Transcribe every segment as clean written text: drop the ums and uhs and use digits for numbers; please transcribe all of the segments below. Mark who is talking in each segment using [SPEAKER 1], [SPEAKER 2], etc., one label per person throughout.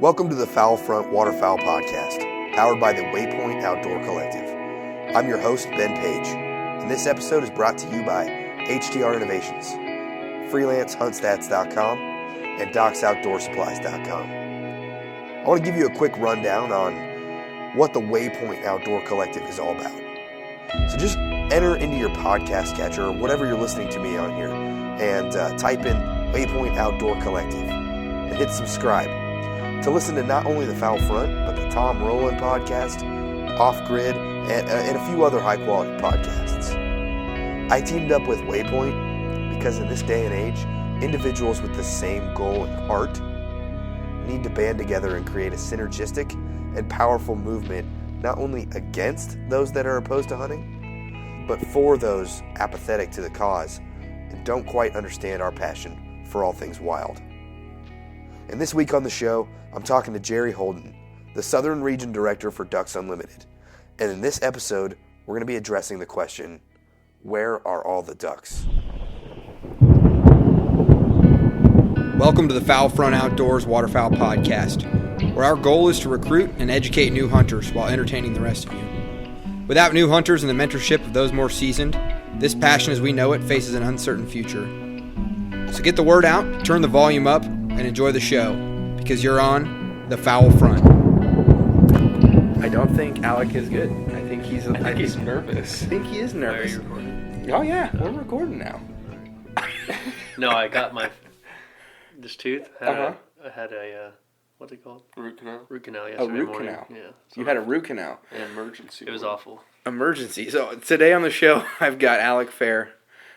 [SPEAKER 1] Welcome to the Foul Front Waterfowl Podcast, powered by the Waypoint Outdoor Collective. I'm your host, Ben Page, and this episode is brought to you by HTR Innovations, freelancehuntstats.com, and docsoutdoorsupplies.com. I want to give you a quick rundown on what the Waypoint Outdoor Collective is all about. So just enter into your podcast catcher or whatever you're listening to me on here and type in Waypoint Outdoor Collective and hit subscribe to listen to not only the Foul Front, but the Tom Rowland podcast, Off Grid, and a few other high-quality podcasts. I teamed up with Waypoint because in this day and age, individuals with the same goal and heart need to band together and create a synergistic and powerful movement not only against those that are opposed to hunting, but for those apathetic to the cause and don't quite understand our passion for all things wild. And this week on the show, I'm talking to Jerry Holden, the Southern Region Director for Ducks Unlimited. And in this episode, we're going to be addressing the question, where are all the ducks?
[SPEAKER 2] Welcome to the Foul Front Outdoors Waterfowl Podcast, where our goal is to recruit and educate new hunters while entertaining the rest of you. Without new hunters and the mentorship of those more seasoned, this passion as we know it faces an uncertain future. So get the word out, turn the volume up, and enjoy the show, because you're on the Foul Front.
[SPEAKER 3] I don't think Alec is good. I think he's nervous.
[SPEAKER 2] I think he is nervous.
[SPEAKER 4] Are you recording?
[SPEAKER 3] Oh yeah, we're recording now.
[SPEAKER 4] No, I got this tooth.
[SPEAKER 3] Uh-huh.
[SPEAKER 4] I had a what's it called?
[SPEAKER 5] Root canal?
[SPEAKER 4] Root canal
[SPEAKER 3] A
[SPEAKER 4] yesterday
[SPEAKER 3] root
[SPEAKER 4] morning.
[SPEAKER 3] canal.
[SPEAKER 4] Yeah.
[SPEAKER 3] You had a root canal.
[SPEAKER 5] An emergency.
[SPEAKER 4] It was
[SPEAKER 5] one.
[SPEAKER 4] awful.
[SPEAKER 3] Emergency. So today on the show, I've got Alec Fair.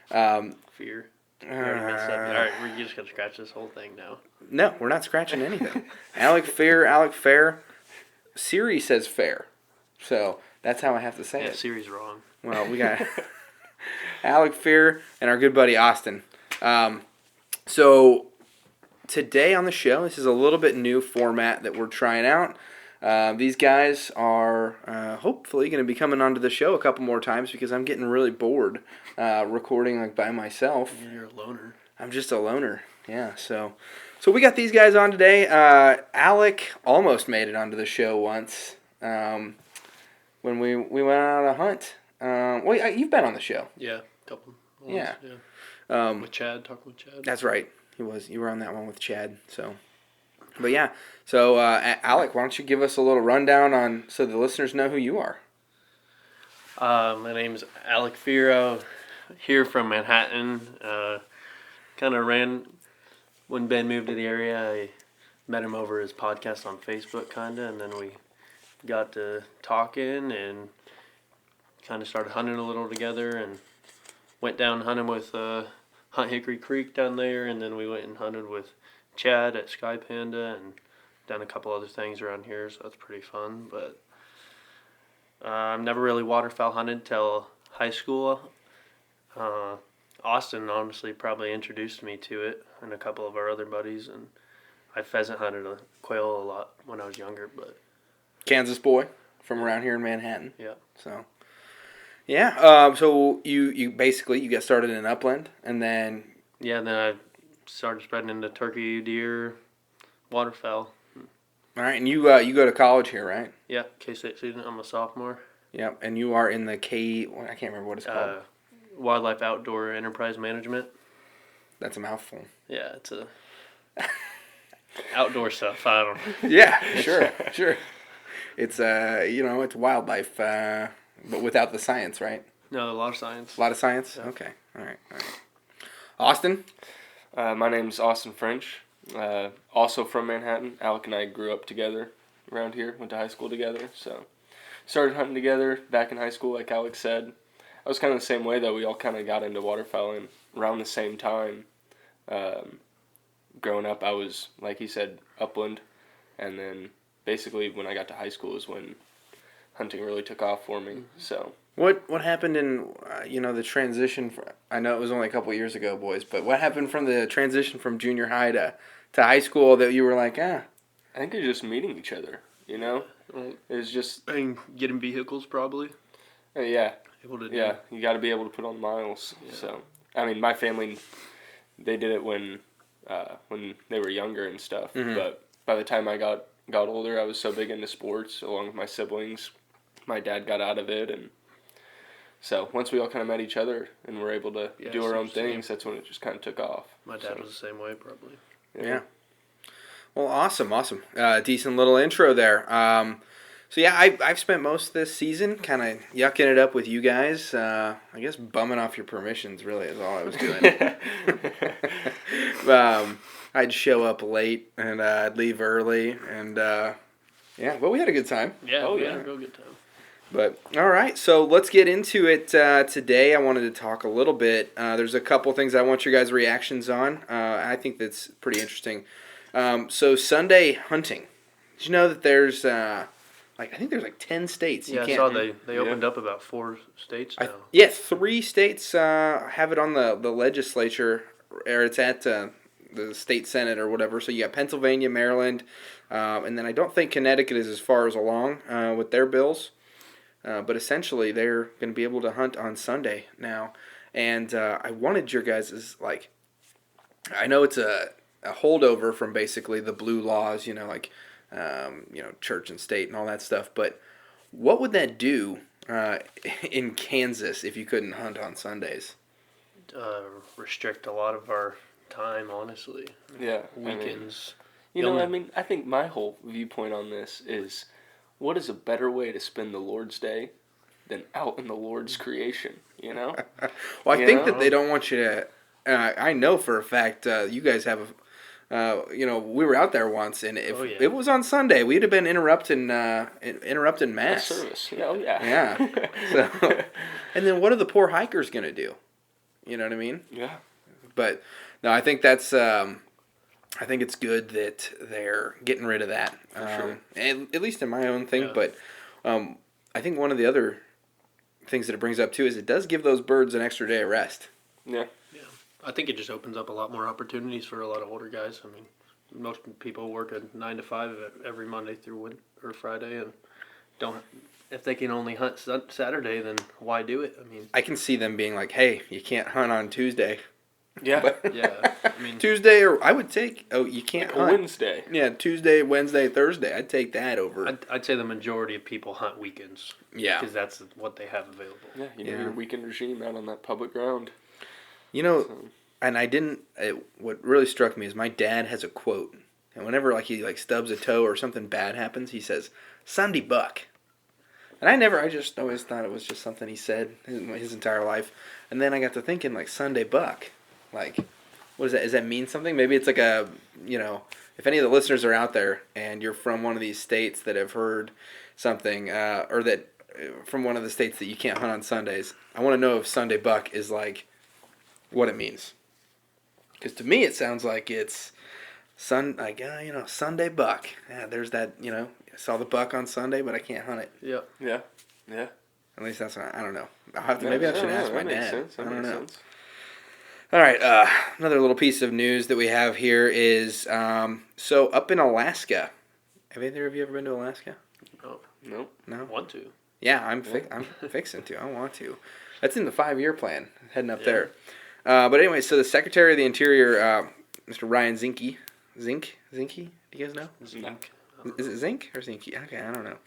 [SPEAKER 4] Fear. You already messed up. All right, we're just gonna scratch this whole thing now.
[SPEAKER 3] No, we're not scratching anything. Alec Fair. Siri says fair. So that's how I have to say
[SPEAKER 4] Yeah,
[SPEAKER 3] it.
[SPEAKER 4] Siri's wrong.
[SPEAKER 3] Well, we got Alec Fair and our good buddy Austin. So today on the show, this is a little bit new format that we're trying out. These guys are hopefully going to be coming onto the show a couple more times because I'm getting really bored recording like by myself.
[SPEAKER 4] You're a loner.
[SPEAKER 3] I'm just a loner. Yeah, so we got these guys on today. Alec almost made it onto the show once when we went out on a hunt. Well, you've been on the show.
[SPEAKER 4] Yeah, couple. Once,
[SPEAKER 3] Yeah.
[SPEAKER 4] With Chad, talking with Chad.
[SPEAKER 3] That's right. You were on that one with Chad. But yeah. So Alec, why don't you give us a little rundown on so the listeners know who you are?
[SPEAKER 4] My name's Alec Firo, here from Manhattan. Kind of ran when Ben moved to the area. I met him over his podcast on Facebook, and then we got to talking and kind of started hunting a little together and went down hunting with Hunt Hickory Creek down there, and then we went and hunted with Chad at Sky Panda and done a couple other things around here, so that's pretty fun. But I've never really waterfowl hunted till high school. Austin honestly probably introduced me to it and a couple of our other buddies, and I pheasant hunted a quail a lot when I was younger. But
[SPEAKER 3] Kansas boy from around here in Manhattan.
[SPEAKER 4] yeah.
[SPEAKER 3] So yeah. So you basically you got started in Upland and then
[SPEAKER 4] Then I started spreading into turkey, deer, waterfowl.
[SPEAKER 3] all right, and you go to college here, right?
[SPEAKER 4] Yeah, K-State student. I'm a sophomore.
[SPEAKER 3] Yep, and you are in the I can't remember what it's called.
[SPEAKER 4] Wildlife Outdoor Enterprise Management.
[SPEAKER 3] That's a mouthful.
[SPEAKER 4] Yeah, it's a outdoor stuff. I don't know.
[SPEAKER 3] Yeah, sure. It's it's wildlife, but without the science, right?
[SPEAKER 4] No, a lot of science.
[SPEAKER 3] A lot of science.
[SPEAKER 4] Yeah.
[SPEAKER 3] Okay, all right. Austin.
[SPEAKER 5] My name's Austin French. Also from Manhattan. Alec and I grew up together around here. Went to high school together. So started hunting together back in high school, like Alec said. I was kind of the same way, though. We all kind of got into waterfowling around the same time. Growing up, I was, like he said, upland. And then basically when I got to high school is when hunting really took off for me. So
[SPEAKER 3] What happened in the transition? I know it was only a couple of years ago, boys, but what happened from the transition from junior high to high school that you were like,
[SPEAKER 5] I think it's just meeting each other. It was just
[SPEAKER 4] And getting vehicles probably.
[SPEAKER 5] yeah.
[SPEAKER 4] Able to do.
[SPEAKER 5] Yeah, you got to be able to put on miles.
[SPEAKER 4] Yeah.
[SPEAKER 5] So, I mean, my family, they did it when they were younger and stuff.
[SPEAKER 3] Mhm.
[SPEAKER 5] But by the time I got got older, I was so big into sports, along with my siblings. My dad got out of it, and so once we all kind of met each other and were able to do our own things, that's when it just kind of took off.
[SPEAKER 4] My dad was the same way, probably.
[SPEAKER 3] Yeah. Well, awesome. Decent little intro there. So yeah, I've spent most of this season kind of yucking it up with you guys. I guess bumming off your permissions really is all I was doing. I'd show up late and I'd leave early, and yeah, but we had a good time.
[SPEAKER 4] Yeah, we had a real good time.
[SPEAKER 3] But all right, so let's get into it today. I wanted to talk a little bit. There's a couple things I want your guys' reactions on. I think that's pretty interesting. So Sunday hunting. Did you know that there's I think there's 10 states.
[SPEAKER 4] Yeah, I saw they opened up about 4 states now.
[SPEAKER 3] 3 states have it on the legislature, or it's at the state senate or whatever. So you got Pennsylvania, Maryland, and then I don't think Connecticut is as far as along with their bills. But essentially, they're going to be able to hunt on Sunday now. And I wanted your guys' I know it's a holdover from basically the blue laws, church and state and all that stuff. But what would that do in Kansas if you couldn't hunt on Sundays?
[SPEAKER 4] Restrict a lot of our time, honestly.
[SPEAKER 5] Yeah.
[SPEAKER 4] Weekends.
[SPEAKER 5] I think my whole viewpoint on this is, what is a better way to spend the Lord's Day than out in the Lord's creation, Well,
[SPEAKER 3] I think that they don't want you to... I know for a fact you guys have we were out there once, and if it was on Sunday, we'd have been interrupting mass.
[SPEAKER 5] Service. Oh, yeah.
[SPEAKER 3] Yeah. So, and then what are the poor hikers going to do? You know what I mean?
[SPEAKER 5] Yeah.
[SPEAKER 3] But, no, I think that's... I think it's good that they're getting rid of that.
[SPEAKER 5] Sure.
[SPEAKER 3] At least in my own thing. Yeah. But I think one of the other things that it brings up, too, is it does give those birds an extra day of rest.
[SPEAKER 5] Yeah.
[SPEAKER 4] I think it just opens up a lot more opportunities for a lot of older guys. I mean, most people work a 9 to 5 every Monday through Friday, and if they can only hunt Saturday, then why do it? I mean,
[SPEAKER 3] I can see them being like, "Hey, you can't hunt on Tuesday."
[SPEAKER 5] Yeah,
[SPEAKER 4] yeah. I mean,
[SPEAKER 3] Tuesday, or I would take. Oh, you can't hunt
[SPEAKER 5] Wednesday.
[SPEAKER 3] Yeah, Tuesday, Wednesday, Thursday. I'd take that over.
[SPEAKER 4] I'd say the majority of people hunt weekends.
[SPEAKER 3] Yeah,
[SPEAKER 4] because that's what they have available.
[SPEAKER 5] Yeah, your weekend regime out on that public ground.
[SPEAKER 3] And I didn't. What really struck me is my dad has a quote, and whenever he stubs a toe or something bad happens, he says Sunday buck. And I just always thought it was just something he said his entire life. And then I got to thinking Sunday buck. What does that? Does that mean something? Maybe it's if any of the listeners are out there and you're from one of these states that have heard something, or that from one of the states that you can't hunt on Sundays, I want to know if Sunday buck is what it means. Because to me it sounds like it's Sunday buck. Yeah, there's that, I saw the buck on Sunday, but I can't hunt it.
[SPEAKER 5] Yeah. Yeah. Yeah.
[SPEAKER 3] At least that's what I don't know. Maybe I should ask my dad. I don't know.
[SPEAKER 5] Sense.
[SPEAKER 3] All right, another little piece of news that we have here is, so up in Alaska. Have either of you ever been to Alaska?
[SPEAKER 5] No.
[SPEAKER 3] No?
[SPEAKER 4] Want to.
[SPEAKER 3] Yeah, I'm fixing to. I want to. That's in the 5-year plan, heading up there. But anyway, so the Secretary of the Interior, Mr. Ryan Zinke. Zinke? Do you guys know?
[SPEAKER 4] Zink.
[SPEAKER 3] Is it Zink or Zinke? Okay, I don't know.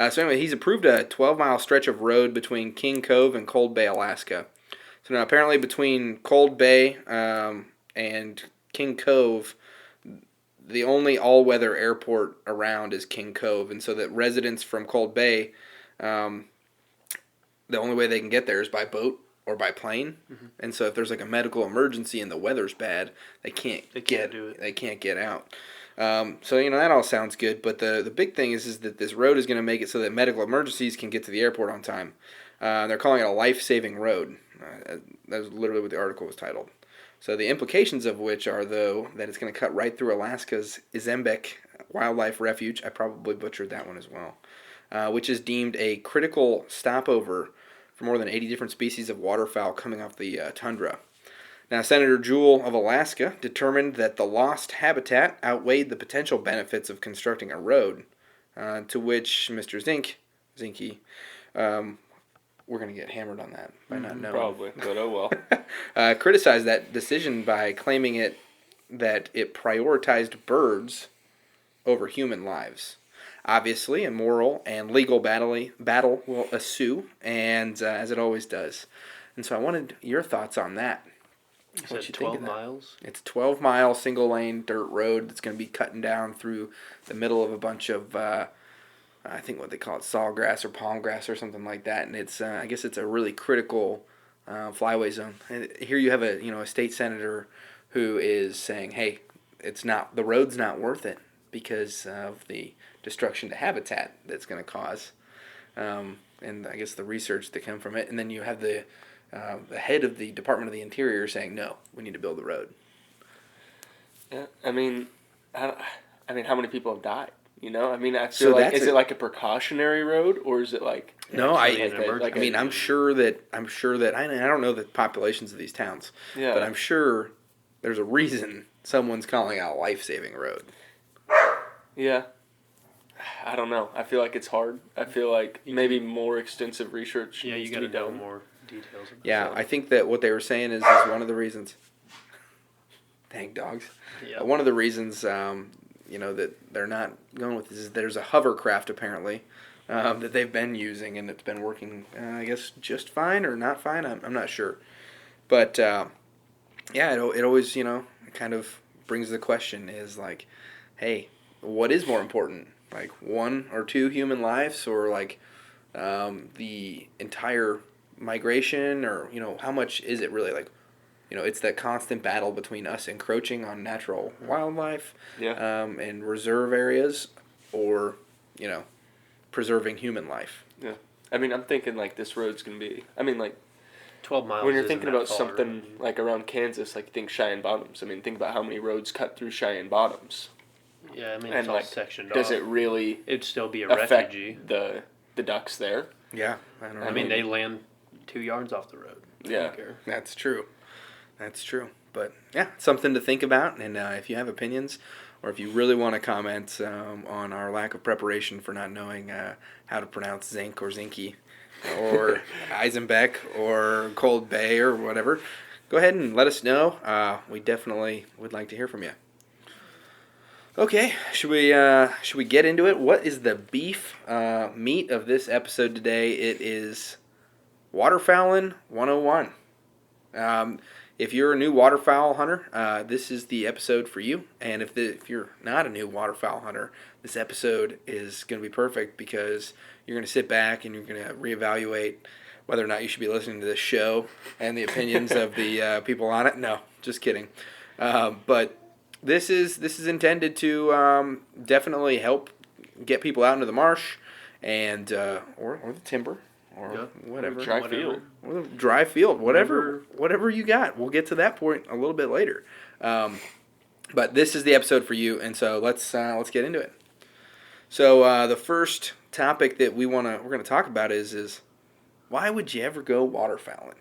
[SPEAKER 3] So anyway, he's approved a 12-mile stretch of road between King Cove and Cold Bay, Alaska. So now apparently between Cold Bay and King Cove, the only all-weather airport around is King Cove. And so that residents from Cold Bay, the only way they can get there is by boat or by plane. Mm-hmm. And so if there's a medical emergency and the weather's bad, they can't do it. They can't get out. So that all sounds good, but the big thing is that this road is going to make it so that medical emergencies can get to the airport on time. They're calling it a life-saving road. That's literally what the article was titled. So the implications of which are, though, that it's going to cut right through Alaska's Izembek Wildlife Refuge. I probably butchered that one as well, which is deemed a critical stopover for more than 80 different species of waterfowl coming off the tundra. Now, Senator Jewell of Alaska determined that the lost habitat outweighed the potential benefits of constructing a road, to which Mr. Zinke, we're going to get hammered on that by not knowing.
[SPEAKER 5] Probably, but oh well.
[SPEAKER 3] Criticized that decision by claiming that it prioritized birds over human lives. Obviously, a moral and legal battle will ensue, and as it always does. And so I wanted your thoughts on that.
[SPEAKER 4] You
[SPEAKER 3] What
[SPEAKER 4] said
[SPEAKER 3] you think
[SPEAKER 4] 12
[SPEAKER 3] of that?
[SPEAKER 4] miles?
[SPEAKER 3] It's a 12-mile single-lane dirt road that's going to be cutting down through the middle of a bunch of, I think what they call it, sawgrass or palm grass or something like that. And it's, I guess it's a really critical flyway zone. And here you have a state senator who is saying, hey, the road's not worth it because of the destruction to habitat that's going to cause, and I guess the research that come from it. And then you have the head of the Department of the Interior saying, no, we need to build the road.
[SPEAKER 5] Yeah, I mean, how many people have died? You know, I mean, I
[SPEAKER 3] So
[SPEAKER 5] feel like
[SPEAKER 3] that's
[SPEAKER 5] is it like a precautionary road or is it like
[SPEAKER 3] No,
[SPEAKER 4] Actually,
[SPEAKER 3] I
[SPEAKER 4] an emergency.
[SPEAKER 3] I mean, I'm sure that I don't know the populations of these towns,
[SPEAKER 5] Yeah.
[SPEAKER 3] but I'm sure there's a reason someone's calling out life-saving road.
[SPEAKER 5] Yeah. I don't know. I feel like it's hard. I feel like maybe more extensive research
[SPEAKER 4] Yeah,
[SPEAKER 5] needs
[SPEAKER 4] you
[SPEAKER 5] to
[SPEAKER 4] got
[SPEAKER 5] be
[SPEAKER 4] to know
[SPEAKER 5] done.
[SPEAKER 4] more details. About
[SPEAKER 3] Yeah,
[SPEAKER 5] So-
[SPEAKER 3] I think that what they were saying is one of the reasons. Dang dogs.
[SPEAKER 4] Yeah.
[SPEAKER 3] One of the reasons, that they're not going with this is there's a hovercraft apparently that they've been using and it's been working, I guess, just fine or not fine. I'm not sure, but it always kind of brings the question is like, hey, what is more important? Like 1 or 2 human lives, or like the entire migration, or how much is it really? Like, it's that constant battle between us encroaching on natural wildlife,
[SPEAKER 5] Yeah.
[SPEAKER 3] and reserve areas, or preserving human life.
[SPEAKER 5] Yeah. I mean, I'm thinking like this road's going to be, I mean, like
[SPEAKER 4] 12 miles.
[SPEAKER 5] when you're
[SPEAKER 4] isn't
[SPEAKER 5] thinking
[SPEAKER 4] that
[SPEAKER 5] about
[SPEAKER 4] far.
[SPEAKER 5] something like around Kansas, like think Cheyenne Bottoms. I mean, think about how many roads cut through Cheyenne Bottoms.
[SPEAKER 4] Yeah, I mean,
[SPEAKER 5] And
[SPEAKER 4] it's all
[SPEAKER 5] like,
[SPEAKER 4] sectioned
[SPEAKER 5] does
[SPEAKER 4] off.
[SPEAKER 5] it really
[SPEAKER 4] It'd still be a
[SPEAKER 5] affect
[SPEAKER 4] refugee.
[SPEAKER 5] the ducks there?
[SPEAKER 3] Yeah, I don't know.
[SPEAKER 4] I mean, they land 2 yards off the road. They
[SPEAKER 5] Yeah.
[SPEAKER 4] don't care.
[SPEAKER 3] That's true. That's true. But yeah, something to think about. And if you have opinions, or if you really want to comment on our lack of preparation for not knowing how to pronounce zinc or zinky, or Eisenbeck or Cold Bay or whatever, go ahead and let us know. We definitely would like to hear from you. Okay, should we get into it? What is the beef meat of this episode today? It is waterfowling 101. If you're a new waterfowl hunter, this is the episode for you. And if you're not a new waterfowl hunter, this episode is going to be perfect because you're going to sit back and you're going to reevaluate whether or not you should be listening to this show and the opinions of the people on it. No, just kidding. But this is intended to definitely help get people out into the marsh and or the timber. Or
[SPEAKER 4] Yeah.
[SPEAKER 3] whatever.
[SPEAKER 5] Dry field.
[SPEAKER 3] Or the dry field. Whatever you got. We'll get to that point a little bit later. But this is the episode for you, and so let's get into it. So the first topic that we're gonna talk about is why would you ever go waterfowling?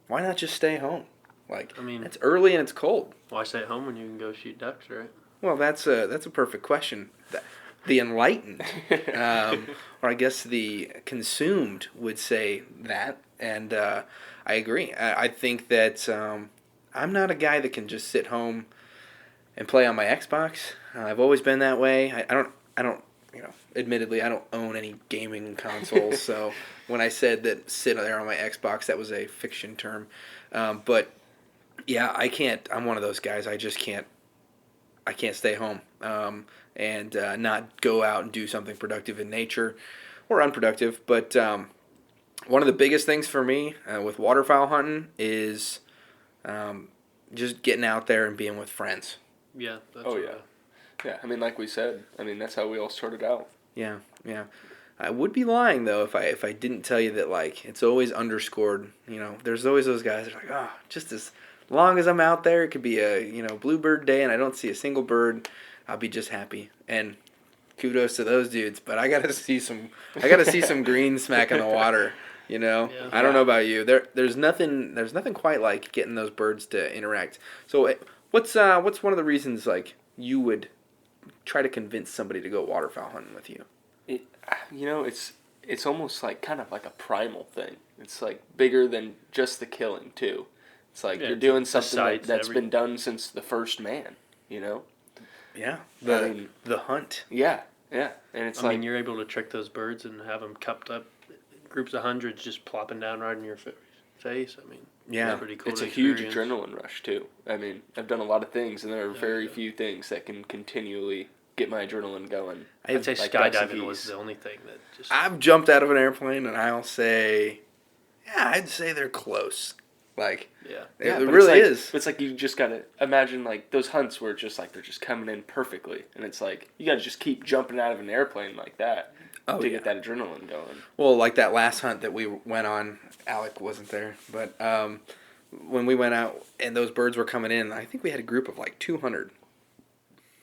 [SPEAKER 3] Why not just stay home? Like,
[SPEAKER 4] I mean,
[SPEAKER 3] it's early and it's cold.
[SPEAKER 4] why stay at home when you can go shoot ducks, right?
[SPEAKER 3] Well, that's a perfect question. The enlightened, or I guess the consumed, would say that, and I agree. I think that I'm not a guy that can just sit home and play on my Xbox. I've always been that way. I don't. Admittedly, I don't own any gaming consoles. So when I said that sit there on my Xbox, that was a fiction term. But yeah, I can't. I'm one of those guys. I just can't. I can't stay home and not go out and do something productive in nature, or unproductive. But one of the biggest things for me with waterfowl hunting is just getting out there and being with friends.
[SPEAKER 4] Yeah. That's
[SPEAKER 5] Oh,
[SPEAKER 4] what
[SPEAKER 5] yeah. Yeah, I mean, like we said, I mean, that's how we all started out.
[SPEAKER 3] Yeah. I would be lying though if I didn't tell you that, like, it's always underscored. There's always those guys that are like, oh, just as long as I'm out there, it could be a bluebird day and I don't see a single bird, I'll be just happy. And kudos to those dudes, but I gotta see some green smack in the water.
[SPEAKER 4] Yeah.
[SPEAKER 3] I don't know about you. There's nothing quite like getting those birds to interact. So what's one of the reasons like you would try to convince somebody to go waterfowl hunting with you?
[SPEAKER 5] It's almost like kind of like a primal thing. It's like bigger than just the killing too. It's like
[SPEAKER 4] Yeah,
[SPEAKER 5] you're doing
[SPEAKER 4] the
[SPEAKER 5] something
[SPEAKER 4] sights,
[SPEAKER 5] that's
[SPEAKER 4] everything.
[SPEAKER 5] been done since the first man.
[SPEAKER 3] Yeah,
[SPEAKER 5] I mean,
[SPEAKER 3] the hunt.
[SPEAKER 5] yeah, and it's
[SPEAKER 4] I mean, you're able to trick those birds and have them cupped up, groups of hundreds just plopping down right in your face. I mean,
[SPEAKER 3] Yeah.
[SPEAKER 4] it's pretty cool.
[SPEAKER 5] it's
[SPEAKER 4] to
[SPEAKER 5] a huge
[SPEAKER 4] experience.
[SPEAKER 5] adrenaline rush too. I mean, I've done a lot of things, and there are very
[SPEAKER 4] yeah.
[SPEAKER 5] few things that can continually get my adrenaline going.
[SPEAKER 4] I'd say
[SPEAKER 5] like ducks and
[SPEAKER 4] skydiving was
[SPEAKER 5] geese.
[SPEAKER 4] the only thing that just.
[SPEAKER 3] I've jumped out of an airplane, and I'll say, yeah, I'd say they're close. Like,
[SPEAKER 4] Yeah.
[SPEAKER 3] it
[SPEAKER 5] but
[SPEAKER 3] really
[SPEAKER 5] it's like,
[SPEAKER 3] is.
[SPEAKER 5] It's like you just gotta imagine like those hunts where it's just like they're just coming in perfectly, and it's like you gotta just keep jumping out of an airplane like that to get that adrenaline going.
[SPEAKER 3] Well, like that last hunt that we went on, Alec wasn't there, but when we went out and those birds were coming in, I think we had a group of like 200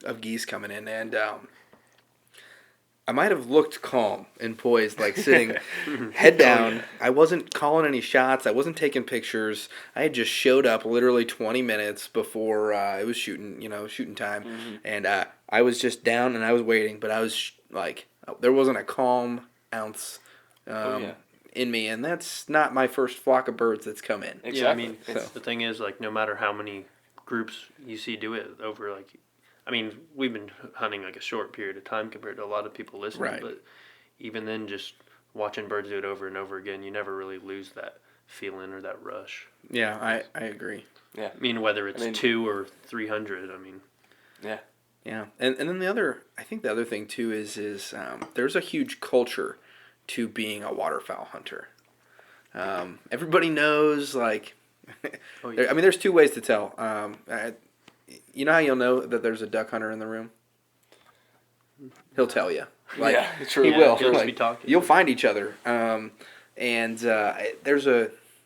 [SPEAKER 3] of geese coming in, and I might have looked calm and poised, like sitting head down. I wasn't calling any shots. I wasn't taking pictures. I had just showed up literally 20 minutes before it was shooting time, and I was just down and I was waiting, but I was like, there wasn't a calm ounce in me, and that's not my first flock of birds that's come in.
[SPEAKER 5] Exactly.
[SPEAKER 4] Yeah, I mean,
[SPEAKER 3] So.
[SPEAKER 4] the thing is, like, no matter how many groups you see do it over, like, I mean, we've been hunting like a short period of time compared to a lot of people listening,
[SPEAKER 3] Right.
[SPEAKER 4] but even then, just watching birds do it over and over again, you never really lose that feeling or that rush.
[SPEAKER 3] Yeah, I agree.
[SPEAKER 5] Yeah.
[SPEAKER 4] I mean, whether it's
[SPEAKER 5] I mean-
[SPEAKER 4] 2 or 300, I mean,
[SPEAKER 5] Yeah.
[SPEAKER 3] Yeah, and then I think the other thing too is there's a huge culture to being a waterfowl hunter. Everybody knows, like,
[SPEAKER 4] Oh, yeah.
[SPEAKER 3] I mean, there's two ways to tell. You know how you'll know that there's a duck hunter in the room? He'll tell you. Like,
[SPEAKER 5] yeah, true.
[SPEAKER 3] he
[SPEAKER 4] Yeah,
[SPEAKER 3] will.
[SPEAKER 4] he'll just
[SPEAKER 3] Like,
[SPEAKER 4] be talking.
[SPEAKER 3] you'll find each other. There's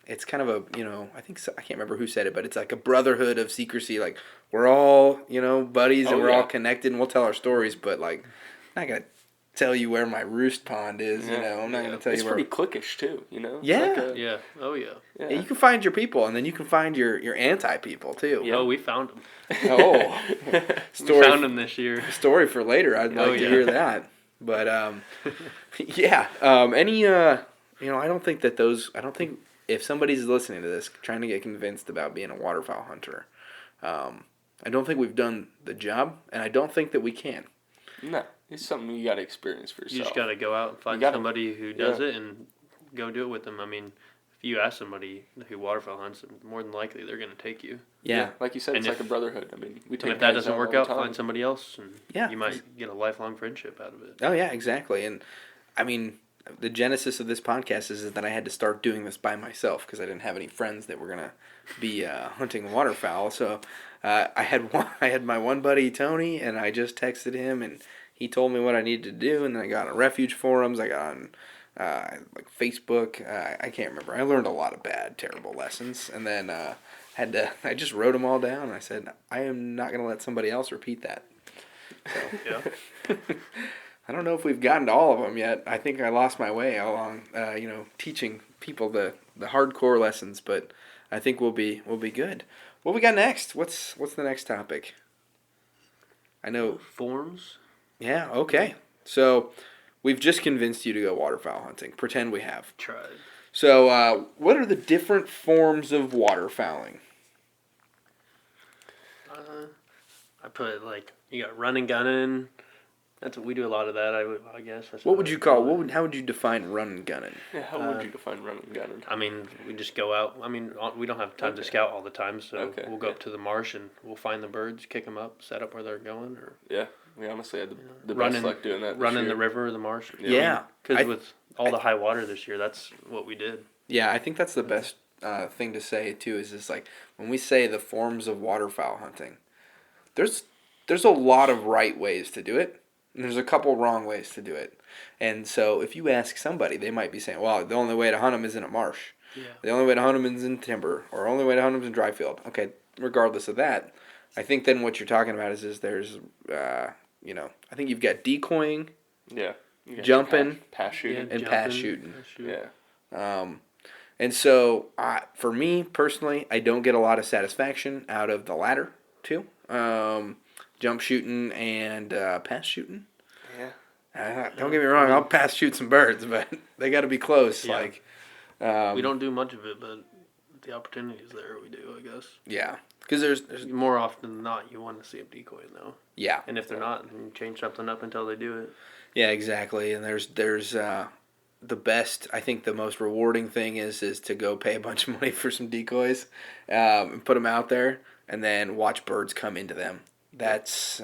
[SPEAKER 3] it's kind of a, I think, I can't remember who said it, but it's like a brotherhood of secrecy. Like, we're all, buddies, and
[SPEAKER 5] Oh,
[SPEAKER 3] we're
[SPEAKER 5] yeah.
[SPEAKER 3] all connected, and we'll tell our stories, but, like, I'm not going to tell you where my roost pond is,
[SPEAKER 5] Yeah.
[SPEAKER 3] I'm not going to tell
[SPEAKER 5] It's
[SPEAKER 3] you where.
[SPEAKER 5] pretty cliquish too, It's
[SPEAKER 3] Yeah.
[SPEAKER 5] like a-
[SPEAKER 4] Yeah. Oh, yeah.
[SPEAKER 3] Yeah, you can find your people, and then you can find your anti-people, too.
[SPEAKER 4] Oh, we found them.
[SPEAKER 3] Oh.
[SPEAKER 4] We found them this year.
[SPEAKER 3] Story for later. I'd like to
[SPEAKER 4] yeah.
[SPEAKER 3] hear that. But yeah. I don't think if somebody's listening to this trying to get convinced about being a waterfowl hunter, I don't think we've done the job, and I don't think that we can.
[SPEAKER 5] No, it's something you got to experience for yourself.
[SPEAKER 4] You just got to go out and find
[SPEAKER 5] gotta-
[SPEAKER 4] somebody who does it and go do it with them. I mean, if you ask somebody who waterfowl hunts, more than likely they're going to take you.
[SPEAKER 3] Yeah.
[SPEAKER 5] like you said,
[SPEAKER 4] And
[SPEAKER 5] it's like
[SPEAKER 4] if-
[SPEAKER 5] a brotherhood. I mean, we
[SPEAKER 4] And
[SPEAKER 5] take
[SPEAKER 4] if that
[SPEAKER 5] guys
[SPEAKER 4] doesn't
[SPEAKER 5] out
[SPEAKER 4] work
[SPEAKER 5] all the
[SPEAKER 4] out,
[SPEAKER 5] time.
[SPEAKER 4] find somebody else, and
[SPEAKER 3] Yeah.
[SPEAKER 4] you might get a lifelong friendship out of it.
[SPEAKER 3] Oh yeah, exactly. And I mean, the genesis of this podcast is that I had to start doing this by myself because I didn't have any friends that were gonna be hunting waterfowl. So I had my one buddy Tony, and I just texted him, and he told me what I needed to do. And then I got on refuge forums. I got on like Facebook. I can't remember. I learned a lot of bad, terrible lessons, and then I just wrote them all down. And I said, I am not gonna let somebody else repeat that. So.
[SPEAKER 4] Yeah.
[SPEAKER 3] I don't know if we've gotten to all of them yet. I think I lost my way along, teaching people the hardcore lessons, but I think we'll be good. What we got next? What's the next topic? I know.
[SPEAKER 4] Forms.
[SPEAKER 3] Yeah. Okay. So we've just convinced you to go waterfowl hunting. Pretend we have.
[SPEAKER 4] Tried.
[SPEAKER 3] So what are the different forms of waterfowling?
[SPEAKER 4] I put you got run and gunning. That's what we do a lot of that. I guess. That's
[SPEAKER 3] What would
[SPEAKER 4] I
[SPEAKER 3] you call?
[SPEAKER 4] it.
[SPEAKER 3] How would you define run and gunning?
[SPEAKER 5] Yeah, how would you define running and gunning?
[SPEAKER 4] I mean, we just go out. I mean, we don't have time to scout all the time, so we'll go up to the marsh and we'll find the birds, kick them up, set up where they're going, or
[SPEAKER 5] Yeah, we honestly had the
[SPEAKER 4] run
[SPEAKER 5] best
[SPEAKER 4] in,
[SPEAKER 5] luck doing that.
[SPEAKER 4] run in the river or the marsh.
[SPEAKER 3] Yeah.
[SPEAKER 4] Because with all the high water this year, that's what we did.
[SPEAKER 3] Yeah, I think that's the best thing to say too. Is like when we say the forms of waterfowl hunting, there's a lot of right ways to do it, and there's a couple wrong ways to do it. And so if you ask somebody, they might be saying, "Well, the only way to hunt them is in a marsh.
[SPEAKER 4] Yeah.
[SPEAKER 3] The only way to hunt them is in timber, or only way to hunt them is in dry field." Okay, regardless of that, I think then what you're talking about is there's I think you've got decoying,
[SPEAKER 5] Yeah. You got
[SPEAKER 3] jumping,
[SPEAKER 5] pass shooting.
[SPEAKER 3] and pass shooting.
[SPEAKER 5] Yeah.
[SPEAKER 3] And so, for me personally, I don't get a lot of satisfaction out of the latter two, jump shooting and pass shooting.
[SPEAKER 5] Yeah.
[SPEAKER 3] Don't get me wrong, I'll pass shoot some birds, but they got to be close.
[SPEAKER 4] Yeah.
[SPEAKER 3] Like,
[SPEAKER 4] We don't do much of it, but the opportunity is there. We do, I guess.
[SPEAKER 3] yeah, because there's
[SPEAKER 4] More often than not, you want to see them decoying, though.
[SPEAKER 3] Yeah.
[SPEAKER 4] And if they're not, then you change something up until they do it.
[SPEAKER 3] Yeah, exactly. And there's the best, I think the most rewarding thing is to go pay a bunch of money for some decoys, and put them out there, and then watch birds come into them. That's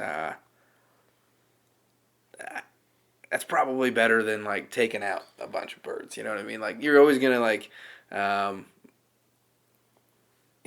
[SPEAKER 3] probably better than like taking out a bunch of birds. You know what I mean? Like you're always gonna like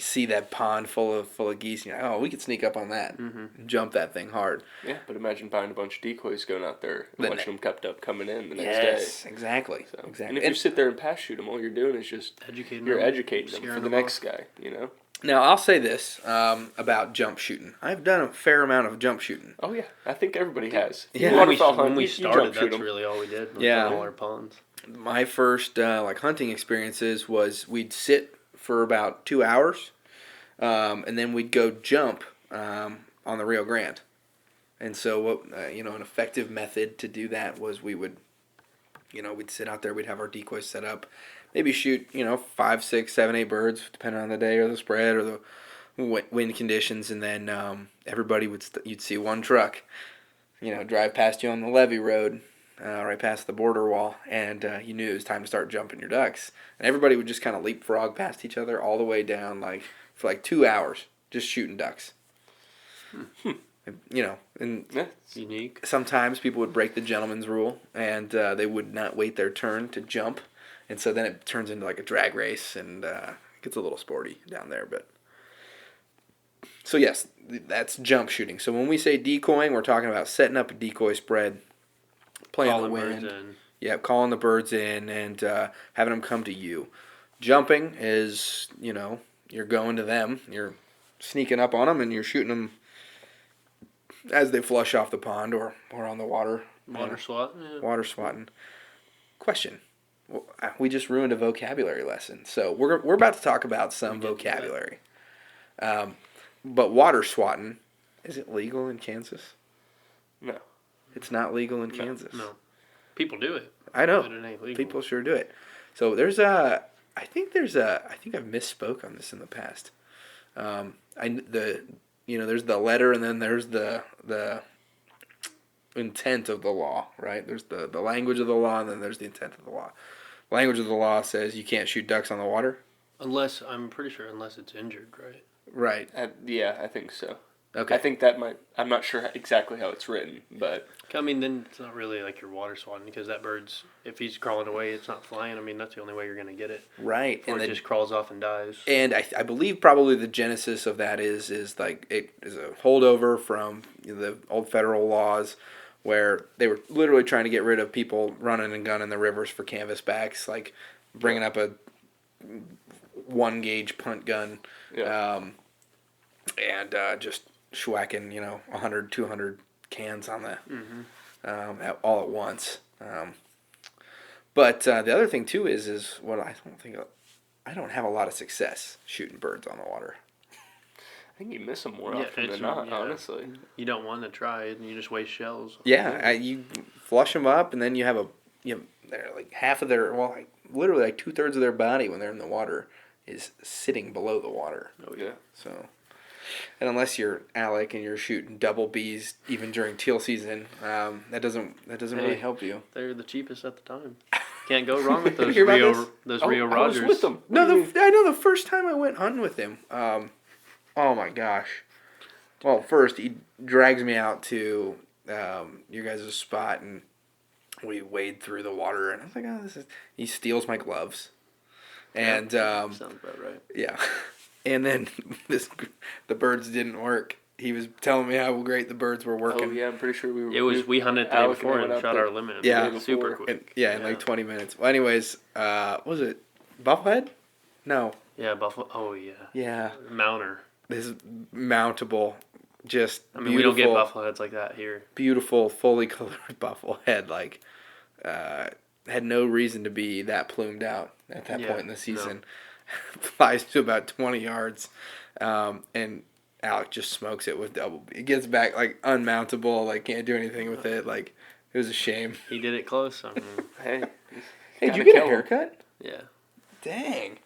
[SPEAKER 3] see that pond full of geese. And you're like, oh, we could sneak up on that, and jump that thing hard.
[SPEAKER 5] Yeah, but imagine buying a bunch of decoys, going out there and
[SPEAKER 3] The
[SPEAKER 5] watching them kept up coming in the next
[SPEAKER 3] Yes,
[SPEAKER 5] day.
[SPEAKER 3] exactly.
[SPEAKER 5] So,
[SPEAKER 3] Exactly.
[SPEAKER 5] And if you sit there and pass shoot them, all you're doing is just
[SPEAKER 4] Educating
[SPEAKER 5] you're
[SPEAKER 4] them,
[SPEAKER 5] educating them
[SPEAKER 4] scaring
[SPEAKER 5] for the
[SPEAKER 4] them
[SPEAKER 5] next guy. You know.
[SPEAKER 3] Now I'll say this about jump shooting. I've done a fair amount of jump shooting.
[SPEAKER 5] Oh yeah, I think everybody has.
[SPEAKER 3] Yeah.
[SPEAKER 5] You waterfowl hunt,
[SPEAKER 4] When we
[SPEAKER 5] you
[SPEAKER 4] started,
[SPEAKER 5] jump shoot
[SPEAKER 4] that's
[SPEAKER 5] 'em.
[SPEAKER 4] really all we did. Was
[SPEAKER 3] Yeah.
[SPEAKER 4] all our ponds.
[SPEAKER 3] My first like hunting experiences was we'd sit for about 2 hours, and then we'd go jump on the Rio Grande. And so what an effective method to do that was we'd sit out there, we'd have our decoys set up, maybe shoot 5, 6, 7, 8 birds depending on the day or the spread or the wind conditions, and then everybody you'd see one truck drive past you on the levee road, right past the border wall, and you knew it was time to start jumping your ducks. And everybody would just kind of leapfrog past each other all the way down, for 2 hours, just shooting ducks. And
[SPEAKER 4] It's unique.
[SPEAKER 3] sometimes people would break the gentleman's rule, and they would not wait their turn to jump, and so then it turns into like a drag race, and it gets a little sporty down there. But so yes, that's jump shooting. So when we say decoying, we're talking about setting up a decoy spread, playing
[SPEAKER 4] Calling
[SPEAKER 3] the
[SPEAKER 4] birds
[SPEAKER 3] wind.
[SPEAKER 4] in.
[SPEAKER 3] Yeah, calling the birds in and having them come to you. Jumping is, you're going to them. You're sneaking up on them and you're shooting them as they flush off the pond or on the water.
[SPEAKER 4] Water swat. Yeah.
[SPEAKER 3] Water swatting. Question. We just ruined a vocabulary lesson. So we're about to talk about some vocabulary. But water swatting, is it legal in Kansas?
[SPEAKER 5] No.
[SPEAKER 3] It's not legal in Kansas.
[SPEAKER 4] No. People do it.
[SPEAKER 3] I know.
[SPEAKER 4] But it ain't legal.
[SPEAKER 3] People sure do it. So I think I've misspoke on this in the past. There's the letter and then there's the intent of the law, right? There's the language of the law and then there's the intent of the law. Language of the law says you can't shoot ducks on the water.
[SPEAKER 4] I'm pretty sure unless it's injured, right?
[SPEAKER 3] Right.
[SPEAKER 5] Yeah, I think so.
[SPEAKER 3] Okay.
[SPEAKER 5] I think that I'm not sure exactly how it's written, but
[SPEAKER 4] I mean, then it's not really like your water swatting because that bird's, if he's crawling away, it's not flying. I mean, that's the only way you're going to get it.
[SPEAKER 3] Right.
[SPEAKER 4] Or it just crawls off and dies.
[SPEAKER 3] And I believe probably the genesis of that is like it is a holdover from the old federal laws where they were literally trying to get rid of people running and gunning the rivers for canvasbacks, like bringing up a 1 gauge punt gun, and just schwacking 100, 200 cans on the all at once. But the other thing too is what I don't have a lot of success shooting birds on the water.
[SPEAKER 5] I think you miss them more often
[SPEAKER 4] it's
[SPEAKER 5] than not,
[SPEAKER 4] yeah.
[SPEAKER 5] honestly.
[SPEAKER 4] You don't want to try it, and you just waste shells.
[SPEAKER 3] Yeah, you flush them up, and then you have they're like half of their literally like 2/3 of their body when they're in the water is sitting below the water.
[SPEAKER 5] Oh yeah.
[SPEAKER 3] So, and unless you're Alec and you're shooting double Bs even during teal season, that doesn't really help you.
[SPEAKER 4] They're the cheapest at the time. Can't go wrong with those
[SPEAKER 3] Hear about
[SPEAKER 4] Rio
[SPEAKER 3] this?
[SPEAKER 4] Rio
[SPEAKER 5] I
[SPEAKER 4] Rogers.
[SPEAKER 5] was with them.
[SPEAKER 3] No, I know the first time I went hunting with him. Oh my gosh. Well, first he drags me out to your guys' spot, and we wade through the water, and I was like, oh, he steals my gloves. And
[SPEAKER 4] Sounds about right.
[SPEAKER 3] yeah. And then the birds didn't work. He was telling me how great the birds were working.
[SPEAKER 5] Oh yeah, I'm pretty sure
[SPEAKER 4] We hunted the day
[SPEAKER 5] Alec and I
[SPEAKER 4] before
[SPEAKER 5] went
[SPEAKER 4] and
[SPEAKER 5] out
[SPEAKER 4] shot
[SPEAKER 5] there.
[SPEAKER 4] our limit.
[SPEAKER 3] Yeah.
[SPEAKER 4] Super
[SPEAKER 5] Before.
[SPEAKER 4] quick.
[SPEAKER 3] In like 20 minutes. Well, anyways, was it Bufflehead? No.
[SPEAKER 4] Yeah, buffalo. Oh yeah.
[SPEAKER 3] Yeah.
[SPEAKER 4] Mounter.
[SPEAKER 3] This mountable, just
[SPEAKER 4] I mean, we don't get
[SPEAKER 3] beautiful-
[SPEAKER 4] buffalo heads like that here.
[SPEAKER 3] Beautiful, fully colored bufflehead. Like, had no reason to be that plumed out at that point in the season. Flies to about 20 yards, and Alec just smokes it with double B. It gets back like unmountable, like can't do anything with it. Like, it was a shame.
[SPEAKER 4] He did it close. I mean,
[SPEAKER 5] Hey.
[SPEAKER 3] Hey, did
[SPEAKER 5] Gotta
[SPEAKER 3] you get a
[SPEAKER 5] kill 'em.
[SPEAKER 3] haircut?
[SPEAKER 4] yeah.
[SPEAKER 3] Dang,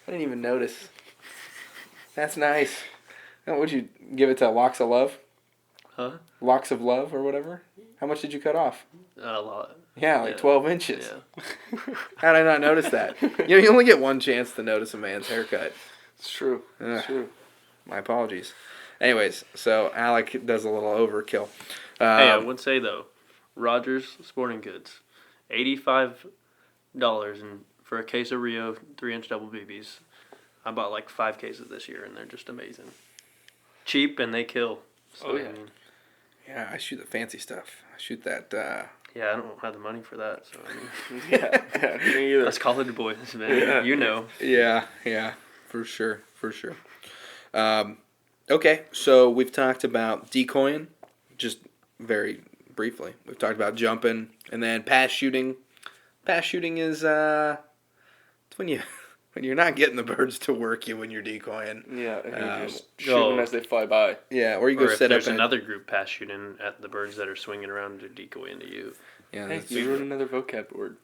[SPEAKER 3] I didn't even notice. That's nice. Now, would you give it to Locks of Love?
[SPEAKER 4] Huh?
[SPEAKER 3] Locks of love or whatever? How much did you cut off?
[SPEAKER 4] Not a lot.
[SPEAKER 3] Yeah, like
[SPEAKER 4] Yeah.
[SPEAKER 3] 12 inches.
[SPEAKER 4] Yeah.
[SPEAKER 3] How did I not notice that? You only get one chance to notice a man's haircut.
[SPEAKER 5] It's true.
[SPEAKER 3] Ugh.
[SPEAKER 5] It's true.
[SPEAKER 3] My apologies. Anyways, so Alec does a little overkill.
[SPEAKER 4] Hey, I would say though, Rogers Sporting Goods, $85 for a case of Rio 3-inch double BBs. I bought like 5 cases this year, and they're just amazing. Cheap and they kill. So,
[SPEAKER 5] Oh, yeah.
[SPEAKER 4] I mean,
[SPEAKER 3] Yeah, I shoot the fancy stuff. I shoot that.
[SPEAKER 4] yeah, I don't have the money for that. So I mean,
[SPEAKER 5] Yeah, me either.
[SPEAKER 4] us college boys, man.
[SPEAKER 5] Yeah.
[SPEAKER 4] You know.
[SPEAKER 3] Yeah, for sure. Okay, so we've talked about decoying, just very briefly. We've talked about jumping, and then pass shooting. Pass shooting is it's when you're not getting the birds to work you when you're decoying.
[SPEAKER 5] Yeah, and you just shoot
[SPEAKER 4] go-
[SPEAKER 5] them as they fly by.
[SPEAKER 3] Yeah, or you
[SPEAKER 4] Or
[SPEAKER 3] go
[SPEAKER 4] if
[SPEAKER 3] set up
[SPEAKER 4] there's
[SPEAKER 3] in
[SPEAKER 4] another group pass shooting at the birds that are swinging around to decoy into you.
[SPEAKER 3] Yeah,
[SPEAKER 5] Hey,
[SPEAKER 3] that's,
[SPEAKER 5] you ruined another vocab word.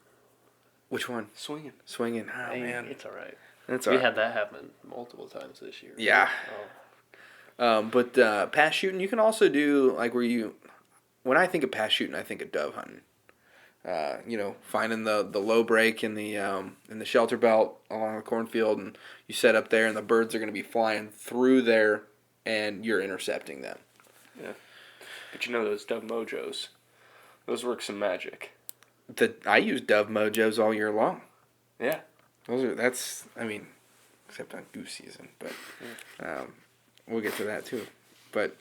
[SPEAKER 3] which one?
[SPEAKER 5] Swinging.
[SPEAKER 3] Swinging. Oh
[SPEAKER 4] Hey,
[SPEAKER 3] man,
[SPEAKER 4] it's all right.
[SPEAKER 3] that's
[SPEAKER 4] We
[SPEAKER 3] all right.
[SPEAKER 4] had that happen multiple times this year.
[SPEAKER 3] Yeah.
[SPEAKER 4] Oh.
[SPEAKER 3] But pass shooting, you can also do like when I think of pass shooting, I think of dove hunting. Finding the low break in the shelter belt along the cornfield, and you set up there, and the birds are going to be flying through there, and you're intercepting them.
[SPEAKER 5] Yeah. But you know those Dove Mojos, those work some magic.
[SPEAKER 3] I use dove mojos all year long.
[SPEAKER 5] Yeah.
[SPEAKER 3] Except on goose season, but we'll get to that too. But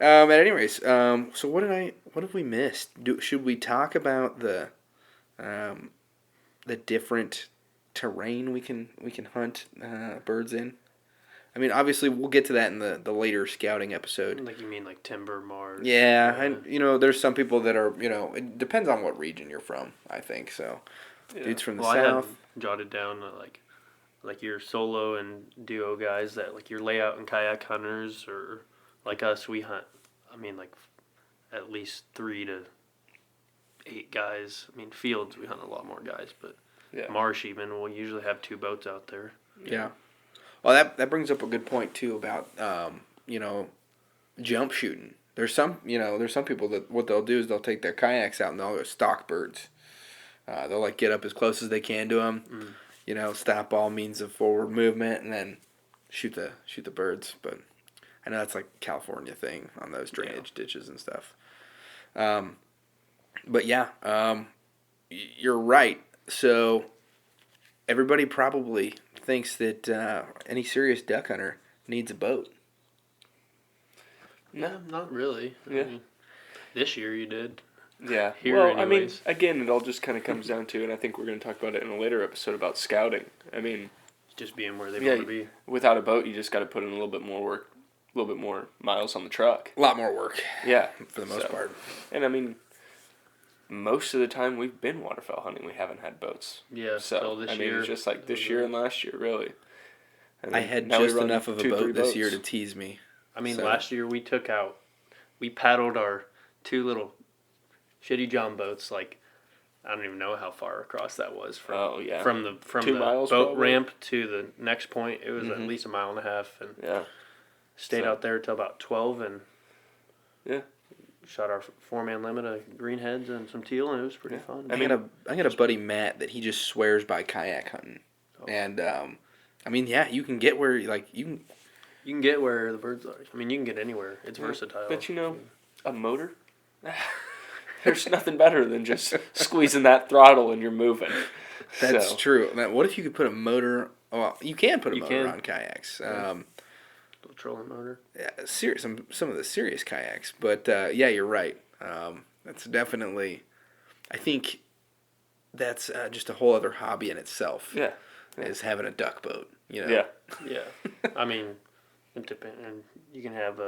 [SPEAKER 3] at any rate, so what have we missed? Should we talk about the different terrain we can hunt birds in? I mean, obviously we'll get to that in the later scouting episode.
[SPEAKER 4] Like you mean like timber, Mars?
[SPEAKER 3] Yeah, and there's some people that are it depends on what region you're from. I think so.
[SPEAKER 5] Yeah.
[SPEAKER 3] Dudes from the
[SPEAKER 4] Well, I
[SPEAKER 3] south.
[SPEAKER 4] had jotted down like your solo and duo guys that like your layout and kayak hunters, or like us, we hunt. I mean, like at least 3 to 8 guys. I mean, fields we hunt a lot more guys, but
[SPEAKER 5] Yeah.
[SPEAKER 4] marsh even we'll usually have 2 boats out there.
[SPEAKER 3] Yeah. Well, that brings up a good point too about jump shooting. There's some people that what they'll do is they'll take their kayaks out and they'll go stalk birds. They'll like get up as close as they can to them, stop all means of forward movement, and then shoot the birds. But I know that's like a California thing on those drainage ditches and stuff. But yeah, you're right. So everybody probably thinks that any serious duck hunter needs a boat.
[SPEAKER 4] No, not really.
[SPEAKER 5] Yeah.
[SPEAKER 4] I mean, this year you did.
[SPEAKER 5] Yeah.
[SPEAKER 4] Here
[SPEAKER 5] well, I mean,
[SPEAKER 4] anyways.
[SPEAKER 5] again, it all just kind of comes down to, and I think we're going to talk about it in a later episode about scouting. I mean,
[SPEAKER 4] Just being where they
[SPEAKER 5] Yeah,
[SPEAKER 4] want to be.
[SPEAKER 5] without a boat, you just got to put in a little bit more work, a little bit more miles on the truck.
[SPEAKER 3] A lot more work
[SPEAKER 5] Yeah.
[SPEAKER 3] for the most
[SPEAKER 5] So-
[SPEAKER 3] part.
[SPEAKER 5] And I mean, most of the time we've been waterfowl hunting, we haven't had boats.
[SPEAKER 4] Yeah.
[SPEAKER 5] So
[SPEAKER 4] till this
[SPEAKER 5] I mean,
[SPEAKER 4] year,
[SPEAKER 5] it's just like
[SPEAKER 4] it
[SPEAKER 5] this
[SPEAKER 4] was
[SPEAKER 5] year
[SPEAKER 4] a-
[SPEAKER 5] and last year, really.
[SPEAKER 3] I had
[SPEAKER 5] now we
[SPEAKER 3] just
[SPEAKER 5] run
[SPEAKER 3] enough of a
[SPEAKER 5] 2-3
[SPEAKER 3] boat this
[SPEAKER 5] boats.
[SPEAKER 3] year to tease me.
[SPEAKER 4] I mean,
[SPEAKER 3] So-
[SPEAKER 4] last year we paddled our 2 little shitty John boats. Like, I don't even know how far across that was from
[SPEAKER 5] Oh, yeah.
[SPEAKER 4] from the
[SPEAKER 5] 2
[SPEAKER 4] the
[SPEAKER 5] miles
[SPEAKER 4] boat
[SPEAKER 5] probably?
[SPEAKER 4] ramp to the next point. It was at
[SPEAKER 3] Mhm.
[SPEAKER 4] least a mile and a half, and
[SPEAKER 5] Yeah.
[SPEAKER 4] stayed
[SPEAKER 5] So-
[SPEAKER 4] out there till about 12, and
[SPEAKER 5] Yeah.
[SPEAKER 4] shot our 4-man limit of greenheads and some teal, and it was pretty
[SPEAKER 5] Yeah.
[SPEAKER 4] fun.
[SPEAKER 3] I got a buddy Matt that he just swears by kayak hunting, and you can get where you
[SPEAKER 4] You can get where the birds are. I mean, you can get anywhere. It's
[SPEAKER 5] Yeah.
[SPEAKER 4] versatile.
[SPEAKER 5] But a motor? There's nothing better than just squeezing that throttle and you're moving.
[SPEAKER 3] That's
[SPEAKER 5] So,
[SPEAKER 3] true. Now, what if you could put a motor? Well, you can put a
[SPEAKER 4] You
[SPEAKER 3] motor
[SPEAKER 4] can.
[SPEAKER 3] on kayaks.
[SPEAKER 4] Little trolling motor.
[SPEAKER 3] Serious, some of the serious kayaks. But yeah, you're right. That's definitely. I think that's just a whole other hobby in itself.
[SPEAKER 5] Yeah.
[SPEAKER 3] Is having a duck boat.
[SPEAKER 5] Yeah.
[SPEAKER 4] Yeah. I mean, it depends. And you can have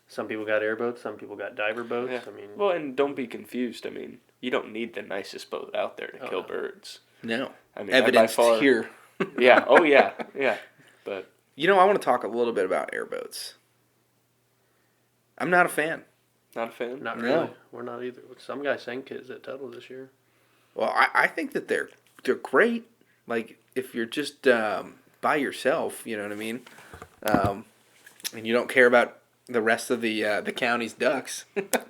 [SPEAKER 4] some people got airboats, some people got diver boats.
[SPEAKER 5] Yeah.
[SPEAKER 4] I mean,
[SPEAKER 5] Well, and don't be confused. I mean, you don't need the nicest boat out there to kill
[SPEAKER 4] no.
[SPEAKER 5] birds.
[SPEAKER 3] No.
[SPEAKER 5] I mean,
[SPEAKER 3] Evidenced
[SPEAKER 5] by far,
[SPEAKER 3] here.
[SPEAKER 5] Yeah. Oh, yeah. Yeah. But
[SPEAKER 3] I want to talk a little bit about airboats. I'm not a fan.
[SPEAKER 5] not a fan.
[SPEAKER 4] not
[SPEAKER 3] No.
[SPEAKER 4] really. We're not either. Some guy sank kids at Tuttle this year.
[SPEAKER 3] Well, I think that they're great. Like if you're just by yourself, you know what I mean, and you don't care about the rest of the county's ducks.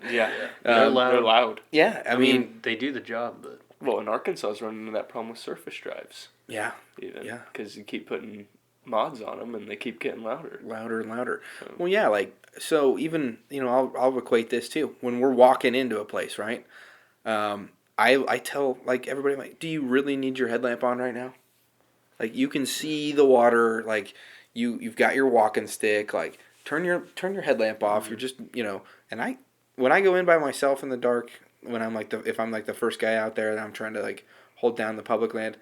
[SPEAKER 5] Yeah,
[SPEAKER 4] They're
[SPEAKER 5] they're loud.
[SPEAKER 3] Yeah, I mean,
[SPEAKER 4] they do the job, but
[SPEAKER 5] Well, in Arkansas, is running into that problem with surface drives.
[SPEAKER 3] yeah,
[SPEAKER 5] Even
[SPEAKER 3] Yeah.
[SPEAKER 5] because you keep putting mods on them and they keep getting louder.
[SPEAKER 3] louder and louder. Well, yeah, like so. Even I'll equate this too. When we're walking into a place, right? I tell like everybody, like, do you really need your headlamp on right now? Like you can see the water, like you've got your walking stick, like turn your headlamp off. You're just and when I go in by myself in the dark, when I'm like if I'm like the first guy out there and I'm trying to like hold down the public land,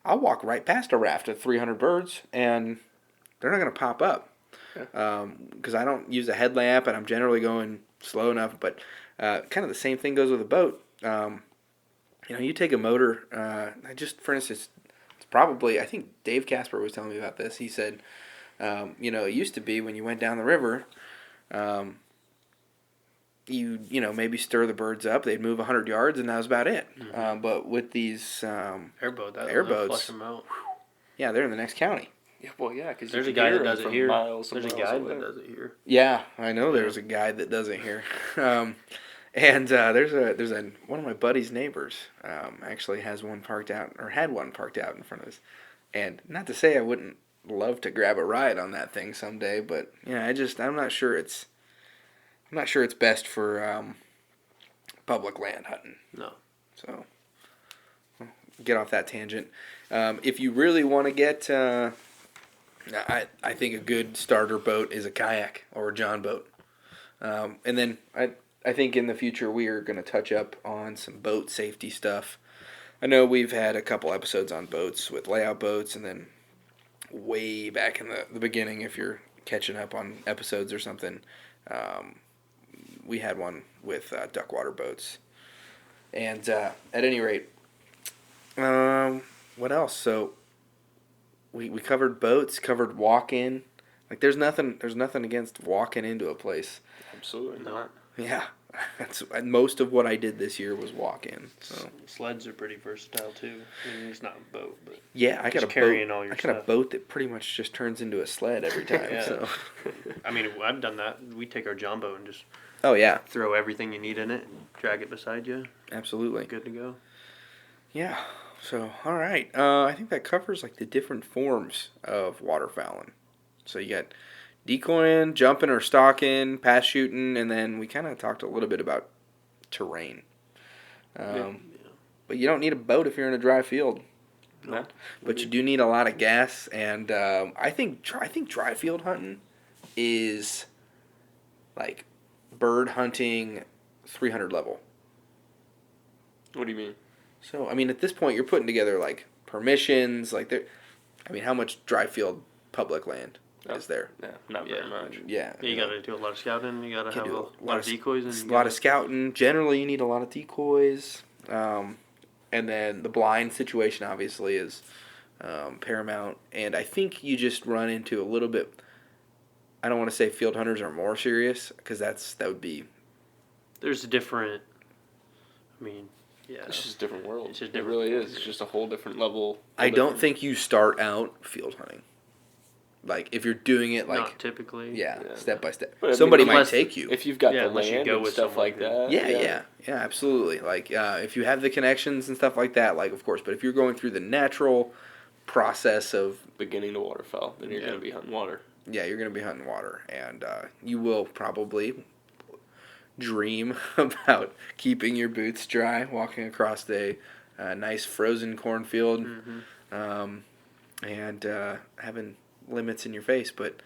[SPEAKER 3] I'll walk right past a raft of 300 birds and they're not gonna pop up because I don't use a headlamp and I'm generally going slow enough. But kind of the same thing goes with a boat. You take a motor. For instance, it's probably, I think Dave Casper was telling me about this. He said, it used to be when you went down the river, you maybe stir the birds up. They'd move 100 yards, and that was about it.
[SPEAKER 4] Mm-hmm.
[SPEAKER 3] But with these
[SPEAKER 4] airboats,
[SPEAKER 3] airboats,
[SPEAKER 4] flush them out.
[SPEAKER 3] yeah, they're in the next county.
[SPEAKER 5] Yeah, well, yeah, because
[SPEAKER 4] There's a guy that does it here. There's a guy that does it here.
[SPEAKER 3] Yeah, I know there's a guy that does it here. And there's one of my buddy's neighbors actually had one parked out in front of us. And not to say I wouldn't love to grab a ride on that thing someday, but yeah, I'm not sure it's best for public land hunting.
[SPEAKER 4] No.
[SPEAKER 3] So get off that tangent. If you really want to get, I think a good starter boat is a kayak or a John boat. And then I think in the future we are going to touch up on some boat safety stuff. I know we've had a couple episodes on boats with layout boats, and then way back in the beginning, if you're catching up on episodes or something, we had one with duckwater boats. And at any rate, what else? So we covered boats, covered walk-in. Like there's nothing against walking into a place.
[SPEAKER 5] Absolutely not.
[SPEAKER 3] Yeah, most of what I did this year was walk-in. So
[SPEAKER 4] sleds are pretty versatile too. I mean, it's not a boat, but
[SPEAKER 3] yeah, I got
[SPEAKER 4] a
[SPEAKER 3] a boat that pretty much just turns into a sled every time.
[SPEAKER 4] Yeah.
[SPEAKER 3] So
[SPEAKER 4] I mean, I've done that. We take our John boat and just throw everything you need in it and drag it beside you.
[SPEAKER 3] Absolutely,
[SPEAKER 4] Good to go.
[SPEAKER 3] Yeah. So all right, I think that covers like the different forms of waterfowling. So you got decoying, jumping or stalking, pass shooting, and then we kind of talked a little bit about terrain. But you don't need a boat if you're in a dry field.
[SPEAKER 5] No.
[SPEAKER 3] But you do need a lot of gas, and I think dry field hunting is like bird hunting 300 level.
[SPEAKER 5] What do you mean?
[SPEAKER 3] So I mean, at this point, you're putting together like permissions, how much dry field public land is there?
[SPEAKER 5] Yeah, not very much.
[SPEAKER 3] Yeah,
[SPEAKER 4] You got to do a lot of scouting. You got to have a lot of decoys. And
[SPEAKER 3] a lot of scouting. Generally, you need a lot of decoys. And then the blind situation obviously is paramount. And I think you just run into a little bit. I don't want to say field hunters are more serious because that would be.
[SPEAKER 4] There's a different. I mean, yeah.
[SPEAKER 5] It's just a different world.
[SPEAKER 4] It's just
[SPEAKER 5] it really is. It's just a whole different level.
[SPEAKER 3] I don't think you start out field hunting. Like if you're doing it like
[SPEAKER 4] not typically.
[SPEAKER 3] Yeah, step by step.
[SPEAKER 5] But I mean,
[SPEAKER 3] Somebody might
[SPEAKER 4] unless-
[SPEAKER 3] take you.
[SPEAKER 5] If you've got the
[SPEAKER 4] unless you
[SPEAKER 5] land
[SPEAKER 4] go
[SPEAKER 5] and
[SPEAKER 4] with
[SPEAKER 5] stuff
[SPEAKER 4] someone
[SPEAKER 5] like
[SPEAKER 4] who-
[SPEAKER 5] that.
[SPEAKER 3] Yeah, absolutely. Like if you have the connections and stuff like that, like of course. But if you're going through the natural process of
[SPEAKER 5] Beginning to waterfowl, then you're going to be hunting water.
[SPEAKER 3] yeah, you're going to be hunting water, and you will probably dream about keeping your boots dry, walking across a nice frozen cornfield, and having limits in your face, but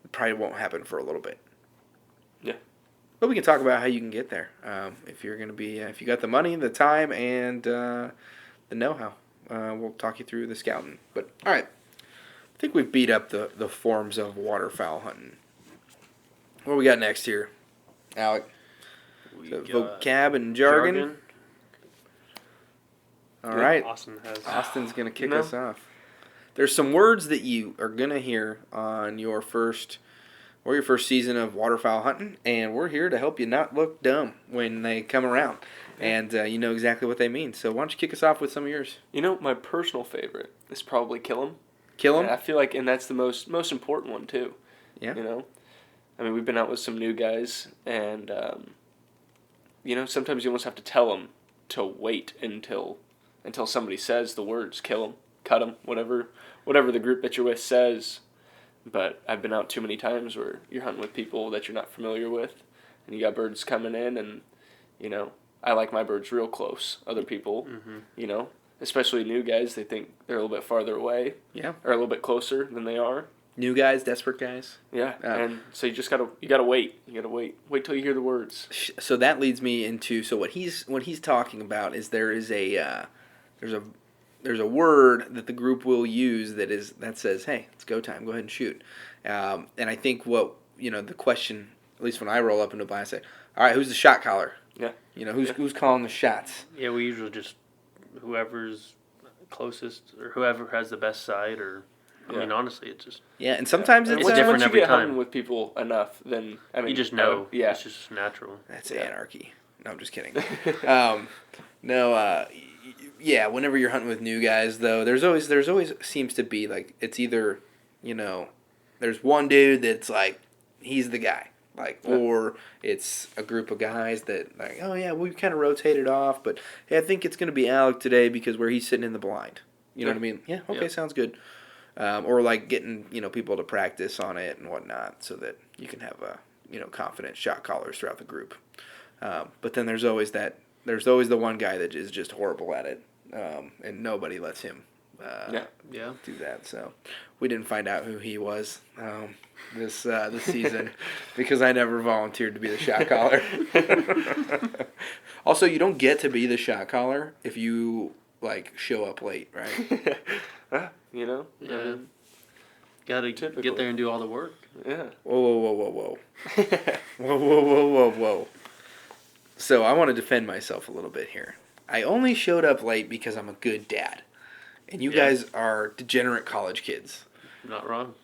[SPEAKER 3] it probably won't happen for a little bit.
[SPEAKER 5] Yeah.
[SPEAKER 3] But we can talk about how you can get there if you're going to be if you got the money, the time, and the know-how. We'll talk you through the scouting. But all right, I think we've beat up the forms of waterfowl hunting. What we got next here, Alec?
[SPEAKER 4] We
[SPEAKER 3] So
[SPEAKER 4] got
[SPEAKER 3] vocab and jargon. All right.
[SPEAKER 4] Austin has.
[SPEAKER 3] Austin's going to kick us off. There's some words that you are going to hear on your first season of waterfowl hunting, and we're here to help you not look dumb when they come around. And you know exactly what they mean. So why don't you kick us off with some of yours?
[SPEAKER 5] You know, my personal favorite is probably kill 'em.
[SPEAKER 3] Kill 'em?
[SPEAKER 5] I feel like, and that's the most important one too.
[SPEAKER 3] Yeah.
[SPEAKER 5] You know, I mean, we've been out with some new guys, and sometimes you almost have to tell them to wait until somebody says the words, kill them, cut them, whatever the group that you're with says. But I've been out too many times where you're hunting with people that you're not familiar with, and you got birds coming in, and, I like my birds real close. Other people, especially new guys, they think they're a little bit farther away.
[SPEAKER 3] Yeah.
[SPEAKER 5] Or a little bit closer than they are.
[SPEAKER 3] New guys, desperate guys.
[SPEAKER 5] Yeah, and so you just gotta wait. You gotta wait till you hear the words.
[SPEAKER 3] So that leads me into what he's talking about is there's a word that the group will use that says, hey, it's go time, go ahead and shoot. And I think the question, at least when I roll up into a blind, I say, all right, who's the shot caller?
[SPEAKER 5] Yeah.
[SPEAKER 3] Who's calling the shots?
[SPEAKER 4] Yeah, we usually just whoever's closest or whoever has the best side or. I mean, honestly, it's just...
[SPEAKER 3] Yeah, and sometimes it's
[SPEAKER 4] different
[SPEAKER 5] once you
[SPEAKER 4] every
[SPEAKER 5] get
[SPEAKER 4] time.
[SPEAKER 5] hunting with people enough, then,
[SPEAKER 4] you just know.
[SPEAKER 5] Yeah.
[SPEAKER 4] It's just natural.
[SPEAKER 3] That's anarchy. No, I'm just kidding. Whenever you're hunting with new guys, though, there's always seems to be, like, it's either, there's one dude that's, like, he's the guy. Or it's a group of guys that, like, oh, yeah, we kind of rotated off, but, hey, I think it's going to be Alec today because where he's sitting in the blind. You know what I mean? Yeah, okay, sounds good. Or like getting people to practice on it and whatnot, so that you can have confident shot callers throughout the group. But then there's always the one guy that is just horrible at it, and nobody lets him do that. So we didn't find out who he was this season because I never volunteered to be the shot caller. Also, you don't get to be the shot caller if you show up late, right?
[SPEAKER 4] Yeah. Gotta get there and do all the work.
[SPEAKER 5] Yeah.
[SPEAKER 3] Whoa. Whoa. So I want to defend myself a little bit here. I only showed up late because I'm a good dad. And you guys are degenerate college kids.
[SPEAKER 4] Not wrong.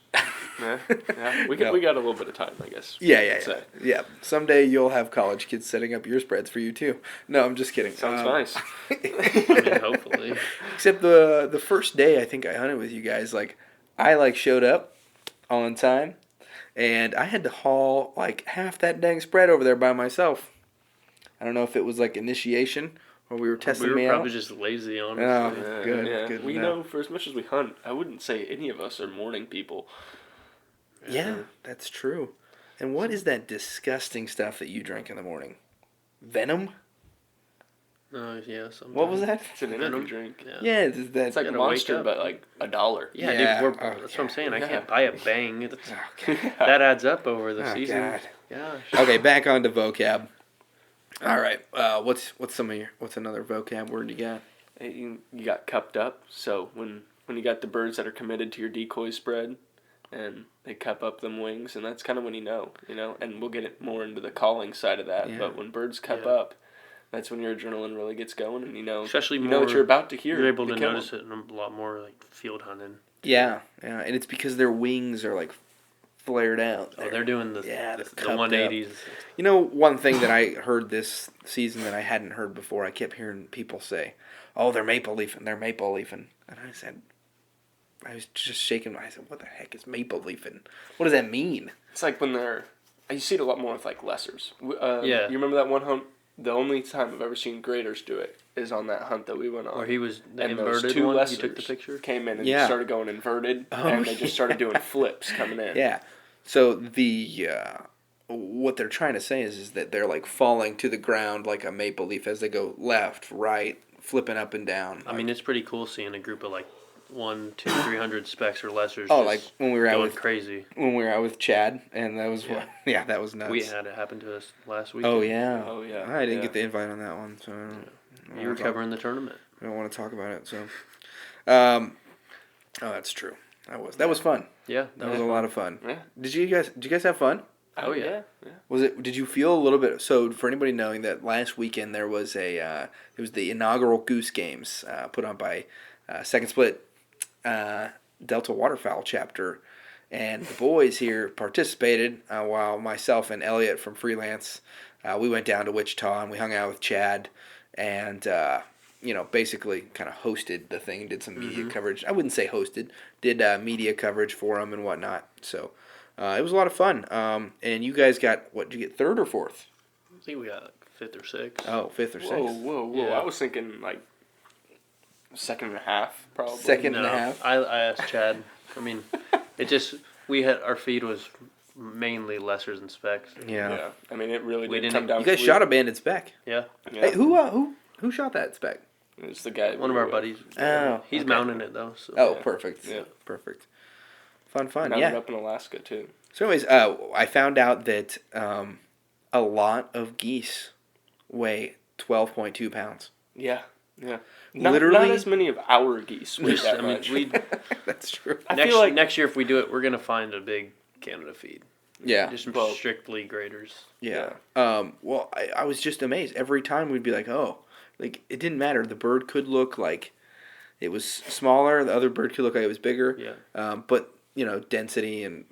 [SPEAKER 5] Yeah. We got a little bit of time, I guess.
[SPEAKER 3] Yeah. Someday you'll have college kids setting up your spreads for you too. No, I'm just kidding.
[SPEAKER 5] Sounds nice.
[SPEAKER 4] I mean, hopefully.
[SPEAKER 3] Except the first day I think I hunted with you guys, I showed up on time, and I had to haul half that dang spread over there by myself. I don't know if it was initiation or we were testing me out.
[SPEAKER 4] We were probably just lazy, honestly.
[SPEAKER 3] Oh, good.
[SPEAKER 5] Yeah.
[SPEAKER 3] Good.
[SPEAKER 5] We know for as much as we hunt, I wouldn't say any of us are morning people.
[SPEAKER 3] Yeah, that's true. And what is that disgusting stuff that you drink in the morning? Venom?
[SPEAKER 4] Yeah. Sometimes.
[SPEAKER 3] What was that?
[SPEAKER 5] It's an energy drink.
[SPEAKER 3] Yeah,
[SPEAKER 5] it's like Monster, but $1.
[SPEAKER 4] Yeah. Dude, that's what I'm saying. I can't buy a Bang. That adds up over the season. God.
[SPEAKER 3] Yeah. Okay, back on to vocab. All right. What's another vocab word you got?
[SPEAKER 5] You got cupped up. So when you got the birds that are committed to your decoy spread, and they cup up them wings, and that's kind of when you know, and we'll get it more into the calling side of that. Yeah. But when birds cup up, that's when your adrenaline really gets going, and
[SPEAKER 4] especially
[SPEAKER 5] you know what you're about to hear.
[SPEAKER 4] You're able to notice it in a lot more field hunting.
[SPEAKER 3] Yeah, and it's because their wings are flared out.
[SPEAKER 4] They're doing the 180s.
[SPEAKER 3] Up. One thing that I heard this season that I hadn't heard before, I kept hearing people say, "Oh, they're maple leafing, and I was just shaking. I said, "What the heck is maple leafing? What does that mean?"
[SPEAKER 5] It's when you see it a lot more with lessers.
[SPEAKER 4] You
[SPEAKER 5] remember that one hunt? The only time I've ever seen graders do it is on that hunt that we went on.
[SPEAKER 4] Or he was the
[SPEAKER 5] and
[SPEAKER 4] inverted
[SPEAKER 5] those two
[SPEAKER 4] one.
[SPEAKER 5] lessers
[SPEAKER 4] You took the picture.
[SPEAKER 5] Came in and started going inverted, and they just started doing flips coming in.
[SPEAKER 3] Yeah. So what they're trying to say is that they're falling to the ground like a maple leaf as they go left, right, flipping up and down.
[SPEAKER 4] I mean, it's pretty cool seeing a group of 100, 200, 300 specs or lessers.
[SPEAKER 3] Oh, when we were out with
[SPEAKER 4] crazy.
[SPEAKER 3] When we were out with Chad, and that was that was nuts.
[SPEAKER 4] We had it happen to us last week.
[SPEAKER 3] Oh yeah. I didn't get the invite on that one, so
[SPEAKER 4] you were covering the tournament.
[SPEAKER 3] I don't want to talk about it. So, oh, that's true. That was fun.
[SPEAKER 4] Yeah,
[SPEAKER 3] that was a lot of fun.
[SPEAKER 5] Yeah.
[SPEAKER 3] Did you guys have fun?
[SPEAKER 4] Oh yeah.
[SPEAKER 3] Did you feel a little bit? So for anybody knowing that last weekend there was it was the inaugural Goose Games put on by Second Split Delta Waterfowl chapter, and the boys here participated while myself and Elliot from Freelance we went down to Wichita and we hung out with Chad and basically kind of hosted the thing, did some media coverage. I wouldn't say hosted, did media coverage for them and whatnot. So It was a lot of fun. And you guys got, what, did you get third or fourth?
[SPEAKER 4] I think we got like 5th or 6th.
[SPEAKER 3] Oh, fifth or
[SPEAKER 5] Whoa,
[SPEAKER 3] sixth.
[SPEAKER 5] whoa.
[SPEAKER 4] Yeah.
[SPEAKER 5] I was thinking like second and a half, probably.
[SPEAKER 3] Second
[SPEAKER 4] No,
[SPEAKER 3] and a half.
[SPEAKER 4] I asked Chad. I mean, it just our feed was mainly lessers and specs.
[SPEAKER 3] Yeah.
[SPEAKER 5] I mean, it really
[SPEAKER 4] We
[SPEAKER 5] did
[SPEAKER 4] didn't-
[SPEAKER 5] come down
[SPEAKER 3] You guys
[SPEAKER 5] to
[SPEAKER 3] shot a banded spec.
[SPEAKER 4] Yeah,
[SPEAKER 5] Yeah.
[SPEAKER 3] Hey, who shot that spec?
[SPEAKER 5] It was the guy.
[SPEAKER 4] one of our buddies.
[SPEAKER 3] Oh,
[SPEAKER 4] He's
[SPEAKER 3] okay.
[SPEAKER 4] mounting it though. So.
[SPEAKER 3] Oh,
[SPEAKER 5] Yeah.
[SPEAKER 3] perfect.
[SPEAKER 5] Yeah.
[SPEAKER 3] Perfect. Fun.
[SPEAKER 5] Mounted
[SPEAKER 3] Yeah.
[SPEAKER 5] up in Alaska too.
[SPEAKER 3] So, anyways, I found out that a lot of geese weigh 12.2 pounds.
[SPEAKER 5] Yeah. Not
[SPEAKER 3] Literally-
[SPEAKER 5] as many of our geese weigh that
[SPEAKER 4] I mean,
[SPEAKER 5] much.
[SPEAKER 4] we
[SPEAKER 3] That's true.
[SPEAKER 5] I feel like
[SPEAKER 4] next year if we do it, we're gonna find a big Canada feed.
[SPEAKER 3] Yeah.
[SPEAKER 4] Just
[SPEAKER 5] Well-
[SPEAKER 4] strictly graders.
[SPEAKER 3] Yeah. Well, I was just amazed. Every time we'd be like, oh, like, it didn't matter. The bird could look like it was smaller. The other bird could look like it was bigger.
[SPEAKER 4] Yeah.
[SPEAKER 3] But, density and,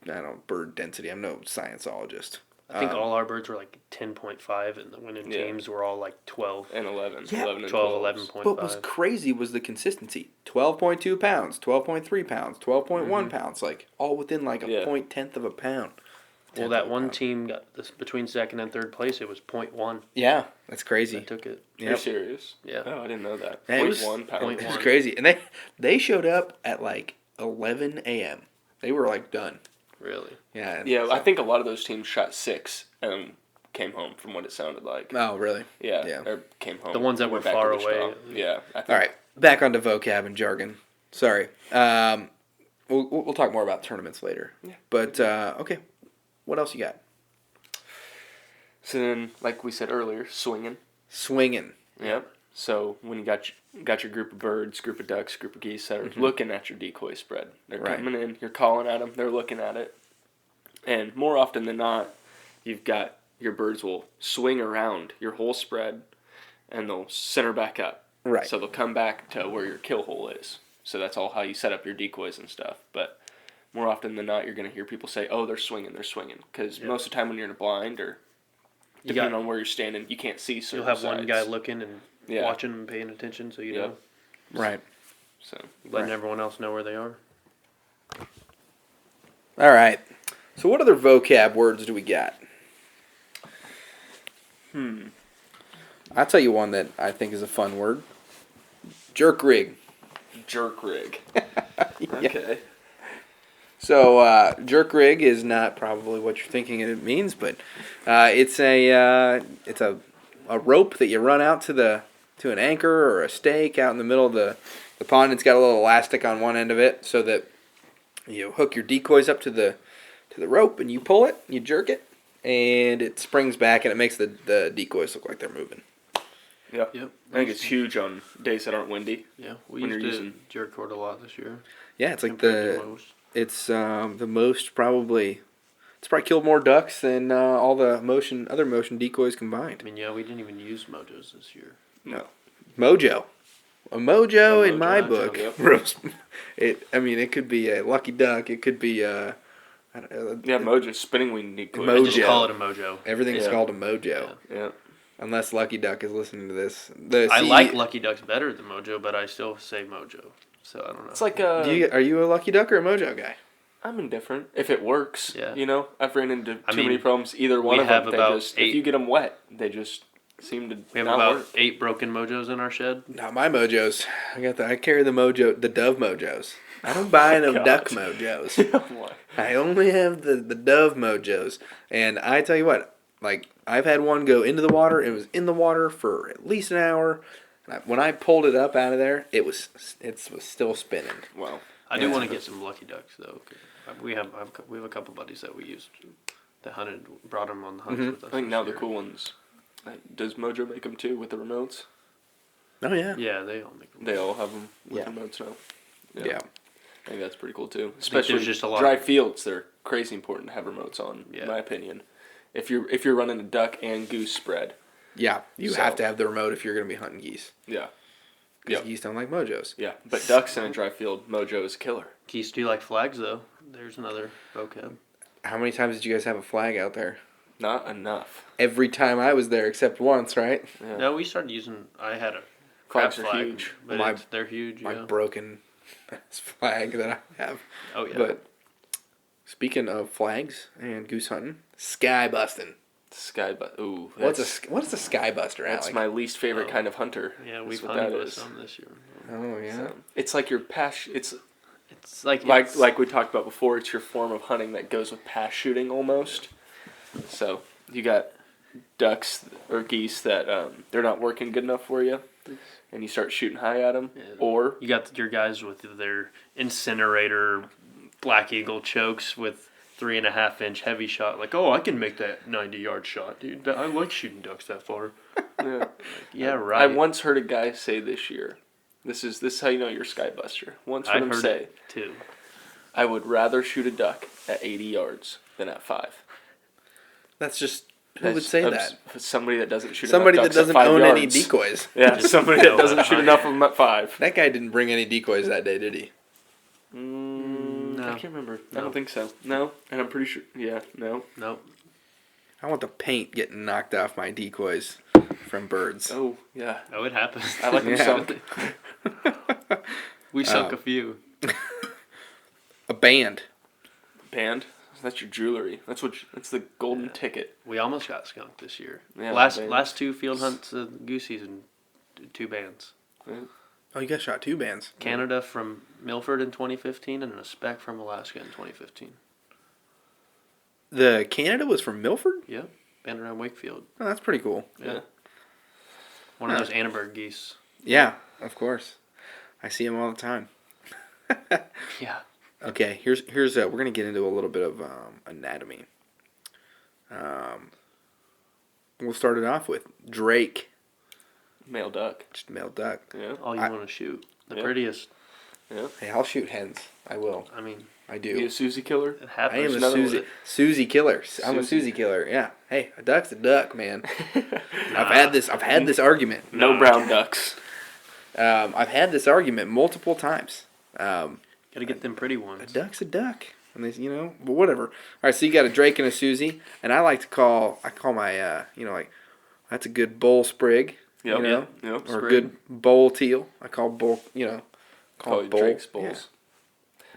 [SPEAKER 3] I don't know, bird density. I'm no scienceologist.
[SPEAKER 4] I think all our birds were like 10.5, and the winning
[SPEAKER 5] Yeah.
[SPEAKER 4] teams were all like 12,
[SPEAKER 5] and 11.
[SPEAKER 3] Yeah.
[SPEAKER 5] 11 and
[SPEAKER 4] 12,
[SPEAKER 5] 12.
[SPEAKER 4] 11.5.
[SPEAKER 3] What was crazy was the consistency. 12.2 pounds, 12.3 pounds, 12.1 pounds. Like, all within like a
[SPEAKER 5] Yeah.
[SPEAKER 3] 0.1 of a pound.
[SPEAKER 4] Well,
[SPEAKER 3] Tenth
[SPEAKER 4] that
[SPEAKER 3] of a
[SPEAKER 4] one
[SPEAKER 3] pound.
[SPEAKER 4] team got this between second and third place. It was 0.1.
[SPEAKER 3] Yeah, that's crazy.
[SPEAKER 4] They took it.
[SPEAKER 5] Are you
[SPEAKER 3] Yep.
[SPEAKER 5] serious?
[SPEAKER 4] Yeah.
[SPEAKER 5] Oh, I didn't know that.
[SPEAKER 3] Yeah, it was
[SPEAKER 5] 0.1 pound.
[SPEAKER 3] It was crazy. And they showed up at like 11 a.m. They were like done.
[SPEAKER 4] Really?
[SPEAKER 3] Yeah.
[SPEAKER 5] Yeah, I think a lot of those teams shot 6 and came home from what it sounded like.
[SPEAKER 3] Oh, really?
[SPEAKER 5] Yeah,
[SPEAKER 3] Yeah.
[SPEAKER 5] or came home.
[SPEAKER 4] The ones that
[SPEAKER 5] went
[SPEAKER 4] were
[SPEAKER 5] back to
[SPEAKER 4] far
[SPEAKER 5] Wichita.
[SPEAKER 4] away.
[SPEAKER 5] Yeah. I think,
[SPEAKER 3] All right. Back onto vocab and jargon. Sorry. We'll talk more about tournaments later.
[SPEAKER 5] Yeah.
[SPEAKER 3] But, okay. What else you got?
[SPEAKER 5] So then, like we said earlier, swinging.
[SPEAKER 3] Swinging.
[SPEAKER 5] Yep. So when you got your group of birds, group of ducks, group of geese that are looking at your decoy spread, they're
[SPEAKER 3] Right.
[SPEAKER 5] coming in. You're calling at them. They're looking at it, and more often than not, you've got your birds will swing around your whole spread, and they'll center back up.
[SPEAKER 3] Right.
[SPEAKER 5] So they'll come back to where your kill hole is. So that's all how you set up your decoys and stuff. But more often than not, you're going to hear people say, "Oh, they're swinging," because most of the time when you're in a blind or
[SPEAKER 4] You
[SPEAKER 5] depending
[SPEAKER 4] got,
[SPEAKER 5] on where you're standing, you can't see certain
[SPEAKER 4] you'll have one
[SPEAKER 5] sides.
[SPEAKER 4] guy looking and
[SPEAKER 5] Yeah.
[SPEAKER 4] watching and paying attention, so you
[SPEAKER 5] Yep.
[SPEAKER 4] know,
[SPEAKER 3] Right.
[SPEAKER 5] So
[SPEAKER 4] letting everyone else know where they are.
[SPEAKER 3] All right. So what other vocab words do we got? I'll tell you one that I think is a fun word. Jerk rig.
[SPEAKER 5] jerk rig.
[SPEAKER 3] Yeah.
[SPEAKER 5] Okay.
[SPEAKER 3] So jerk rig is not probably what you're thinking it means, but it's a rope that you run out to an anchor or a stake out in the middle of the pond. It's got a little elastic on one end of it so that you hook your decoys up to the rope and you pull it, you jerk it, and it springs back and it makes the decoys look like they're moving.
[SPEAKER 5] Yeah.
[SPEAKER 4] Yep.
[SPEAKER 5] I think it's huge on days that aren't windy.
[SPEAKER 4] Yeah, we
[SPEAKER 5] When
[SPEAKER 4] used
[SPEAKER 5] you're
[SPEAKER 4] to
[SPEAKER 5] using-
[SPEAKER 4] jerk cord a lot this year.
[SPEAKER 3] Yeah, it's like
[SPEAKER 4] compared to most.
[SPEAKER 3] it's the most probably. It's probably killed more ducks than all the other motion decoys combined.
[SPEAKER 4] I mean, yeah, we didn't even use mojos this year.
[SPEAKER 5] No.
[SPEAKER 3] Mojo. A mojo in my
[SPEAKER 5] mojo,
[SPEAKER 3] book.
[SPEAKER 5] yep.
[SPEAKER 3] It could be a lucky duck. It could be I don't know,
[SPEAKER 5] Yeah, mojo, spinning wing decoy.
[SPEAKER 3] Mojo.
[SPEAKER 4] Just call it a mojo.
[SPEAKER 3] everything's
[SPEAKER 5] Yeah.
[SPEAKER 3] called a mojo.
[SPEAKER 5] Yeah.
[SPEAKER 3] Unless Lucky Duck is listening to this.
[SPEAKER 4] I like Lucky Ducks better than mojo, but I still say mojo. So I don't know.
[SPEAKER 5] It's like
[SPEAKER 3] Are you a Lucky Duck or a mojo guy?
[SPEAKER 5] I'm indifferent. If it works,
[SPEAKER 4] Yeah.
[SPEAKER 5] you know, I've ran into too
[SPEAKER 4] I mean,
[SPEAKER 5] many problems. Either one
[SPEAKER 4] we
[SPEAKER 5] of them,
[SPEAKER 4] have
[SPEAKER 5] they
[SPEAKER 4] about
[SPEAKER 5] just
[SPEAKER 4] 8
[SPEAKER 5] if you get them wet, they just seem to
[SPEAKER 4] we have
[SPEAKER 5] not
[SPEAKER 4] about
[SPEAKER 5] work.
[SPEAKER 4] 8 broken mojos in our shed.
[SPEAKER 3] Not my mojos. I carry the Dove mojos. I don't buy no
[SPEAKER 5] God.
[SPEAKER 3] duck mojos.
[SPEAKER 5] What?
[SPEAKER 3] I only have the Dove mojos. And I tell you what, like, I've had one go into the water. It was in the water for at least an hour. And when I pulled it up out of there, it was still spinning.
[SPEAKER 5] Well,
[SPEAKER 4] I do
[SPEAKER 3] Yeah.
[SPEAKER 4] want to get some Lucky Ducks though. We have a couple buddies that we used that brought them on the hunts with us.
[SPEAKER 5] I think
[SPEAKER 4] this
[SPEAKER 5] now the
[SPEAKER 4] year.
[SPEAKER 5] cool ones. Does Mojo make them too with the remotes?
[SPEAKER 3] Oh, yeah.
[SPEAKER 4] Yeah, they all make them.
[SPEAKER 5] They all have them with
[SPEAKER 3] Yeah.
[SPEAKER 5] remotes now.
[SPEAKER 3] Yeah.
[SPEAKER 5] I think that's pretty cool too.
[SPEAKER 4] there's
[SPEAKER 5] Especially
[SPEAKER 4] just a lot-
[SPEAKER 5] dry fields, they're crazy important to have remotes on,
[SPEAKER 4] Yeah.
[SPEAKER 5] in my opinion. If you're running a duck and goose spread.
[SPEAKER 3] Yeah. You
[SPEAKER 5] So-
[SPEAKER 3] have to have the remote if you're going to be hunting geese.
[SPEAKER 5] Yeah.
[SPEAKER 3] Because
[SPEAKER 5] Yep.
[SPEAKER 3] geese don't like mojos.
[SPEAKER 5] Yeah. But ducks in a dry field, Mojo is killer.
[SPEAKER 4] Geese do like flags though. There's another vocab.
[SPEAKER 3] How many times did you guys have a flag out there?
[SPEAKER 5] Not enough.
[SPEAKER 3] Every time I was there, except once, right?
[SPEAKER 5] Yeah.
[SPEAKER 4] No, we started using. I had a crab
[SPEAKER 5] Flags are
[SPEAKER 4] flag,
[SPEAKER 5] huge.
[SPEAKER 4] but they're huge.
[SPEAKER 3] My
[SPEAKER 4] Yeah.
[SPEAKER 3] broken flag that I have.
[SPEAKER 4] Oh yeah.
[SPEAKER 3] But Speaking of flags and goose hunting, sky busting.
[SPEAKER 5] Ooh.
[SPEAKER 3] What is a sky buster, Alec?
[SPEAKER 5] That's my least favorite kind of hunter.
[SPEAKER 4] Yeah,
[SPEAKER 5] That's
[SPEAKER 4] we've
[SPEAKER 5] what
[SPEAKER 4] hunted
[SPEAKER 5] that
[SPEAKER 4] with
[SPEAKER 5] is.
[SPEAKER 4] some this year.
[SPEAKER 3] Oh, yeah.
[SPEAKER 5] So, it's like your pass. It's
[SPEAKER 4] It's like
[SPEAKER 5] like we talked about before. It's your form of hunting that goes with pass shooting almost. So you got ducks or geese that they're not working good enough for you, and you start shooting high at them, or
[SPEAKER 4] you got your guys with their incinerator Black Eagle chokes with 3.5-inch heavy shot. Like, oh, I can make that 90-yard shot, dude. I like shooting ducks that far. Yeah, right.
[SPEAKER 5] I once heard a guy say this year. This is how you know you're a sky buster. Once heard him say,
[SPEAKER 4] it too.
[SPEAKER 5] I would rather shoot a duck at 80 yards than at 5.
[SPEAKER 3] That's just, who would say that?
[SPEAKER 5] Somebody that doesn't shoot
[SPEAKER 3] Somebody
[SPEAKER 5] enough
[SPEAKER 3] that
[SPEAKER 5] ducks at
[SPEAKER 3] doesn't
[SPEAKER 5] 5
[SPEAKER 3] own
[SPEAKER 5] yards.
[SPEAKER 3] any decoys.
[SPEAKER 5] Yeah, somebody that doesn't shoot enough of them at 5.
[SPEAKER 3] That guy didn't bring any decoys that day, did he?
[SPEAKER 5] No. I can't remember.
[SPEAKER 4] No.
[SPEAKER 5] I don't think so. No, and I'm pretty sure. Yeah, no.
[SPEAKER 4] Nope.
[SPEAKER 3] I want the paint getting knocked off my decoys from birds.
[SPEAKER 5] Oh, yeah.
[SPEAKER 4] Oh, it happens.
[SPEAKER 5] I like them
[SPEAKER 3] Yeah.
[SPEAKER 5] sunk.
[SPEAKER 4] We sunk a few.
[SPEAKER 3] A band.
[SPEAKER 5] Band? That's your jewelry. That's the golden ticket.
[SPEAKER 4] We almost got skunked this year.
[SPEAKER 5] Yeah,
[SPEAKER 4] last 2 field hunts of goose season, 2 bands.
[SPEAKER 3] Oh, you guys shot 2 bands.
[SPEAKER 4] Canada from Milford in 2015 and a spec from Alaska in 2015.
[SPEAKER 3] The Canada was from Milford?
[SPEAKER 4] Yep. Band around Wakefield.
[SPEAKER 3] Oh, that's pretty cool.
[SPEAKER 5] Yeah.
[SPEAKER 4] One of those Annenberg geese.
[SPEAKER 3] Yeah, of course. I see them all the time.
[SPEAKER 4] Yeah.
[SPEAKER 3] Okay, here's we're gonna get into a little bit of anatomy. We'll start it off with Drake,
[SPEAKER 5] Male duck.
[SPEAKER 3] just male duck.
[SPEAKER 5] Yeah.
[SPEAKER 4] All you want to shoot. The prettiest.
[SPEAKER 5] Yeah.
[SPEAKER 3] Hey, I'll shoot hens. I will.
[SPEAKER 4] I mean,
[SPEAKER 3] I
[SPEAKER 5] You
[SPEAKER 3] do.
[SPEAKER 5] a Susie killer?
[SPEAKER 4] it
[SPEAKER 3] I
[SPEAKER 4] happens.
[SPEAKER 3] am a
[SPEAKER 5] another
[SPEAKER 3] Susie killer. I'm a
[SPEAKER 5] Susie.
[SPEAKER 3] Susie killer. Yeah. Hey, a duck's a duck, man. I've had this argument.
[SPEAKER 5] No brown ducks.
[SPEAKER 3] I've had this argument multiple times.
[SPEAKER 4] Gotta get them pretty
[SPEAKER 3] A
[SPEAKER 4] ones.
[SPEAKER 3] duck's a duck. And they, but whatever. All right, so you got a Drake and a Susie, and I call my, like, that's a good bull sprig,
[SPEAKER 5] Yep.
[SPEAKER 3] or
[SPEAKER 5] Yep.
[SPEAKER 3] a good bull teal. I call bull,
[SPEAKER 5] Call
[SPEAKER 3] it
[SPEAKER 5] you
[SPEAKER 3] bull.
[SPEAKER 5] Drake's bulls.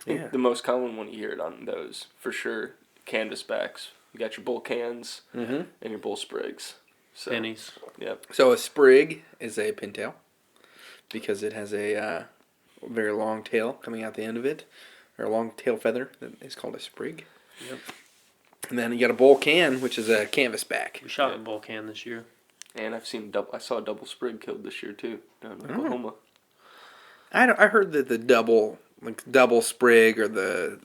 [SPEAKER 3] Yeah.
[SPEAKER 5] The most common one you hear it on those, for sure, canvas backs. You got your bull cans and your bull sprigs. So,
[SPEAKER 4] Pennies.
[SPEAKER 5] Yep.
[SPEAKER 3] So a sprig is a pintail because it has a very long tail coming out the end of it, or a long tail feather that is called a sprig.
[SPEAKER 4] Yep.
[SPEAKER 3] And then you got a bull can, which is a canvas back.
[SPEAKER 4] We shot a bull can this year.
[SPEAKER 5] And I saw a double sprig killed this year too down in Oklahoma.
[SPEAKER 3] I heard that the double sprig or the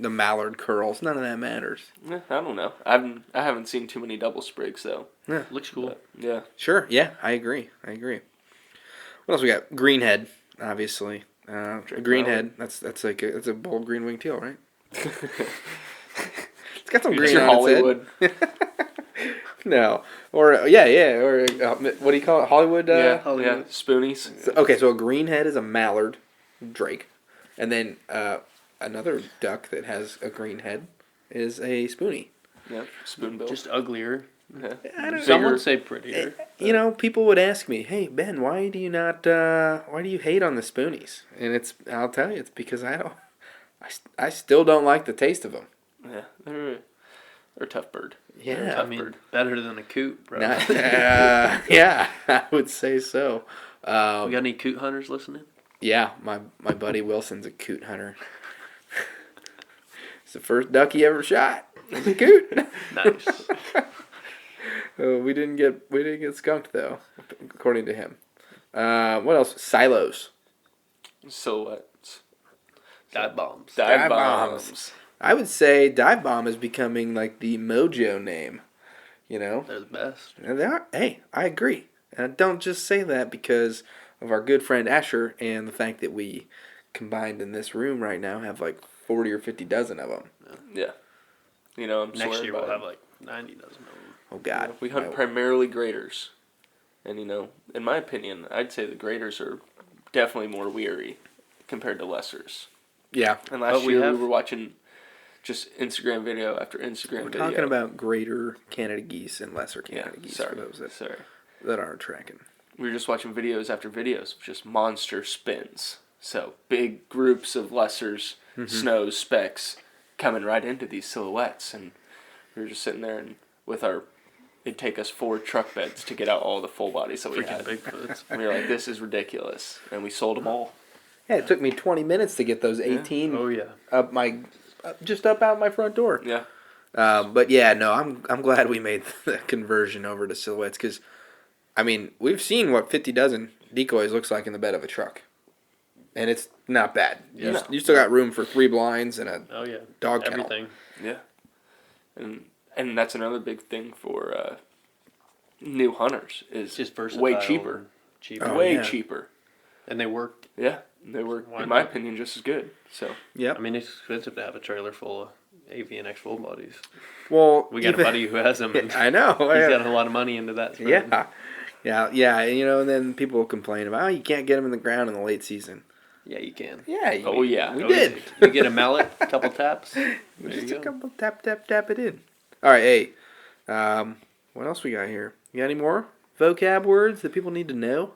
[SPEAKER 3] mallard curls, none of that matters.
[SPEAKER 5] I don't know. I haven't seen too many double sprigs though.
[SPEAKER 3] Yeah.
[SPEAKER 4] Looks cool.
[SPEAKER 5] But, yeah.
[SPEAKER 3] Sure, yeah, I agree. What else we got? Greenhead, obviously. Greenhead, that's a bull green winged teal, right? It's got some green
[SPEAKER 5] Your
[SPEAKER 3] on its
[SPEAKER 5] Hollywood.
[SPEAKER 3] head. No, or what do you call it? Hollywood.
[SPEAKER 5] Yeah,
[SPEAKER 4] Hollywood.
[SPEAKER 5] spoonies.
[SPEAKER 3] So a greenhead is a mallard, Drake, and then another duck that has a green head is a spoonie.
[SPEAKER 5] Yep, spoonbill.
[SPEAKER 4] Just uglier.
[SPEAKER 5] yeah.
[SPEAKER 3] I don't
[SPEAKER 4] Some
[SPEAKER 5] Bigger.
[SPEAKER 4] would say prettier.
[SPEAKER 3] People would ask me, "Hey Ben, why do you hate on the spoonies?" And I'll tell you, it's because I still don't like the taste of them.
[SPEAKER 5] Yeah, they're a tough bird.
[SPEAKER 3] Yeah,
[SPEAKER 4] I mean, better than a coot, bro.
[SPEAKER 3] yeah, I would say so.
[SPEAKER 4] We got any coot hunters listening?
[SPEAKER 3] Yeah, my buddy Wilson's a coot hunter. It's the first duck he ever shot. It's a coot.
[SPEAKER 4] Nice.
[SPEAKER 3] We didn't get skunked though, according to him. What else? Silos.
[SPEAKER 5] Silhouettes.
[SPEAKER 4] Dive bombs.
[SPEAKER 3] Dive bombs. I would say Dive Bomb is becoming like the mojo name.
[SPEAKER 4] They're the best.
[SPEAKER 3] And they are. Hey, I agree. And I don't just say that because of our good friend Asher and the fact that we combined in this room right now have like 40 or 50 dozen of them.
[SPEAKER 5] Yeah. I'm
[SPEAKER 4] Next
[SPEAKER 5] swearing
[SPEAKER 4] year
[SPEAKER 5] by
[SPEAKER 4] we'll
[SPEAKER 5] it.
[SPEAKER 4] have like 90 dozen of them.
[SPEAKER 3] Oh God.
[SPEAKER 5] We hunt primarily graders. And, in my opinion, I'd say the graders are definitely more weary compared to lessers.
[SPEAKER 3] Yeah.
[SPEAKER 5] And last year we were watching just Instagram video after Instagram video.
[SPEAKER 3] We're talking about greater Canada geese and lesser Canada geese for those that aren't tracking.
[SPEAKER 5] We were just watching videos after videos of just monster spins. So big groups of lessers, snows, specks coming right into these silhouettes, and we were just sitting there and it'd take us 4 truck beds to get out all the full bodies that we had.
[SPEAKER 4] Bigfoots.
[SPEAKER 5] And we were like, this is ridiculous, and we sold them all.
[SPEAKER 3] Yeah, it took me 20 minutes to get those 18
[SPEAKER 4] Oh yeah.
[SPEAKER 3] up just up out my front door.
[SPEAKER 5] Yeah.
[SPEAKER 3] But yeah, no, I'm glad we made the conversion over to silhouettes because, I mean, we've seen what 50 dozen decoys looks like in the bed of a truck, and it's not bad.
[SPEAKER 4] Yeah.
[SPEAKER 3] You still got room for 3 blinds and a
[SPEAKER 4] Oh yeah.
[SPEAKER 3] dog kennel.
[SPEAKER 4] Everything.
[SPEAKER 5] Yeah. And that's another big thing for new hunters is
[SPEAKER 4] It's just versatile.
[SPEAKER 5] way cheaper.
[SPEAKER 4] and Cheaper.
[SPEAKER 3] Oh,
[SPEAKER 5] way
[SPEAKER 3] yeah.
[SPEAKER 5] cheaper.
[SPEAKER 4] And they work.
[SPEAKER 5] Yeah. They were,
[SPEAKER 4] Why
[SPEAKER 5] in my
[SPEAKER 4] not?
[SPEAKER 5] opinion, just as good. So
[SPEAKER 3] Yep.
[SPEAKER 4] I mean, it's expensive to have a trailer full of AVNX full bodies.
[SPEAKER 3] Well,
[SPEAKER 4] We got a buddy who has them. And
[SPEAKER 3] I know.
[SPEAKER 4] he's got a lot of money into that. spend.
[SPEAKER 3] Yeah. And then people will complain about, you can't get them in the ground in the late season.
[SPEAKER 4] Yeah, you can.
[SPEAKER 3] Yeah.
[SPEAKER 5] Oh, yeah.
[SPEAKER 3] We
[SPEAKER 4] Oh,
[SPEAKER 3] did.
[SPEAKER 4] You get a mallet, a couple taps. There
[SPEAKER 3] Just
[SPEAKER 4] you
[SPEAKER 3] a
[SPEAKER 4] go.
[SPEAKER 3] couple tap it in. All right, hey. What else we got here? You got any more vocab words that people need to know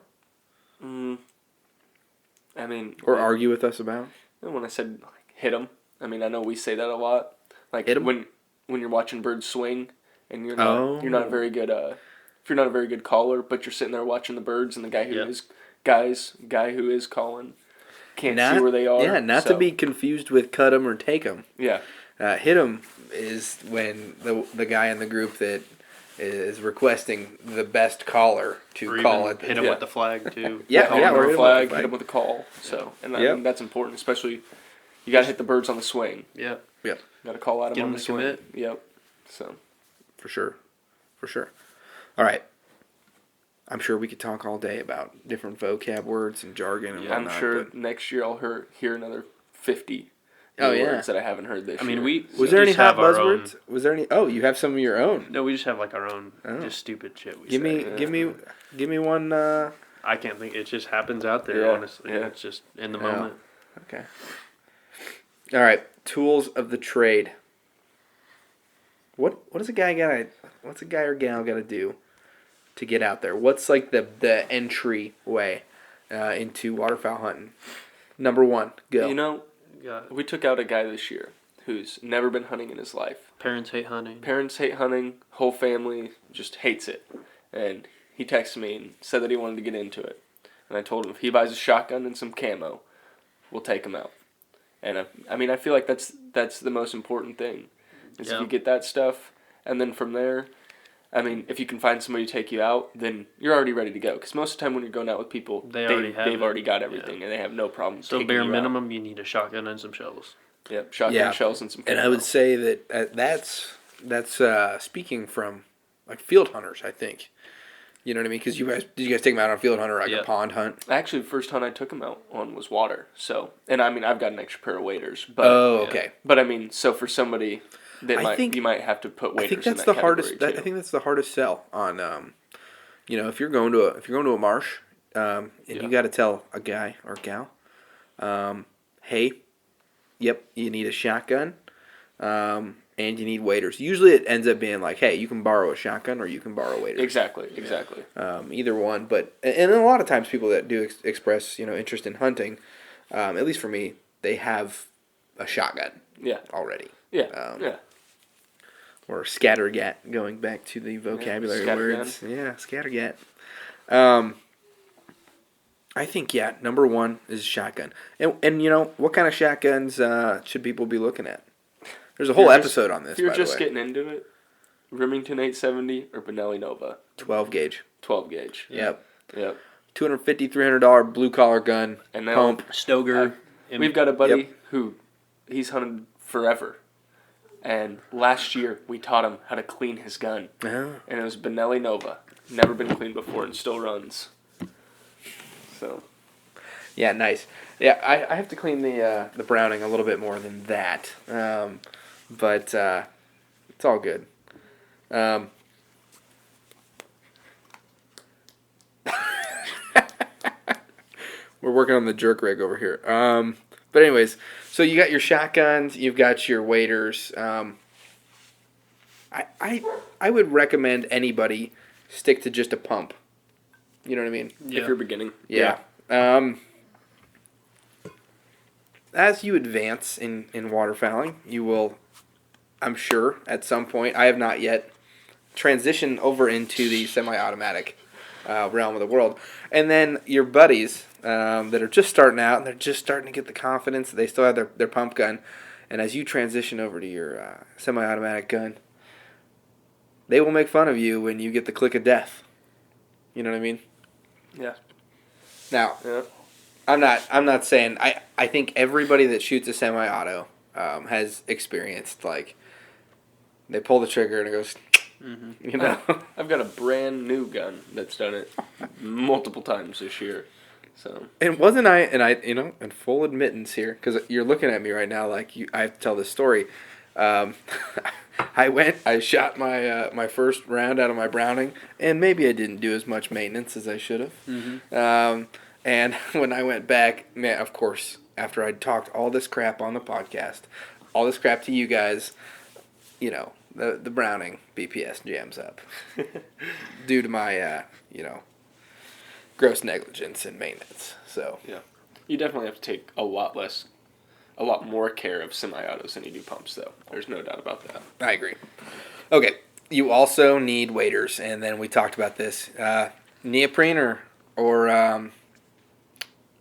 [SPEAKER 5] I mean,
[SPEAKER 3] or argue with us about?
[SPEAKER 5] when I said hit them, I mean, I know we say that a lot. Like
[SPEAKER 3] Hit 'em?
[SPEAKER 5] when you're watching birds swing and you're not very good if you're not a very good caller, but you're sitting there watching the birds and the guy who
[SPEAKER 4] Yep.
[SPEAKER 5] is guy who is calling can't see where they are.
[SPEAKER 3] Yeah, not to be confused with cut 'em or take 'em.
[SPEAKER 5] Yeah.
[SPEAKER 3] Hit 'em is when the guy in the group that is requesting the best caller to
[SPEAKER 4] Or
[SPEAKER 3] call
[SPEAKER 4] even
[SPEAKER 3] it.
[SPEAKER 4] hit him
[SPEAKER 5] Yeah.
[SPEAKER 4] with the flag too.
[SPEAKER 3] Yeah,
[SPEAKER 5] Call
[SPEAKER 3] yeah,
[SPEAKER 5] him
[SPEAKER 3] or
[SPEAKER 5] with
[SPEAKER 3] hit
[SPEAKER 5] a
[SPEAKER 3] 'em
[SPEAKER 5] flag,
[SPEAKER 3] with a
[SPEAKER 5] hit him
[SPEAKER 3] flag.
[SPEAKER 5] with a call. So, and I
[SPEAKER 3] Yep.
[SPEAKER 5] think that's important, especially you got to hit the birds on the swing.
[SPEAKER 4] Yeah.
[SPEAKER 3] Yep,
[SPEAKER 5] Got to call out
[SPEAKER 4] Get
[SPEAKER 5] them on
[SPEAKER 4] 'em
[SPEAKER 5] the
[SPEAKER 4] to
[SPEAKER 5] swing.
[SPEAKER 4] commit.
[SPEAKER 5] Yep. So,
[SPEAKER 3] for sure. All right. I'm sure we could talk all day about different vocab words and jargon and
[SPEAKER 5] I'm
[SPEAKER 3] whatnot.
[SPEAKER 5] sure
[SPEAKER 3] but-
[SPEAKER 5] next year I'll hear another 50
[SPEAKER 3] Oh,
[SPEAKER 5] new
[SPEAKER 3] yeah.
[SPEAKER 5] words that I haven't heard this
[SPEAKER 4] I
[SPEAKER 5] year.
[SPEAKER 4] mean, we
[SPEAKER 3] Was there any
[SPEAKER 4] just
[SPEAKER 3] hot
[SPEAKER 4] have our own-
[SPEAKER 3] buzzwords? Was there any? Oh, you have some of your own.
[SPEAKER 4] No, we just have like our own,
[SPEAKER 3] Oh.
[SPEAKER 4] just stupid shit. We
[SPEAKER 3] Give
[SPEAKER 4] say.
[SPEAKER 3] me one.
[SPEAKER 4] I can't think. It just happens out there.
[SPEAKER 5] Yeah,
[SPEAKER 4] Honestly,
[SPEAKER 5] yeah.
[SPEAKER 4] it's just in the
[SPEAKER 3] Yeah.
[SPEAKER 4] moment.
[SPEAKER 3] Okay. All right. Tools of the trade. What does a guy gotta? What's a guy or gal gotta do to get out there? What's like the entry way into waterfowl hunting? Number 1, go.
[SPEAKER 5] You know,
[SPEAKER 4] Yeah.
[SPEAKER 5] we took out a guy this year who's never been hunting in his life.
[SPEAKER 4] Parents hate hunting.
[SPEAKER 5] Parents hate hunting, whole family just hates it. And he texted me and said that he wanted to get into it. And I told him if he buys a shotgun and some camo, we'll take him out. And I mean, I feel like that's the most important thing. Is
[SPEAKER 4] Yeah.
[SPEAKER 5] if you get that stuff, and then from there, I mean, if you can find somebody to take you out, then you're already ready to go. Because most of the time when you're going out with people,
[SPEAKER 4] They already have
[SPEAKER 5] they've
[SPEAKER 4] it.
[SPEAKER 5] already got everything, and they have no problem
[SPEAKER 4] So
[SPEAKER 5] taking
[SPEAKER 4] bare
[SPEAKER 5] you
[SPEAKER 4] minimum, you need a shotgun and some shells.
[SPEAKER 5] out. Yep, shotgun
[SPEAKER 3] Yeah.
[SPEAKER 5] shells and some
[SPEAKER 3] And I
[SPEAKER 5] camo.
[SPEAKER 3] would say that that's speaking from like field hunters. I think. You know what I mean? Because did you guys take them out on a field hunt or like
[SPEAKER 4] Yeah.
[SPEAKER 3] a pond hunt?
[SPEAKER 5] Actually, the first hunt I took him out on was water. So, and I mean, I've got an extra pair of waders. But,
[SPEAKER 3] Oh, okay.
[SPEAKER 5] But I mean, so for somebody that you might have to put
[SPEAKER 3] I
[SPEAKER 5] waders
[SPEAKER 3] think that's
[SPEAKER 5] in
[SPEAKER 3] the
[SPEAKER 5] that
[SPEAKER 3] hardest.
[SPEAKER 5] category, too.
[SPEAKER 3] I think that's the hardest sell on. If you're going to a marsh, and you got to tell a guy or gal, hey, yep, you need a shotgun, and you need waders. Usually, it ends up being like, hey, you can borrow a shotgun or you can borrow waders.
[SPEAKER 5] Exactly.
[SPEAKER 3] Either one, but and a lot of times people that do express interest in hunting, at least for me, they have a shotgun
[SPEAKER 5] Yeah.
[SPEAKER 3] already.
[SPEAKER 5] Yeah. Yeah.
[SPEAKER 3] Or scattergat, going back to the vocabulary
[SPEAKER 5] scattergun.
[SPEAKER 3] words. Yeah, scattergat. I think, number 1 is shotgun. And what kind of shotguns should people be looking at? There's a whole episode on this,
[SPEAKER 5] If you're
[SPEAKER 3] by
[SPEAKER 5] just
[SPEAKER 3] the way.
[SPEAKER 5] getting into it, Remington 870 or Benelli Nova
[SPEAKER 3] 12 gauge.
[SPEAKER 5] 12 gauge.
[SPEAKER 3] Yep.
[SPEAKER 5] Yep.
[SPEAKER 3] $250, $300 blue collar gun,
[SPEAKER 5] And now
[SPEAKER 3] pump.
[SPEAKER 4] Stoger.
[SPEAKER 5] we've got a buddy
[SPEAKER 3] Yep.
[SPEAKER 5] who he's hunted forever. And last year we taught him how to clean his gun.
[SPEAKER 3] Oh.
[SPEAKER 5] And it was Benelli Nova. Never been cleaned before and still runs. So,
[SPEAKER 3] Yeah, nice. Yeah, I have to clean the Browning a little bit more than that, but it's all good. We're working on the jerk rig over here. But anyways, so you got your shotguns, you've got your waders. I would recommend anybody stick to just a pump. You know what I mean?
[SPEAKER 5] if you're beginning.
[SPEAKER 3] Yeah. as you advance in waterfowling, you will, I'm sure, at some point, I have not yet, transition over into the semi-automatic realm of the world. And then your buddies that are just starting out, and they're just starting to get the confidence, they still have their pump gun, and as you transition over to your semi-automatic gun, they will make fun of you when you get the click of death. You know what I mean?
[SPEAKER 5] Yeah.
[SPEAKER 3] Now,
[SPEAKER 5] Yeah.
[SPEAKER 3] I'm not saying, I think everybody that shoots a semi-auto has experienced, like, they pull the trigger and it goes, you know.
[SPEAKER 5] I've got a brand new gun that's done it multiple times this year. So.
[SPEAKER 3] And wasn't I, in full admittance here, because you're looking at me right now like I have to tell this story. I shot my first round out of my Browning, and maybe I didn't do as much maintenance as I should have.
[SPEAKER 5] Mm-hmm.
[SPEAKER 3] And when I went back, man, of course, after I'd talked all this crap on the podcast, all this crap to you guys, you know, the Browning BPS jams up due to my, gross negligence in maintenance. So
[SPEAKER 5] Yeah. You definitely have to take a lot more care of semi-autos than you do pumps, though. There's no doubt about that.
[SPEAKER 3] I agree. Okay, you also need waders, and then we talked about this. Neoprene or are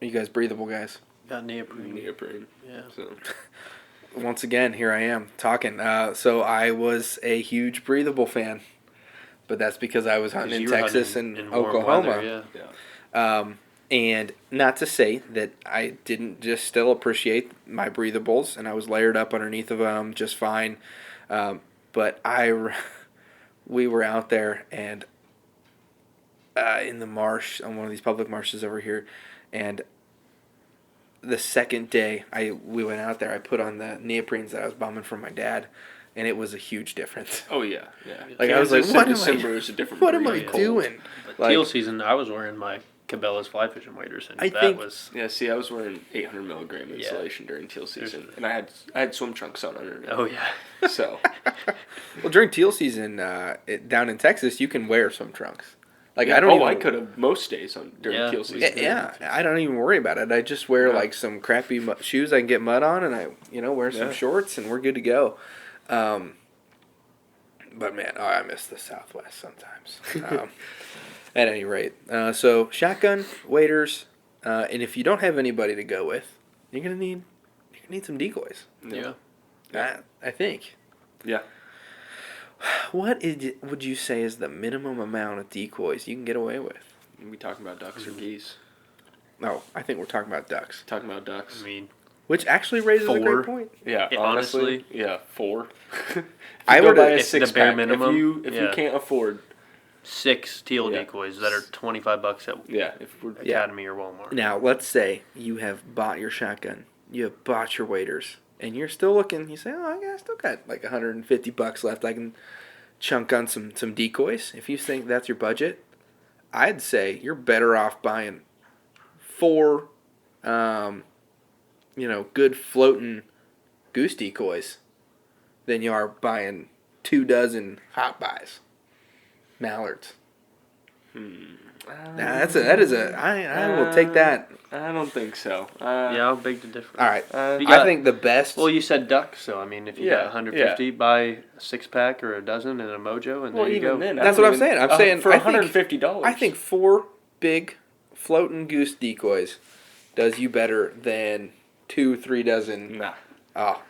[SPEAKER 3] you guys breathable guys?
[SPEAKER 4] Got neoprene.
[SPEAKER 5] Neoprene.
[SPEAKER 4] Yeah.
[SPEAKER 5] So.
[SPEAKER 3] Once again, here I am talking. So I was a huge breathable fan, but that's because I was hunting in Texas and
[SPEAKER 4] warm
[SPEAKER 3] Oklahoma.
[SPEAKER 4] weather,
[SPEAKER 5] Yeah.
[SPEAKER 3] And not to say that I didn't just still appreciate my breathables, and I was layered up underneath of them just fine. But we were out there and in the marsh on one of these public marshes over here, and the second day we went out there, I put on the neoprenes that I was bumming from my dad, and it was a huge difference.
[SPEAKER 5] Oh, yeah. Yeah.
[SPEAKER 3] Like, I was like,
[SPEAKER 5] Kansas
[SPEAKER 3] what
[SPEAKER 5] in
[SPEAKER 3] am I-
[SPEAKER 5] December is a different
[SPEAKER 3] What am
[SPEAKER 5] breed
[SPEAKER 3] I
[SPEAKER 5] of cold.
[SPEAKER 3] doing?
[SPEAKER 4] But
[SPEAKER 3] Like-
[SPEAKER 4] teal season, I was wearing my Cabela's fly fishing waders, and
[SPEAKER 3] I
[SPEAKER 4] that
[SPEAKER 3] think-
[SPEAKER 4] was
[SPEAKER 5] Yeah, see, I was wearing 800 milligram insulation during teal season, and I had swim trunks on underneath.
[SPEAKER 4] oh yeah.
[SPEAKER 5] So,
[SPEAKER 3] Well, during teal season down in Texas, you can wear some trunks. Like
[SPEAKER 5] yeah,
[SPEAKER 3] I don't.
[SPEAKER 5] I could have most days during
[SPEAKER 4] Yeah.
[SPEAKER 5] teal season.
[SPEAKER 3] Yeah, I don't even worry about it. I just wear
[SPEAKER 5] Yeah.
[SPEAKER 3] like some crappy shoes I can get mud on, and I wear some
[SPEAKER 5] Yeah.
[SPEAKER 3] shorts, and we're good to go. But man, I miss the Southwest sometimes. At any rate, so shotgun, waders, and if you don't have anybody to go with, you're gonna need some decoys.
[SPEAKER 4] Yeah.
[SPEAKER 3] I think.
[SPEAKER 5] Yeah.
[SPEAKER 3] What would you say is the minimum amount of decoys you can get away with?
[SPEAKER 5] Are we talking about ducks or geese?
[SPEAKER 3] No, I think we're talking about ducks.
[SPEAKER 5] Talking about ducks.
[SPEAKER 4] I mean,
[SPEAKER 3] Which actually raises a
[SPEAKER 4] 4.
[SPEAKER 3] great point.
[SPEAKER 5] Yeah,
[SPEAKER 4] Yeah,
[SPEAKER 5] honestly,
[SPEAKER 4] honestly.
[SPEAKER 5] yeah, 4.
[SPEAKER 3] I
[SPEAKER 5] I would
[SPEAKER 3] would
[SPEAKER 5] buy a
[SPEAKER 4] if the
[SPEAKER 5] 6
[SPEAKER 4] bare
[SPEAKER 5] pack.
[SPEAKER 4] minimum,
[SPEAKER 5] If you
[SPEAKER 4] yeah.
[SPEAKER 5] can't afford,
[SPEAKER 4] 6 teal
[SPEAKER 5] Yeah.
[SPEAKER 4] decoys that are $25 at
[SPEAKER 5] yeah, if we're
[SPEAKER 4] Academy or Walmart.
[SPEAKER 3] Now, let's say you have bought your shotgun, you have bought your waders, and you're still looking. You say, "Oh, I still got like $150 left. I can chunk on some decoys." If you think that's your budget, I'd say you're better off buying 4, good floating goose decoys than you are buying 2 dozen hot buys, mallards. Now I will take that.
[SPEAKER 5] I don't think so.
[SPEAKER 4] Yeah, how big the difference?
[SPEAKER 3] All right.
[SPEAKER 4] You
[SPEAKER 3] I
[SPEAKER 4] got-
[SPEAKER 3] think the best.
[SPEAKER 4] Well, you said ducks, so I mean, if you
[SPEAKER 5] Yeah,
[SPEAKER 4] got 150, buy a 6-pack or a dozen and a mojo, and
[SPEAKER 5] Well,
[SPEAKER 4] there you
[SPEAKER 5] even
[SPEAKER 4] go.
[SPEAKER 5] then,
[SPEAKER 3] That's what I'm saying. I'm saying
[SPEAKER 5] for
[SPEAKER 3] I think-
[SPEAKER 5] $150.
[SPEAKER 3] I think 4 big floating goose decoys does you better than 2-3 dozen.
[SPEAKER 5] nah,
[SPEAKER 3] Oh,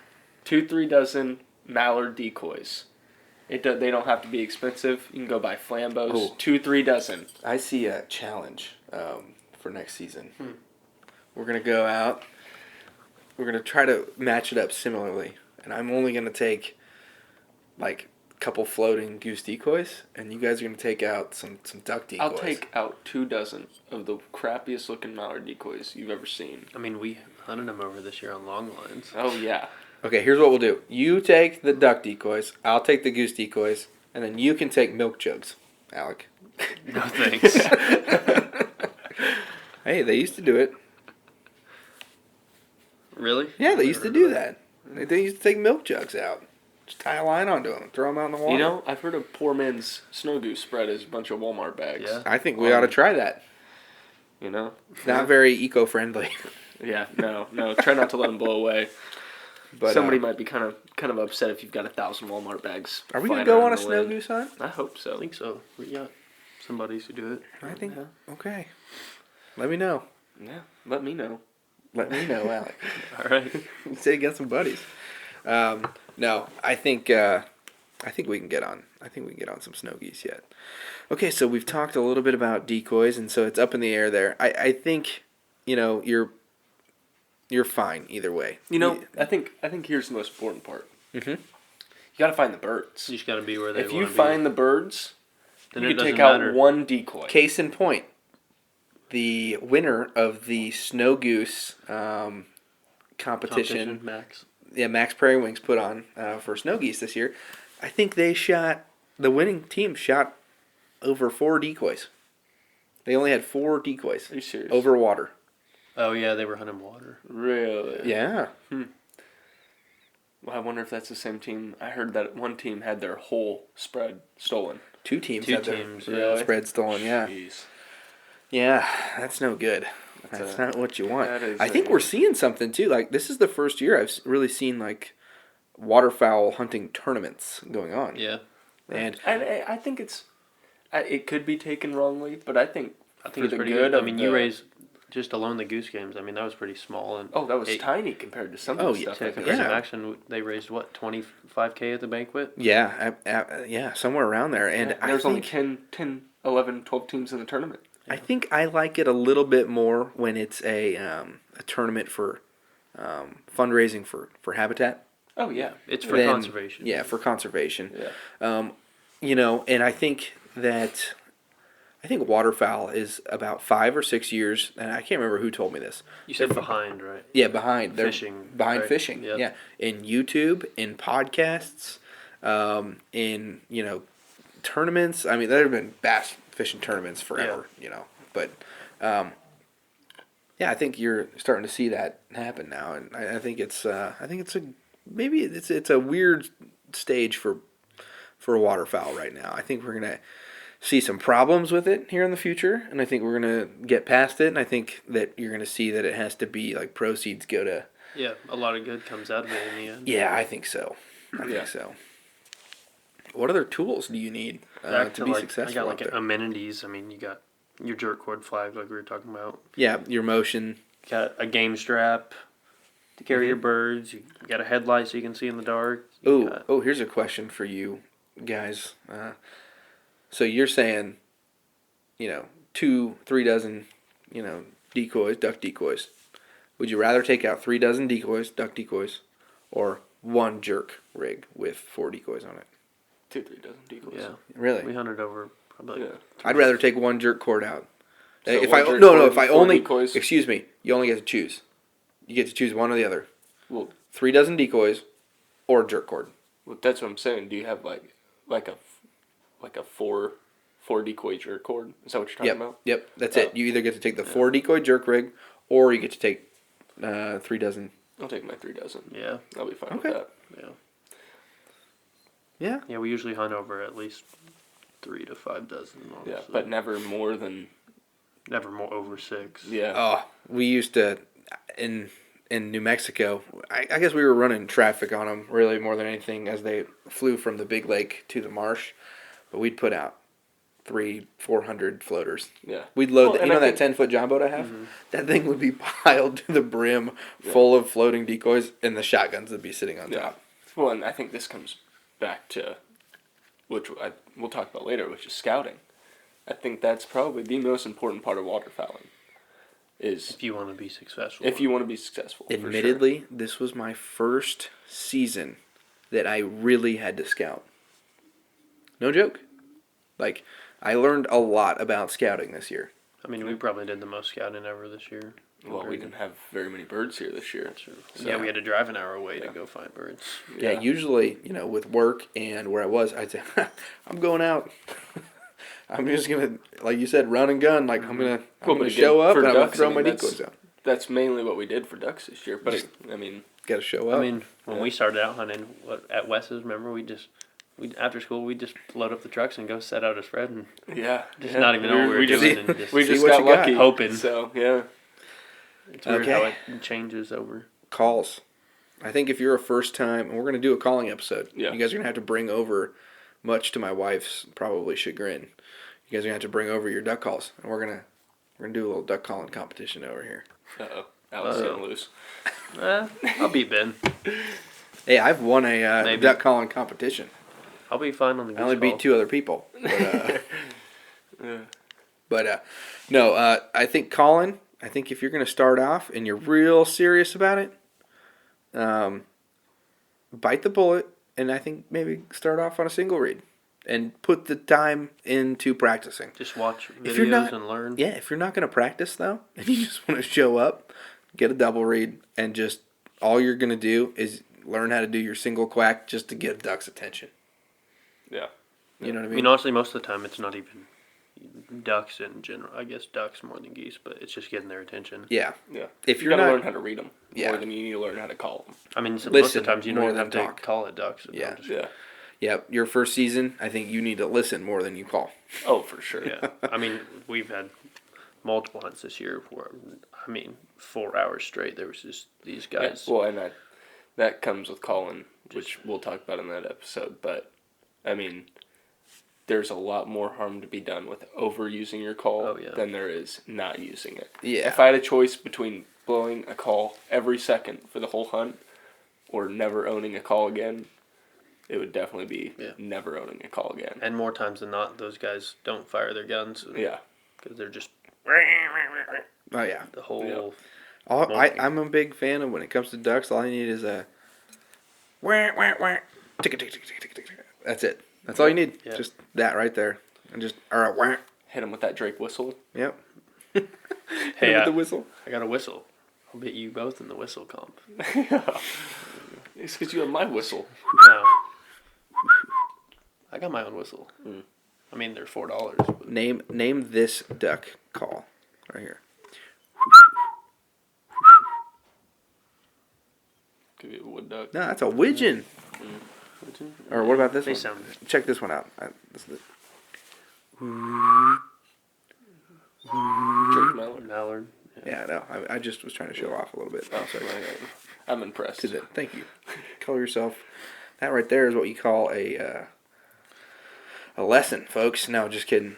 [SPEAKER 5] 2-3 dozen mallard decoys. They don't have to be expensive. You can go buy flambos.
[SPEAKER 3] Oh.
[SPEAKER 5] 2-3 dozen.
[SPEAKER 3] I see a challenge for next season. We're gonna go out. We're gonna try to match it up similarly, and I'm only gonna take like a couple floating goose decoys, and you guys are gonna take out some duck decoys.
[SPEAKER 5] I'll take out 2 dozen of the crappiest looking mallard decoys you've ever seen.
[SPEAKER 4] I mean, we hunted them over this year on long lines.
[SPEAKER 5] Oh yeah.
[SPEAKER 3] Okay, here's what we'll do. You take the duck decoys. I'll take the goose decoys, and then you can take milk jugs, Alec.
[SPEAKER 4] No thanks.
[SPEAKER 3] Hey, they used to do it.
[SPEAKER 4] Really?
[SPEAKER 3] Yeah, they used to do that. They used to take milk jugs out. Just tie a line onto them, throw them out in the water.
[SPEAKER 5] You know, I've heard of poor man's snow goose spread as a bunch of Walmart bags.
[SPEAKER 4] Yeah.
[SPEAKER 3] I think we ought to try that.
[SPEAKER 5] You know?
[SPEAKER 3] It's not very eco-friendly.
[SPEAKER 5] Yeah, no. Try not to let them blow away.
[SPEAKER 3] But
[SPEAKER 5] Somebody might be kind of upset if you've got 1,000 Walmart bags.
[SPEAKER 3] are we gonna
[SPEAKER 5] flying
[SPEAKER 3] go
[SPEAKER 5] around
[SPEAKER 3] on a
[SPEAKER 5] the
[SPEAKER 3] snow
[SPEAKER 5] wind.
[SPEAKER 3] goose hunt?
[SPEAKER 5] I hope so.
[SPEAKER 4] I think so. We got somebody who do it.
[SPEAKER 3] I think.
[SPEAKER 5] Yeah.
[SPEAKER 3] Okay. Let me know.
[SPEAKER 5] Yeah, let me know.
[SPEAKER 3] Let me know, Alec.
[SPEAKER 4] All right.
[SPEAKER 3] Say you got some buddies. No, I think we can get on. I think we can get on some snow geese yet. Okay, so we've talked a little bit about decoys, and so it's up in the air there. I think, you're fine either way.
[SPEAKER 5] I think here's the most important part.
[SPEAKER 3] Mhm.
[SPEAKER 5] You got to find the birds.
[SPEAKER 4] You just got to be where they
[SPEAKER 5] If
[SPEAKER 4] want
[SPEAKER 5] you
[SPEAKER 4] to be.
[SPEAKER 5] find the birds,
[SPEAKER 4] Then
[SPEAKER 5] you
[SPEAKER 4] it
[SPEAKER 5] can take
[SPEAKER 4] doesn't
[SPEAKER 5] out
[SPEAKER 4] matter.
[SPEAKER 5] one decoy.
[SPEAKER 3] Case in point, the winner of the snow goose competition,
[SPEAKER 4] Max.
[SPEAKER 3] Max Prairie Wings put on for snow geese this year. I think the winning team shot over 4 decoys. They only had 4 decoys
[SPEAKER 5] Are you serious?
[SPEAKER 3] over water.
[SPEAKER 4] Oh yeah, they were hunting water.
[SPEAKER 5] Really?
[SPEAKER 3] Yeah.
[SPEAKER 5] Well, I wonder if that's the same team. I heard that one team had their whole spread stolen.
[SPEAKER 3] 2 teams
[SPEAKER 4] Two
[SPEAKER 3] had their
[SPEAKER 4] teams,
[SPEAKER 5] really?
[SPEAKER 3] spread stolen, yeah.
[SPEAKER 5] Jeez.
[SPEAKER 3] Yeah, that's no good. That's
[SPEAKER 5] a-
[SPEAKER 3] not what you want.
[SPEAKER 5] that is
[SPEAKER 3] I think
[SPEAKER 5] a-
[SPEAKER 3] we're seeing something too. Like, this is the first year I've really seen like waterfowl hunting tournaments going on.
[SPEAKER 4] Yeah.
[SPEAKER 3] And
[SPEAKER 5] I think it could be taken wrongly, but I think
[SPEAKER 4] I
[SPEAKER 5] for
[SPEAKER 4] think it's
[SPEAKER 5] the
[SPEAKER 4] pretty
[SPEAKER 5] good
[SPEAKER 4] good. I
[SPEAKER 5] of
[SPEAKER 4] mean,
[SPEAKER 5] the-
[SPEAKER 4] you raised just alone the goose games. I mean, that was pretty small. And
[SPEAKER 5] Oh, that was
[SPEAKER 4] it-
[SPEAKER 5] tiny compared to some
[SPEAKER 3] Oh,
[SPEAKER 5] of the
[SPEAKER 3] yeah.
[SPEAKER 5] stuff. I think.
[SPEAKER 4] Compared to
[SPEAKER 3] Yeah.
[SPEAKER 4] Max, and they raised what 25K at the banquet.
[SPEAKER 3] yeah, somewhere around there. And
[SPEAKER 5] Yeah,
[SPEAKER 3] I
[SPEAKER 5] there's only
[SPEAKER 3] think
[SPEAKER 5] 10, 11, 12 teams in the tournament.
[SPEAKER 3] I think I like it a little bit more when it's a tournament for fundraising for habitat.
[SPEAKER 5] Oh yeah,
[SPEAKER 4] It's for
[SPEAKER 3] Then-
[SPEAKER 4] conservation.
[SPEAKER 3] Yeah, for conservation.
[SPEAKER 5] yeah.
[SPEAKER 3] And I think waterfowl is about 5 or 6 years, and I can't remember who told me this.
[SPEAKER 4] You said behind, right?
[SPEAKER 3] Yeah, behind. They're
[SPEAKER 4] Fishing,
[SPEAKER 3] behind
[SPEAKER 4] right?
[SPEAKER 3] fishing.
[SPEAKER 4] Yep.
[SPEAKER 3] Yeah, in YouTube, in podcasts, in tournaments. I mean, there have been bass fishing tournaments forever. But I think you're starting to see that happen now, and I think it's a weird stage for a waterfowl right now. I think we're gonna see some problems with it here in the future, and I think we're gonna get past it. And I think that you're gonna see that it has to be like proceeds go to.
[SPEAKER 4] Yeah, a lot of good comes out of it in the end.
[SPEAKER 3] Yeah, I think so. I think so. What other tools do you need
[SPEAKER 4] Back
[SPEAKER 3] to be
[SPEAKER 4] like,
[SPEAKER 3] successful?
[SPEAKER 4] I got
[SPEAKER 3] out
[SPEAKER 4] like
[SPEAKER 3] there?
[SPEAKER 4] amenities. I mean, you got your jerk cord flag, like we were talking about.
[SPEAKER 3] Yeah, your motion.
[SPEAKER 4] You got a game strap to carry your birds. You got a headlight so you can see in the dark. You got-
[SPEAKER 3] Here's a question for you guys. So you're saying, 2, 3 dozen, decoys, duck decoys. Would you rather take out 3 dozen decoys, duck decoys, or 1 jerk rig with 4 decoys on it?
[SPEAKER 5] 2-3 dozen decoys.
[SPEAKER 4] Yeah,
[SPEAKER 3] Really?
[SPEAKER 4] we hunted over probably.
[SPEAKER 5] Yeah.
[SPEAKER 3] I'd rather take 1 jerk cord out.
[SPEAKER 5] So
[SPEAKER 3] if
[SPEAKER 5] one
[SPEAKER 3] I
[SPEAKER 5] jerk
[SPEAKER 3] no
[SPEAKER 5] cord
[SPEAKER 3] no
[SPEAKER 5] and
[SPEAKER 3] if I
[SPEAKER 5] 4
[SPEAKER 3] only
[SPEAKER 5] decoys?
[SPEAKER 3] excuse me, you only get to choose. You get to choose one or the other.
[SPEAKER 5] Well,
[SPEAKER 3] 3 dozen decoys, or jerk cord.
[SPEAKER 5] that's what I'm saying. Do you have like a four decoy jerk cord? Is that what you're talking
[SPEAKER 3] Yep,
[SPEAKER 5] about?
[SPEAKER 3] yep. That's
[SPEAKER 5] Oh.
[SPEAKER 3] it. You either get to take the 4 decoy jerk rig, or you get to take 3 dozen.
[SPEAKER 5] I'll take my 3 dozen.
[SPEAKER 4] Yeah,
[SPEAKER 5] I'll be fine
[SPEAKER 3] Okay.
[SPEAKER 5] with that.
[SPEAKER 4] yeah,
[SPEAKER 3] Yeah.
[SPEAKER 4] yeah. We usually hunt over at least 3 to 5 dozen. Honestly.
[SPEAKER 5] Yeah, but never more than
[SPEAKER 4] never more over 6.
[SPEAKER 5] yeah.
[SPEAKER 3] Oh, we used to in New Mexico. I guess we were running traffic on them really more than anything as they flew from the big lake to the marsh. But we'd put out 300-400 floaters.
[SPEAKER 5] Yeah.
[SPEAKER 3] We'd load
[SPEAKER 5] Well, and
[SPEAKER 3] that
[SPEAKER 5] I think-
[SPEAKER 3] 10-foot John boat I have. That thing would be piled to the brim, full of floating decoys, and the shotguns would be sitting on
[SPEAKER 5] Yeah.
[SPEAKER 3] top.
[SPEAKER 5] Well, and I think this comes back to which we'll talk about later, which is scouting. I think that's probably the most important part of waterfowling. Is
[SPEAKER 4] If you want to be successful.
[SPEAKER 5] if you want to be successful. for sure.
[SPEAKER 3] Admittedly, this was my first season that I really had to scout. No joke. Like, I learned a lot about scouting this year.
[SPEAKER 4] I mean, we probably did the most scouting ever this year.
[SPEAKER 5] Well, we didn't have very many birds here this year.
[SPEAKER 4] True.
[SPEAKER 5] So-
[SPEAKER 4] Yeah, we had to drive an hour away
[SPEAKER 5] Yeah.
[SPEAKER 4] to go find birds.
[SPEAKER 3] Yeah, usually, with work and where I was, I'd say, I'm going out. I'm just going to, like you said, run and gun. Like, I'm going
[SPEAKER 5] Well, but
[SPEAKER 3] to
[SPEAKER 5] again,
[SPEAKER 3] show up
[SPEAKER 5] for
[SPEAKER 3] and I'm going to
[SPEAKER 5] ducks,
[SPEAKER 3] throw
[SPEAKER 5] I
[SPEAKER 3] my
[SPEAKER 5] mean,
[SPEAKER 3] decoys out.
[SPEAKER 5] That's mainly what we did for ducks this year. But
[SPEAKER 3] Got to show up.
[SPEAKER 4] I mean, when we started out hunting at Wes's, remember we after school we just load up the trucks and go set out a spread and
[SPEAKER 5] yeah,
[SPEAKER 4] just not even know what we were
[SPEAKER 5] we
[SPEAKER 4] doing
[SPEAKER 5] just,
[SPEAKER 4] and just
[SPEAKER 5] we
[SPEAKER 3] see
[SPEAKER 5] just
[SPEAKER 3] what
[SPEAKER 5] got
[SPEAKER 3] you got.
[SPEAKER 5] lucky,
[SPEAKER 4] Hoping.
[SPEAKER 5] So yeah,
[SPEAKER 4] It's weird
[SPEAKER 2] Okay.
[SPEAKER 4] how it changes over.
[SPEAKER 2] Calls. I think if you're a first time, and we're going to do a calling episode,
[SPEAKER 5] Yeah.
[SPEAKER 2] you guys are going to have to bring over, much to my wife's probably chagrin, you guys are going to have to bring over your duck calls. And we're going to do a little duck calling competition over here.
[SPEAKER 5] Uh-oh. Alex gonna lose.
[SPEAKER 4] I'll beat Ben.
[SPEAKER 2] Hey, I've won a
[SPEAKER 4] Maybe.
[SPEAKER 2] duck calling competition.
[SPEAKER 4] I'll be fine on the goose
[SPEAKER 2] I only beat
[SPEAKER 4] call.
[SPEAKER 2] 2 other people. But,
[SPEAKER 5] Yeah.
[SPEAKER 2] no, I think calling, I think if you're going to start off and you're real serious about it, bite the bullet, and I think maybe start off on a single read and put the time into practicing.
[SPEAKER 4] Just watch
[SPEAKER 2] If you're
[SPEAKER 4] videos
[SPEAKER 2] not-
[SPEAKER 4] and learn.
[SPEAKER 2] Yeah, if you're not going to practice, though, and you just want to show up, get a double read, and just all you're going to do is learn how to do your single quack just to get a duck's attention.
[SPEAKER 5] Yeah.
[SPEAKER 2] You know what I
[SPEAKER 4] I
[SPEAKER 2] mean?
[SPEAKER 4] mean, honestly, most of the time it's not even ducks in general. I guess ducks more than geese, but it's just getting their attention.
[SPEAKER 2] Yeah.
[SPEAKER 5] Yeah.
[SPEAKER 2] If
[SPEAKER 5] You
[SPEAKER 2] you're
[SPEAKER 5] gotta
[SPEAKER 2] not,
[SPEAKER 5] learn how to read them
[SPEAKER 2] Yeah.
[SPEAKER 5] more than you need to learn how to call them.
[SPEAKER 4] I mean, most of
[SPEAKER 2] Listen
[SPEAKER 4] the times you
[SPEAKER 2] more
[SPEAKER 4] don't even
[SPEAKER 2] than
[SPEAKER 4] have
[SPEAKER 2] talk.
[SPEAKER 4] to call it ducks.
[SPEAKER 2] Yeah.
[SPEAKER 4] I'm just-
[SPEAKER 5] Yeah.
[SPEAKER 2] yeah, your first season, I think you need to listen more than you call.
[SPEAKER 5] Oh, for sure.
[SPEAKER 4] Yeah. I mean, we've had multiple hunts this year where, 4 hours straight, there was just these
[SPEAKER 5] Yeah,
[SPEAKER 4] guys.
[SPEAKER 5] well, and that comes with calling, which we'll talk about in that episode. But I mean, there's a lot more harm to be done with overusing your call
[SPEAKER 4] Oh, yeah.
[SPEAKER 5] than there is not using it.
[SPEAKER 2] Yeah.
[SPEAKER 5] If I had a choice between blowing a call every second for the whole hunt or never owning a call again, it would definitely be
[SPEAKER 4] Yeah.
[SPEAKER 5] never owning a call again.
[SPEAKER 4] And more times than not, those guys don't fire their guns.
[SPEAKER 5] Yeah.
[SPEAKER 4] Because they're just
[SPEAKER 2] Oh, yeah.
[SPEAKER 4] the whole.
[SPEAKER 5] Yeah.
[SPEAKER 2] I'm a big fan of when it comes to ducks, all I need is a wah, wah, wah, tick, tick, tick, tick, tick, tick. That's it. That's all you need.
[SPEAKER 4] Yeah.
[SPEAKER 2] Just that right there. And just, all right, wah.
[SPEAKER 5] Hit him with that Drake whistle.
[SPEAKER 2] Yep.
[SPEAKER 4] Hey,
[SPEAKER 2] With the whistle.
[SPEAKER 4] I got a whistle. I'll beat you both in the whistle comp.
[SPEAKER 5] It's because you have my whistle.
[SPEAKER 4] No. I got my own whistle. I mean, they're $4. But
[SPEAKER 2] Name this duck call right here.
[SPEAKER 5] Could be a wood duck.
[SPEAKER 2] No, that's a widgeon. Or what about this
[SPEAKER 4] They
[SPEAKER 2] one?
[SPEAKER 4] sound.
[SPEAKER 2] Check this one out. This is
[SPEAKER 5] Drake Mallard.
[SPEAKER 4] Mallard.
[SPEAKER 2] yeah, I know. I just was trying to show off a little bit.
[SPEAKER 5] Oh, sorry. I'm impressed.
[SPEAKER 2] Thank you. Color yourself. That right there is what you call a lesson, folks. No, just kidding.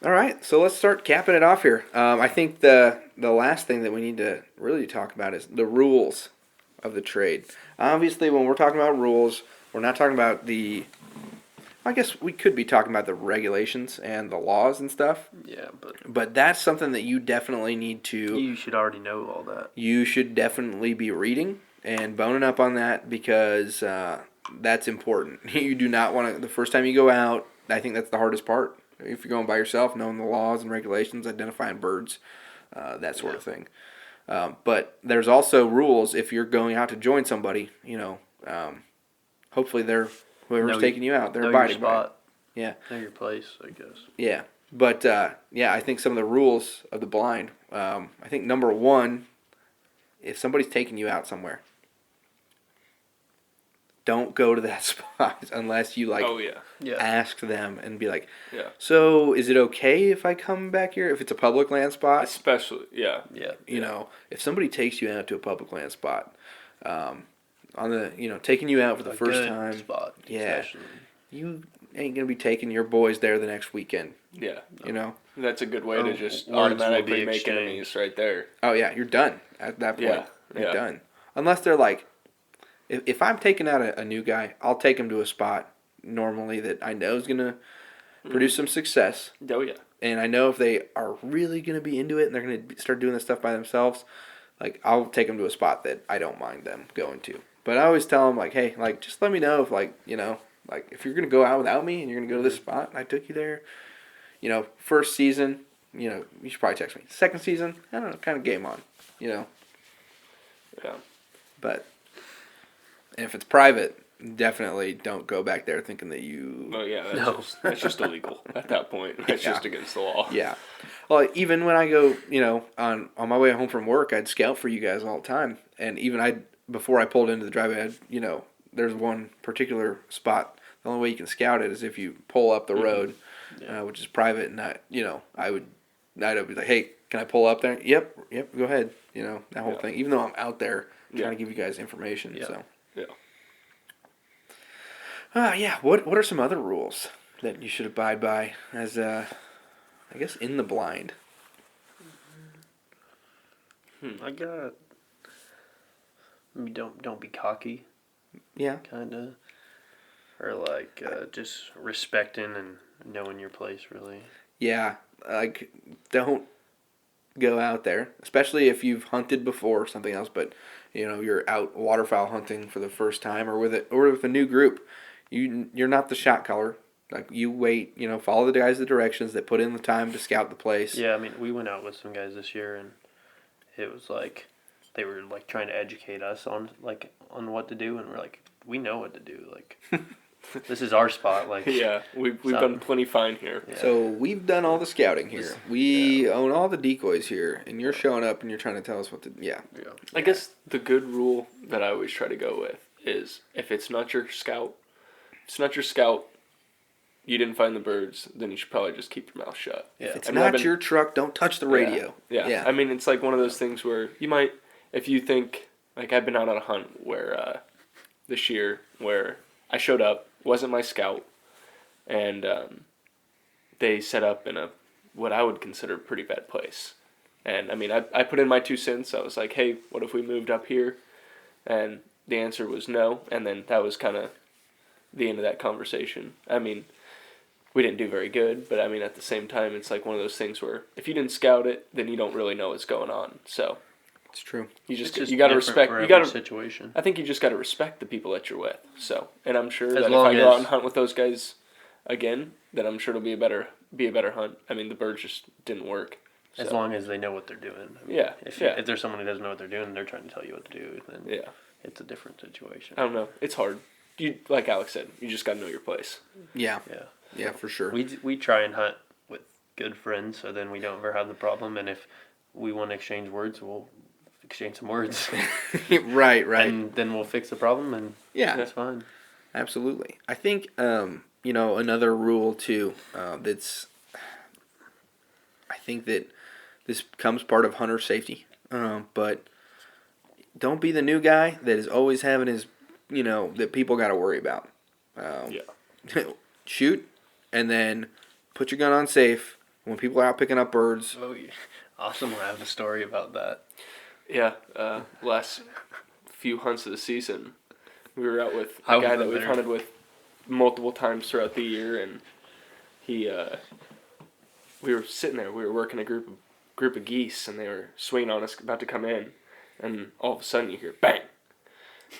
[SPEAKER 2] All right, so let's start capping it off here. I think the last thing that we need to really talk about is the rules of the trade. Obviously, when we're talking about rules, we're not talking about I guess we could be talking about the regulations and the laws and stuff,
[SPEAKER 4] Yeah, but
[SPEAKER 2] but that's something that you definitely need to.
[SPEAKER 4] you should already know all that.
[SPEAKER 2] You should definitely be reading and boning up on that because that's important. You do not want to, the first time you go out, I think that's the hardest part. If you're going by yourself, knowing the laws and regulations, identifying birds, that sort of thing. But there's also rules if you're going out to join somebody, hopefully whoever's
[SPEAKER 4] Know
[SPEAKER 2] taking you out, they're
[SPEAKER 4] Know your
[SPEAKER 2] abiding by it.
[SPEAKER 4] spot.
[SPEAKER 2] Yeah.
[SPEAKER 4] Know your place, I guess.
[SPEAKER 2] Yeah, but I think some of the rules of the blind. I think number one, if somebody's taking you out somewhere, don't go to that spot unless you
[SPEAKER 5] Oh, yeah.
[SPEAKER 4] Yeah.
[SPEAKER 2] ask them and be like,
[SPEAKER 5] Yeah.
[SPEAKER 2] so is it okay if I come back here if it's a public land spot?
[SPEAKER 5] Especially, yeah.
[SPEAKER 4] Yeah.
[SPEAKER 2] If somebody takes you out to a public land spot, on the taking you out for the
[SPEAKER 4] A
[SPEAKER 2] first
[SPEAKER 4] good
[SPEAKER 2] time,
[SPEAKER 4] spot.
[SPEAKER 2] Yeah.
[SPEAKER 4] especially.
[SPEAKER 2] you ain't gonna be taking your boys there the next weekend.
[SPEAKER 5] Yeah.
[SPEAKER 2] That's
[SPEAKER 5] a good way to just
[SPEAKER 4] Words will
[SPEAKER 5] automatically
[SPEAKER 4] be
[SPEAKER 5] make
[SPEAKER 4] exchanged.
[SPEAKER 5] enemies right there.
[SPEAKER 2] Oh yeah, you're done at that point.
[SPEAKER 5] Yeah,
[SPEAKER 2] You're
[SPEAKER 5] yeah.
[SPEAKER 2] done. Unless they're like, if I'm taking out a new guy, I'll take him to a spot normally that I know is gonna produce some success,
[SPEAKER 5] Oh, yeah.
[SPEAKER 2] and I know if they are really gonna be into it and they're gonna start doing this stuff by themselves, like I'll take them to a spot that I don't mind them going to. But I always tell them like, hey, like just let me know if like if you're gonna go out without me and you're gonna go to this spot and I took you there, first season, you should probably text me. Second season, I don't know, kind of game on,
[SPEAKER 5] Yeah.
[SPEAKER 2] But if it's private, definitely don't go back there thinking that you.
[SPEAKER 5] Oh, yeah.
[SPEAKER 4] No.
[SPEAKER 5] That's just illegal at that point. That's
[SPEAKER 2] Yeah.
[SPEAKER 5] just against the law.
[SPEAKER 2] Yeah. Well, even when I go, on my way home from work, I'd scout for you guys all the time, and even before I pulled into the driveway, there's one particular spot. The only way you can scout it is if you pull up the road, which is private, and I'd be like, hey,
[SPEAKER 3] can I pull up there? Yep, go ahead. You know, that whole thing. Even though I'm out there trying to give you guys information.
[SPEAKER 4] Yeah.
[SPEAKER 3] So.
[SPEAKER 5] Yeah.
[SPEAKER 3] What are some other rules that you should abide by as, I guess, in the blind?
[SPEAKER 4] I got. Don't be cocky.
[SPEAKER 3] Yeah.
[SPEAKER 4] Kind of. Or like just respecting and knowing your place, really.
[SPEAKER 3] Yeah, like, don't go out there, especially if you've hunted before or something else, but, you know, you're out waterfowl hunting for the first time or with a new group. You're not the shot caller. Like, you wait, you know, follow the guys' directions that put in the time to scout the place.
[SPEAKER 4] Yeah, I mean, we went out with some guys this year, and it was like they were like trying to educate us on what to do, and we're like, we know what to do. Like, this is our spot. Like,
[SPEAKER 5] Yeah, we've done plenty fine here.
[SPEAKER 4] Yeah.
[SPEAKER 3] So we've done all the scouting here. We own all the decoys here, and you're showing up and you're trying to tell us what to. Yeah.
[SPEAKER 5] I guess the good rule that I always try to go with is if it's not your scout, you didn't find the birds, then you should probably just keep your mouth shut.
[SPEAKER 4] Yeah.
[SPEAKER 3] If it's
[SPEAKER 5] I mean,
[SPEAKER 3] not your truck, don't touch the radio.
[SPEAKER 5] Yeah. I mean, it's like one of those things where you might, if you think, like I've been out on a hunt where this year where I showed up, wasn't my scout, and they set up in what I would consider a pretty bad place. And I mean, I put in my 2 cents. I was like, hey, what if we moved up here? And the answer was no. And then that was kind of the end of that conversation. I mean, we didn't do very good, but I mean, at the same time, it's like one of those things where if you didn't scout it, then you don't really know what's going on. So
[SPEAKER 3] It's true.
[SPEAKER 5] you
[SPEAKER 4] It's
[SPEAKER 5] you got to
[SPEAKER 4] different
[SPEAKER 5] respect.
[SPEAKER 4] for
[SPEAKER 5] You
[SPEAKER 4] every
[SPEAKER 5] got to.
[SPEAKER 4] situation.
[SPEAKER 5] I think you just got to respect the people that you're with. So, and I'm sure
[SPEAKER 4] As
[SPEAKER 5] that if
[SPEAKER 4] long
[SPEAKER 5] I go out
[SPEAKER 4] as-
[SPEAKER 5] and hunt with those guys again, then I'm sure it'll be a better hunt. I mean, the birds just didn't work.
[SPEAKER 4] As
[SPEAKER 5] So,
[SPEAKER 4] long as they know what they're doing. I mean,
[SPEAKER 5] Yeah,
[SPEAKER 4] If
[SPEAKER 5] yeah.
[SPEAKER 4] if there's someone who doesn't know what they're doing, and they're trying to tell you what to do, then
[SPEAKER 5] yeah,
[SPEAKER 4] it's a different situation.
[SPEAKER 5] I don't know. It's hard. You like Alex said, you just got to know your place.
[SPEAKER 3] Yeah.
[SPEAKER 4] Yeah.
[SPEAKER 3] Yeah, for sure.
[SPEAKER 4] We try and hunt with good friends, so then we don't ever have the problem. And if we want to exchange words, we'll exchange some words,
[SPEAKER 3] right.
[SPEAKER 4] and then we'll fix the problem, and
[SPEAKER 3] Yeah.
[SPEAKER 4] that's fine.
[SPEAKER 3] Absolutely. I think, you know, another rule too, I think that this becomes part of hunter safety, but don't be the new guy that is always having his, you know, that people got to worry about. Shoot, and then put your gun on safe when people are out picking up birds.
[SPEAKER 4] Oh, yeah. Awesome. I have a story about that.
[SPEAKER 5] Yeah, last few hunts of the season, we were out with
[SPEAKER 4] I
[SPEAKER 5] a
[SPEAKER 4] was
[SPEAKER 5] guy that
[SPEAKER 4] there.
[SPEAKER 5] we've hunted with multiple times throughout the year, and he, we were sitting there. We were working a group of geese, and they were swinging on us, about to come in, and all of a sudden you hear bang,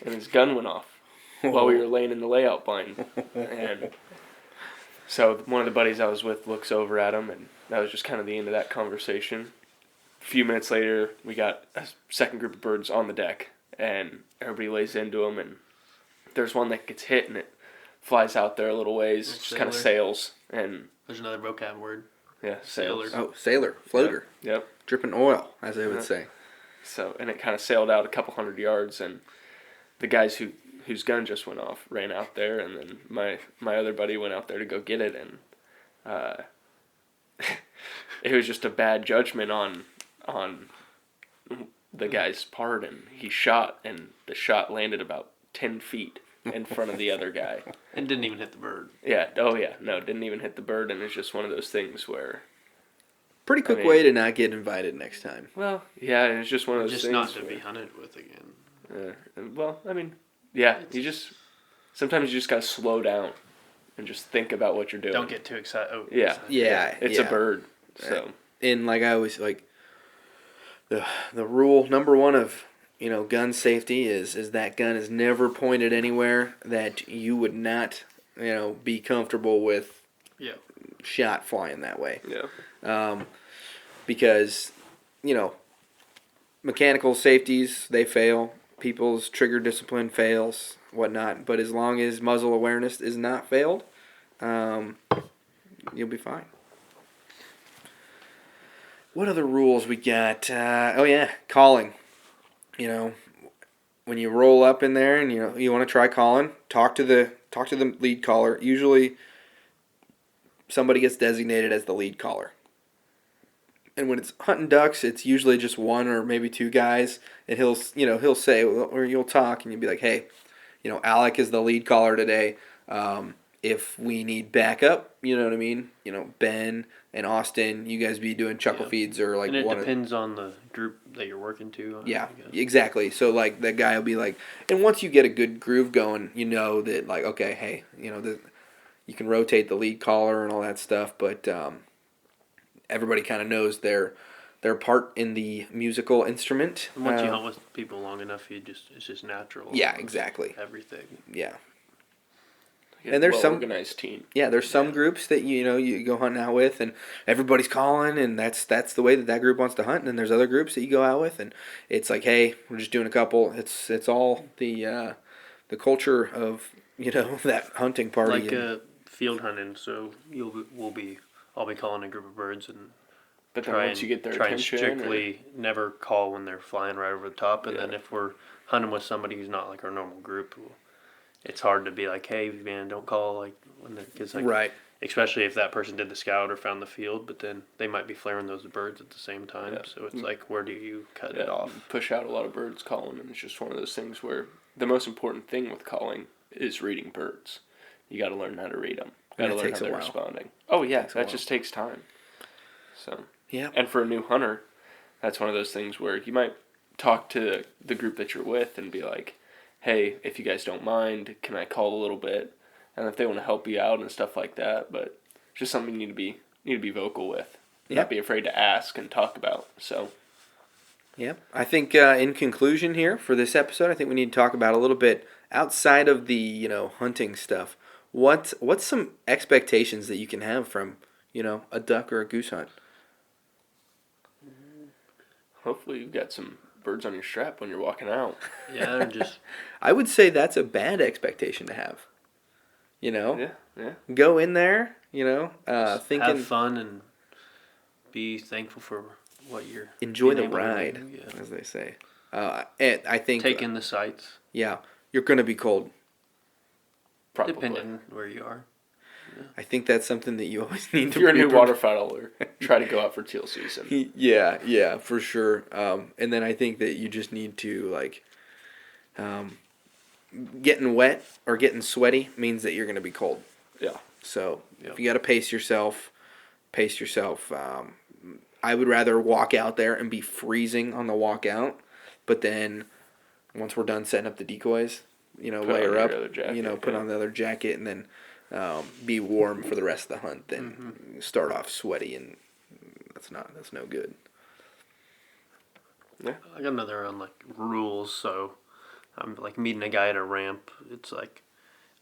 [SPEAKER 5] and his gun went off while we were laying in the layout blind, and so one of the buddies I was with looks over at him, and that was just kind of the end of that conversation. A few minutes later, we got a second group of birds on the deck, and everybody lays into them, and there's one that gets hit, and it flies out there a little ways, just kind of sails, and
[SPEAKER 4] There's another vocab word.
[SPEAKER 5] yeah, sails.
[SPEAKER 4] Sailor.
[SPEAKER 3] Oh, sailor, floater,
[SPEAKER 5] Yep.
[SPEAKER 3] dripping oil, as they would
[SPEAKER 5] Yeah.
[SPEAKER 3] say.
[SPEAKER 5] So, and it kind of sailed out a couple hundred yards, and the guys whose gun just went off ran out there, and then my other buddy went out there to go get it, and it was just a bad judgment on the guy's part, and he shot, and the shot landed about 10 feet in front of the other guy.
[SPEAKER 4] And didn't even hit the bird.
[SPEAKER 5] Yeah, oh yeah, no, didn't even hit the bird, and it's just one of those things where,
[SPEAKER 3] Pretty quick
[SPEAKER 5] mean-
[SPEAKER 3] way to not get invited next time.
[SPEAKER 5] well, yeah, it's just one of those
[SPEAKER 4] Just
[SPEAKER 5] things
[SPEAKER 4] not to
[SPEAKER 5] where-
[SPEAKER 4] be hunted with again.
[SPEAKER 5] well, I mean, yeah, sometimes you just gotta slow down and just think about what you're doing.
[SPEAKER 4] Don't get too excited. Oh,
[SPEAKER 5] Yeah.
[SPEAKER 4] excited.
[SPEAKER 3] Yeah,
[SPEAKER 5] It's a bird, so
[SPEAKER 3] And like I always like, the rule number one of, you know, gun safety is that gun is never pointed anywhere that you would not, you know, be comfortable with
[SPEAKER 4] Yeah.
[SPEAKER 3] shot flying that way.
[SPEAKER 5] yeah,
[SPEAKER 3] Because, you know, mechanical safeties, they fail. People's trigger discipline fails, whatnot. But as long as muzzle awareness is not failed, you'll be fine. What other rules we got? Calling. You know, when you roll up in there and you want to try calling, talk to the lead caller. Usually, somebody gets designated as the lead caller. And when it's hunting ducks, it's usually just one or maybe two guys, and he'll say, or you'll talk, and you'll be like, hey, Alec is the lead caller today. If we need backup, you know what I mean? Ben and Austin, you guys be doing chuckle feeds or like.
[SPEAKER 4] And it depends on the group that you're working to.
[SPEAKER 3] Yeah, exactly. So like that guy will be like, and once you get a good groove going, you know that like, okay, hey, you can rotate the lead caller and all that stuff, but everybody kind of knows their part in the musical instrument.
[SPEAKER 4] And once you hunt with people long enough, it's just natural.
[SPEAKER 3] Yeah, exactly.
[SPEAKER 4] Everything.
[SPEAKER 3] Yeah.
[SPEAKER 5] And there's some organized team.
[SPEAKER 3] Yeah, there's some groups that you go hunting out with, and everybody's calling, and that's the way that group wants to hunt. And then there's other groups that you go out with, and it's like, hey, we're just doing a couple. It's all the culture of that hunting party.
[SPEAKER 4] Like field hunting, so I'll be calling a group of birds and.
[SPEAKER 5] But then once you get their attention,
[SPEAKER 4] and strictly never call when they're flying right over the top, and then if we're hunting with somebody who's not like our normal group. It's hard to be like, hey, man, don't call like when they're because like
[SPEAKER 3] right.
[SPEAKER 4] Especially if that person did the scout or found the field, but then they might be flaring those birds at the same time. Yeah. So it's like, where do you cut it off?
[SPEAKER 5] Push out a lot of birds calling, and it's just one of those things where the most important thing with calling is reading birds. You got to learn how to read them. Got to learn how they're responding. Oh yeah, that just takes time. So and for a new hunter, that's one of those things where you might talk to the group that you're with and be like, hey, if you guys don't mind, can I call a little bit? And if they want to help you out and stuff like that, but it's just something you need to be vocal with. Not be afraid to ask and talk about. So,
[SPEAKER 3] I think in conclusion here for this episode, I think we need to talk about a little bit outside of the hunting stuff. What's some expectations that you can have from a duck or a goose hunt?
[SPEAKER 5] Hopefully, you've got some birds on your strap when you're walking out.
[SPEAKER 4] Yeah, they're just.
[SPEAKER 3] I would say that's a bad expectation to have.
[SPEAKER 5] Yeah.
[SPEAKER 3] Go in there, thinking
[SPEAKER 4] have fun and be thankful for what you're.
[SPEAKER 3] Enjoy the ride, as they say. And I think
[SPEAKER 4] take in the sights.
[SPEAKER 3] Yeah, you're going to be cold.
[SPEAKER 5] Probably.
[SPEAKER 4] Depending where you are.
[SPEAKER 3] Yeah. I think that's something that you always need to.
[SPEAKER 5] If you're a new waterfowler, try to go out for teal season.
[SPEAKER 3] Yeah, for sure. And then I think that you just need to getting wet or getting sweaty means that you're going to be cold.
[SPEAKER 5] Yeah.
[SPEAKER 3] So if you got to pace yourself. I would rather walk out there and be freezing on the walk out, but then once we're done setting up the decoys, layer up, put on the other jacket, and then be warm for the rest of the hunt. Then start off sweaty, and that's no good.
[SPEAKER 5] Yeah,
[SPEAKER 4] I got another on like rules. So I'm like meeting a guy at a ramp. It's like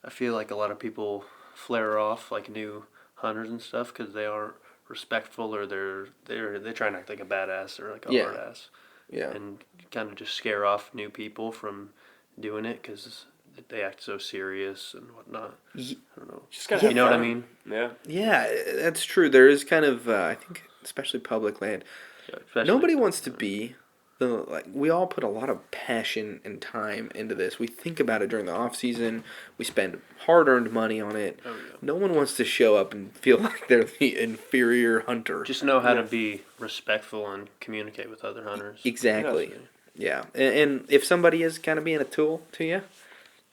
[SPEAKER 4] I feel like a lot of people flare off like new hunters and stuff because they aren't respectful or they try and act like a badass or like a hard ass.
[SPEAKER 3] Yeah,
[SPEAKER 4] and kind of just scare off new people from doing it because they act so serious and whatnot. I don't know.
[SPEAKER 5] Just gotta
[SPEAKER 4] you know what I mean?
[SPEAKER 5] Yeah.
[SPEAKER 3] Yeah, that's true. There is kind of I think especially public land.
[SPEAKER 4] Yeah,
[SPEAKER 3] nobody wants to be we all put a lot of passion and time into this. We think about it during the off season. We spend hard-earned money on it. Oh, yeah. No one wants to show up and feel like they're the inferior hunter.
[SPEAKER 4] Just know how to be respectful and communicate with other hunters.
[SPEAKER 3] Exactly. Yeah. And if somebody is kind of being a tool to you,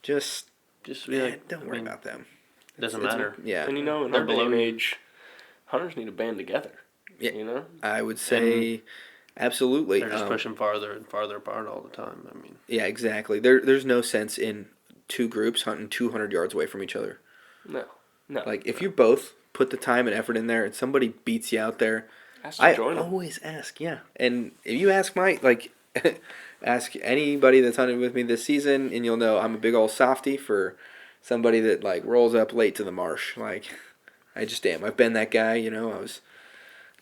[SPEAKER 3] just don't worry about them.
[SPEAKER 4] It doesn't matter.
[SPEAKER 3] Yeah.
[SPEAKER 5] And in our day and age, hunters need to band together.
[SPEAKER 3] Yeah. I would say... Absolutely.
[SPEAKER 4] They're just pushing farther and farther apart all the time. I mean.
[SPEAKER 3] Yeah, exactly. There's no sense in two groups hunting 200 yards away from each other.
[SPEAKER 5] No.
[SPEAKER 3] Like, if you both put the time and effort in there and somebody beats you out there, I always ask, yeah. And if you ask ask anybody that's hunted with me this season, and you'll know I'm a big old softy for somebody that, rolls up late to the marsh. I just am. I've been that guy, I was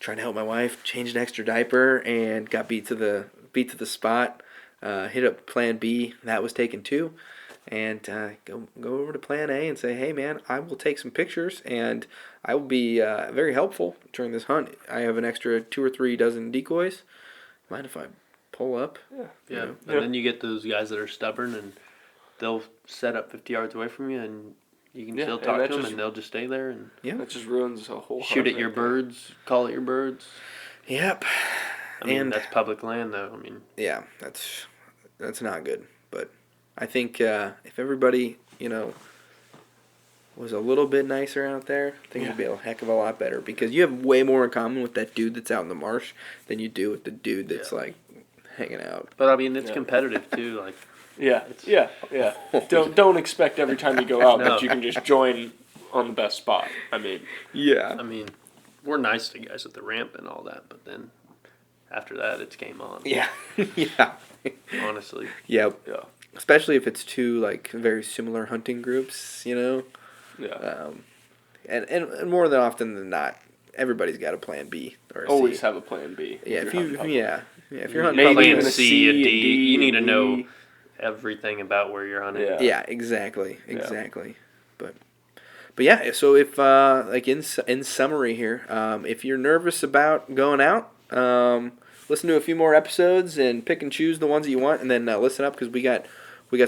[SPEAKER 3] trying to help my wife change an extra diaper and got beat to the spot. Hit up Plan B, that was taken too, and go over to Plan A and say, hey man, I will take some pictures and I will be very helpful during this hunt. I have an extra 2 or 3 dozen decoys. Mind if I pull up?
[SPEAKER 4] Yeah. And then you get those guys that are stubborn and they'll set up 50 yards away from you and you can still talk to them, and they'll just stay there. And
[SPEAKER 5] that just ruins a whole
[SPEAKER 4] shoot at your birds, call at your birds.
[SPEAKER 3] Yep.
[SPEAKER 4] I mean,
[SPEAKER 3] And-
[SPEAKER 4] that's public land, though. I mean,
[SPEAKER 3] Yeah, that's not good. But I think if everybody, was a little bit nicer out there, things would be a heck of a lot better. Because you have way more in common with that dude that's out in the marsh than you do with the dude that's like hanging out.
[SPEAKER 4] but I mean, it's
[SPEAKER 5] Yeah.
[SPEAKER 4] competitive too. Like,
[SPEAKER 5] Yeah, yeah. Don't expect every time you go out
[SPEAKER 4] No.
[SPEAKER 5] that you can just join on the best spot. I mean,
[SPEAKER 3] Yeah.
[SPEAKER 4] I mean, we're nice to guys at the ramp and all that, but then after that, it's game on.
[SPEAKER 3] Yeah. Yeah.
[SPEAKER 4] Honestly.
[SPEAKER 3] Yep.
[SPEAKER 5] yeah,
[SPEAKER 3] Especially if it's two like very similar hunting groups,
[SPEAKER 5] yeah.
[SPEAKER 3] And more than often than not, everybody's got a plan B or a
[SPEAKER 5] Always
[SPEAKER 3] C.
[SPEAKER 5] have a plan B.
[SPEAKER 3] Yeah, if
[SPEAKER 5] you're
[SPEAKER 3] you
[SPEAKER 5] hunting public.
[SPEAKER 3] if you're hunting
[SPEAKER 5] Maybe
[SPEAKER 3] public,
[SPEAKER 5] even
[SPEAKER 4] Plan
[SPEAKER 5] a
[SPEAKER 4] C, a
[SPEAKER 5] C,
[SPEAKER 4] D.
[SPEAKER 5] a D,
[SPEAKER 4] You need to
[SPEAKER 5] an
[SPEAKER 4] know
[SPEAKER 5] E.
[SPEAKER 4] everything about where you're hunting.
[SPEAKER 5] Yeah.
[SPEAKER 3] yeah, exactly. But yeah, so if like in summary here, if you're nervous about going out, listen to a few more episodes and pick and choose the ones that you want, and then listen up because we got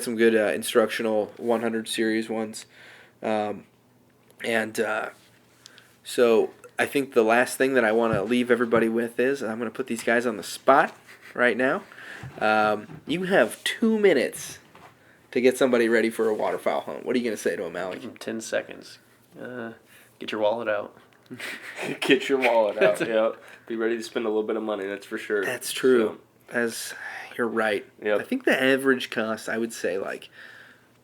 [SPEAKER 3] some good instructional 100 series ones, so I think the last thing that I want to leave everybody with is I'm going to put these guys on the spot right now. You have 2 minutes to get somebody ready for a waterfowl hunt. What are you going to say to them, Alec?
[SPEAKER 4] Give them 10 seconds. Get your wallet out.
[SPEAKER 5] Get your wallet out. Yeah, be ready to spend a little bit of money. That's for sure.
[SPEAKER 3] That's true. You're right.
[SPEAKER 5] Yep.
[SPEAKER 3] I think the average cost, I would say, like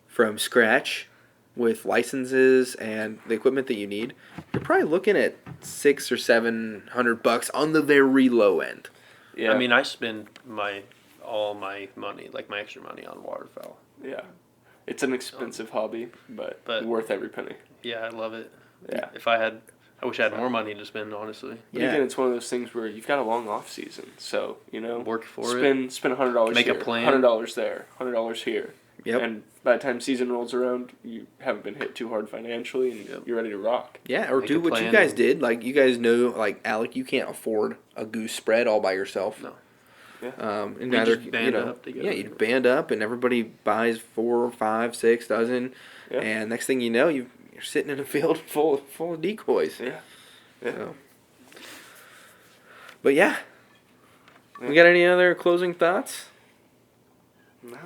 [SPEAKER 3] from scratch, with licenses and the equipment that you need, you're probably looking at $600 or $700 on the very low end.
[SPEAKER 5] Yeah.
[SPEAKER 4] I mean, I spend all my money, like my extra money, on waterfowl.
[SPEAKER 5] Yeah. It's an expensive hobby, but worth every penny.
[SPEAKER 4] Yeah, I love it.
[SPEAKER 5] Yeah.
[SPEAKER 4] I wish I had more money to spend, honestly.
[SPEAKER 5] But
[SPEAKER 3] Yeah.
[SPEAKER 5] again, it's one of those things where you've got a long off season, so
[SPEAKER 4] Work for
[SPEAKER 5] spend $100
[SPEAKER 4] Make a
[SPEAKER 5] here,
[SPEAKER 4] plan.
[SPEAKER 5] $100 there, $100 here.
[SPEAKER 3] Yep.
[SPEAKER 5] And by the time season rolls around, you haven't been hit too hard financially, and you're ready to rock.
[SPEAKER 3] Yeah, or
[SPEAKER 4] Make
[SPEAKER 3] do
[SPEAKER 4] a
[SPEAKER 3] what you
[SPEAKER 4] plan
[SPEAKER 3] guys
[SPEAKER 4] and-
[SPEAKER 3] did. Like, you guys know, like, Alec, you can't afford a goose spread all by yourself.
[SPEAKER 4] No.
[SPEAKER 3] And
[SPEAKER 4] We
[SPEAKER 3] neither,
[SPEAKER 4] just band up together.
[SPEAKER 3] Yeah, you'd band up, and everybody buys 4, 5, 6 dozen,
[SPEAKER 5] Yeah.
[SPEAKER 3] and next thing you know, you're sitting in a field full of decoys.
[SPEAKER 5] Yeah. Yeah.
[SPEAKER 3] So. But yeah. We got any other closing thoughts?
[SPEAKER 5] No.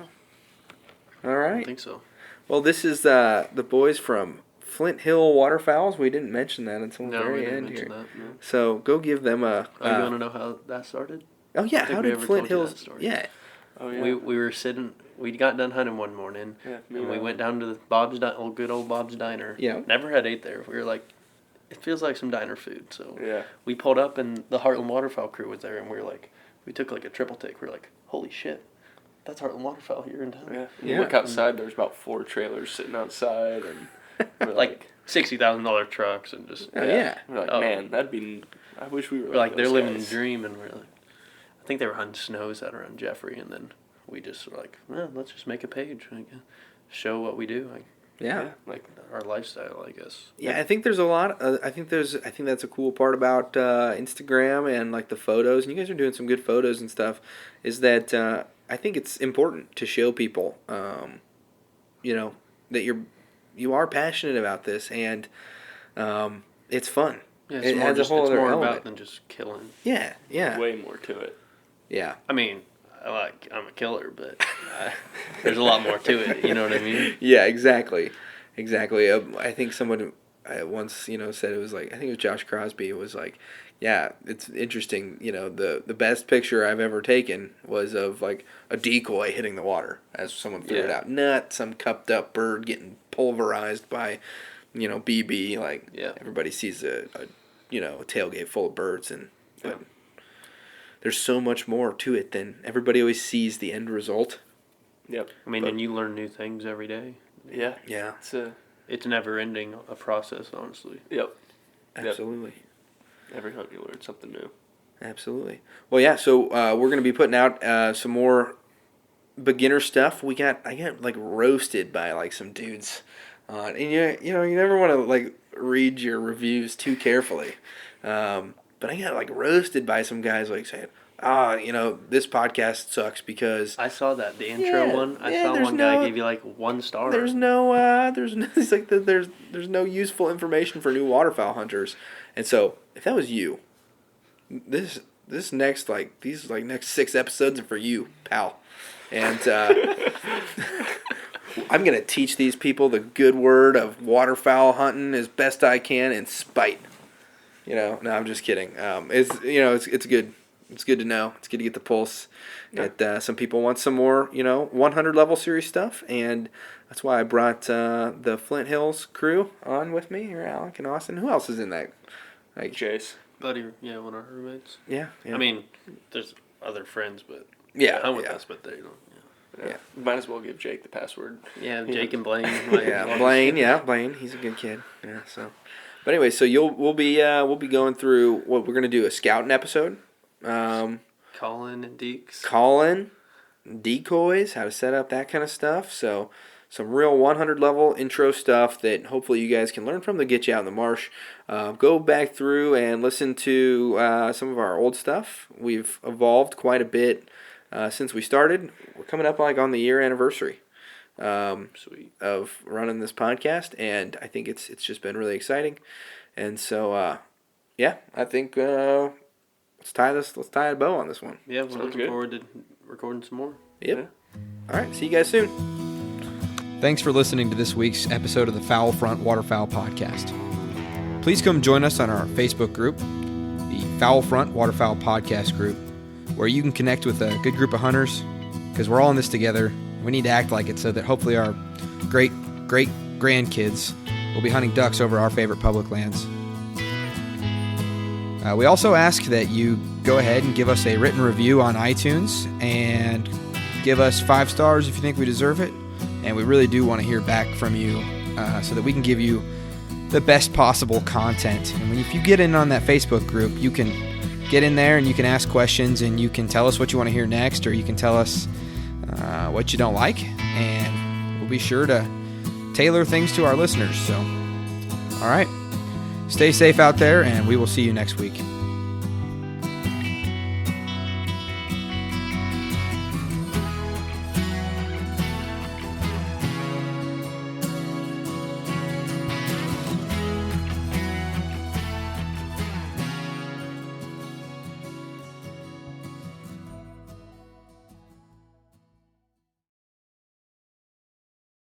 [SPEAKER 3] All
[SPEAKER 4] I
[SPEAKER 3] right.
[SPEAKER 4] don't think so.
[SPEAKER 3] Well, this is the boys from Flint Hills Waterfowls. We didn't mention that until the
[SPEAKER 4] No, we
[SPEAKER 3] very
[SPEAKER 4] didn't
[SPEAKER 3] end
[SPEAKER 4] mention
[SPEAKER 3] here.
[SPEAKER 4] that. No.
[SPEAKER 3] So go give them a.
[SPEAKER 4] Oh, you want to know how that started?
[SPEAKER 3] Oh yeah,
[SPEAKER 4] think
[SPEAKER 3] how
[SPEAKER 4] we
[SPEAKER 3] did
[SPEAKER 4] ever
[SPEAKER 3] Flint
[SPEAKER 4] told you that
[SPEAKER 3] Hills?
[SPEAKER 4] story.
[SPEAKER 3] Yeah.
[SPEAKER 5] Oh yeah.
[SPEAKER 4] We were sitting. We got done hunting one morning,
[SPEAKER 5] Yeah, me
[SPEAKER 4] and we
[SPEAKER 5] and
[SPEAKER 4] went down to the good old Bob's Diner.
[SPEAKER 3] Yeah.
[SPEAKER 4] Never had ate there. We were like, it feels like some diner food. So
[SPEAKER 5] Yeah.
[SPEAKER 4] we pulled up, and the Heartland Waterfowl crew was there, and we were like, we took like a triple take. We were like, holy shit, that's Heartland Waterfowl here in town.
[SPEAKER 5] Yeah.
[SPEAKER 3] Yeah.
[SPEAKER 5] You look outside. There's about 4 trailers sitting outside, and we're
[SPEAKER 4] Like $60,000 trucks, and just
[SPEAKER 3] Oh yeah.
[SPEAKER 5] We're like,
[SPEAKER 4] Oh.
[SPEAKER 5] man, that'd be. I wish we were.
[SPEAKER 4] we're like they're
[SPEAKER 5] those
[SPEAKER 4] living the
[SPEAKER 5] guys.
[SPEAKER 4] dream, and we're like, I think they were hunting snows out around Jeffrey, and then we just were like, well, let's just make a page, like, show what we do, like
[SPEAKER 3] Yeah.
[SPEAKER 5] Like
[SPEAKER 4] our lifestyle, I guess.
[SPEAKER 3] Yeah, I think there's a lot. I think that's a cool part about Instagram and like the photos. And you guys are doing some good photos and stuff. Is that I think it's important to show people, that you are passionate about this and it's fun.
[SPEAKER 4] Yeah,
[SPEAKER 3] It adds a whole
[SPEAKER 4] it's
[SPEAKER 3] other
[SPEAKER 4] more
[SPEAKER 3] element.
[SPEAKER 4] about than just killing.
[SPEAKER 3] Yeah, yeah,
[SPEAKER 5] way more to it.
[SPEAKER 3] yeah.
[SPEAKER 4] I mean, I'm a killer, but there's a lot more to it. You know what I mean?
[SPEAKER 3] Yeah, exactly. I think someone once said it was like, I think it was Josh Crosby. It was like, yeah, it's interesting. The best picture I've ever taken was of like a decoy hitting the water as someone threw it
[SPEAKER 5] Yeah.
[SPEAKER 3] out, not some cupped up bird getting pulverized by BB. Like
[SPEAKER 4] Yeah.
[SPEAKER 3] everybody sees a tailgate full of birds, and
[SPEAKER 5] Yeah.
[SPEAKER 3] but there's so much more to it than everybody always sees the end result.
[SPEAKER 5] Yep.
[SPEAKER 4] I mean,
[SPEAKER 5] But-
[SPEAKER 4] and you learn new things every day.
[SPEAKER 5] Yeah.
[SPEAKER 3] Yeah,
[SPEAKER 4] It's never ending a process, honestly.
[SPEAKER 5] Yep.
[SPEAKER 3] absolutely.
[SPEAKER 5] Every hunt you learn something new.
[SPEAKER 3] Absolutely. Well, yeah. So we're going to be putting out some more beginner stuff. I got like roasted by like some dudes, and you never want to like read your reviews too carefully, but I got like roasted by some guys like saying, this podcast sucks because
[SPEAKER 4] I saw that the intro
[SPEAKER 3] Yeah,
[SPEAKER 4] one. I
[SPEAKER 3] yeah,
[SPEAKER 4] saw
[SPEAKER 3] there's
[SPEAKER 4] one guy
[SPEAKER 3] no-
[SPEAKER 4] gave you like 1 star.
[SPEAKER 3] there's no it's like there's no useful information for new waterfowl hunters. And so if that was you, this these next 6 episodes are for you, pal. And I'm gonna teach these people the good word of waterfowl hunting as best I can in spite. No, I'm just kidding. It's good. It's good to know. It's good to get the pulse. Yeah. Some people want some more, 100 level series stuff, and that's why I brought the Flint Hills crew on with me, or Alec and Austin. Who else is in that? Like
[SPEAKER 5] Jace.
[SPEAKER 4] Buddy, one of our roommates.
[SPEAKER 3] Yeah.
[SPEAKER 4] I mean, there's other friends, but
[SPEAKER 3] hunt
[SPEAKER 4] with us, but they don't.
[SPEAKER 5] Yeah. Might as well give Jake the password.
[SPEAKER 4] Yeah, Jake and Blaine.
[SPEAKER 3] Blaine. He's a good kid. Yeah. So, but anyway, so we'll be going through what we're gonna do, a scouting episode.
[SPEAKER 4] Calling and deeks.
[SPEAKER 3] Calling, decoys, how to set up, that kind of stuff. So some real 100 level intro stuff that hopefully you guys can learn from to get you out in the marsh. Go back through and listen to some of our old stuff. We've evolved quite a bit since we started. We're coming up on the year anniversary of running this podcast, and I think it's just been really exciting. And so I think let's tie a bow on this one.
[SPEAKER 4] Yeah, we're looking forward to recording some more.
[SPEAKER 3] Yep. Yeah. All right, see you guys soon.
[SPEAKER 2] Thanks for listening to this week's episode of the Fowl Front Waterfowl Podcast. Please come join us on our Facebook group, the Fowl Front Waterfowl Podcast group, where you can connect with a good group of hunters, because we're all in this together. We need to act like it so that hopefully our great grandkids will be hunting ducks over our favorite public lands. We also ask that you go ahead and give us a written review on iTunes and give us 5 stars if you think we deserve it. And we really do want to hear back from you so that we can give you the best possible content. And if you get in on that Facebook group, you can get in there and you can ask questions and you can tell us what you want to hear next, or you can tell us what you don't like, and we'll be sure to tailor things to our listeners. So, all right. Stay safe out there, and we will see you next week.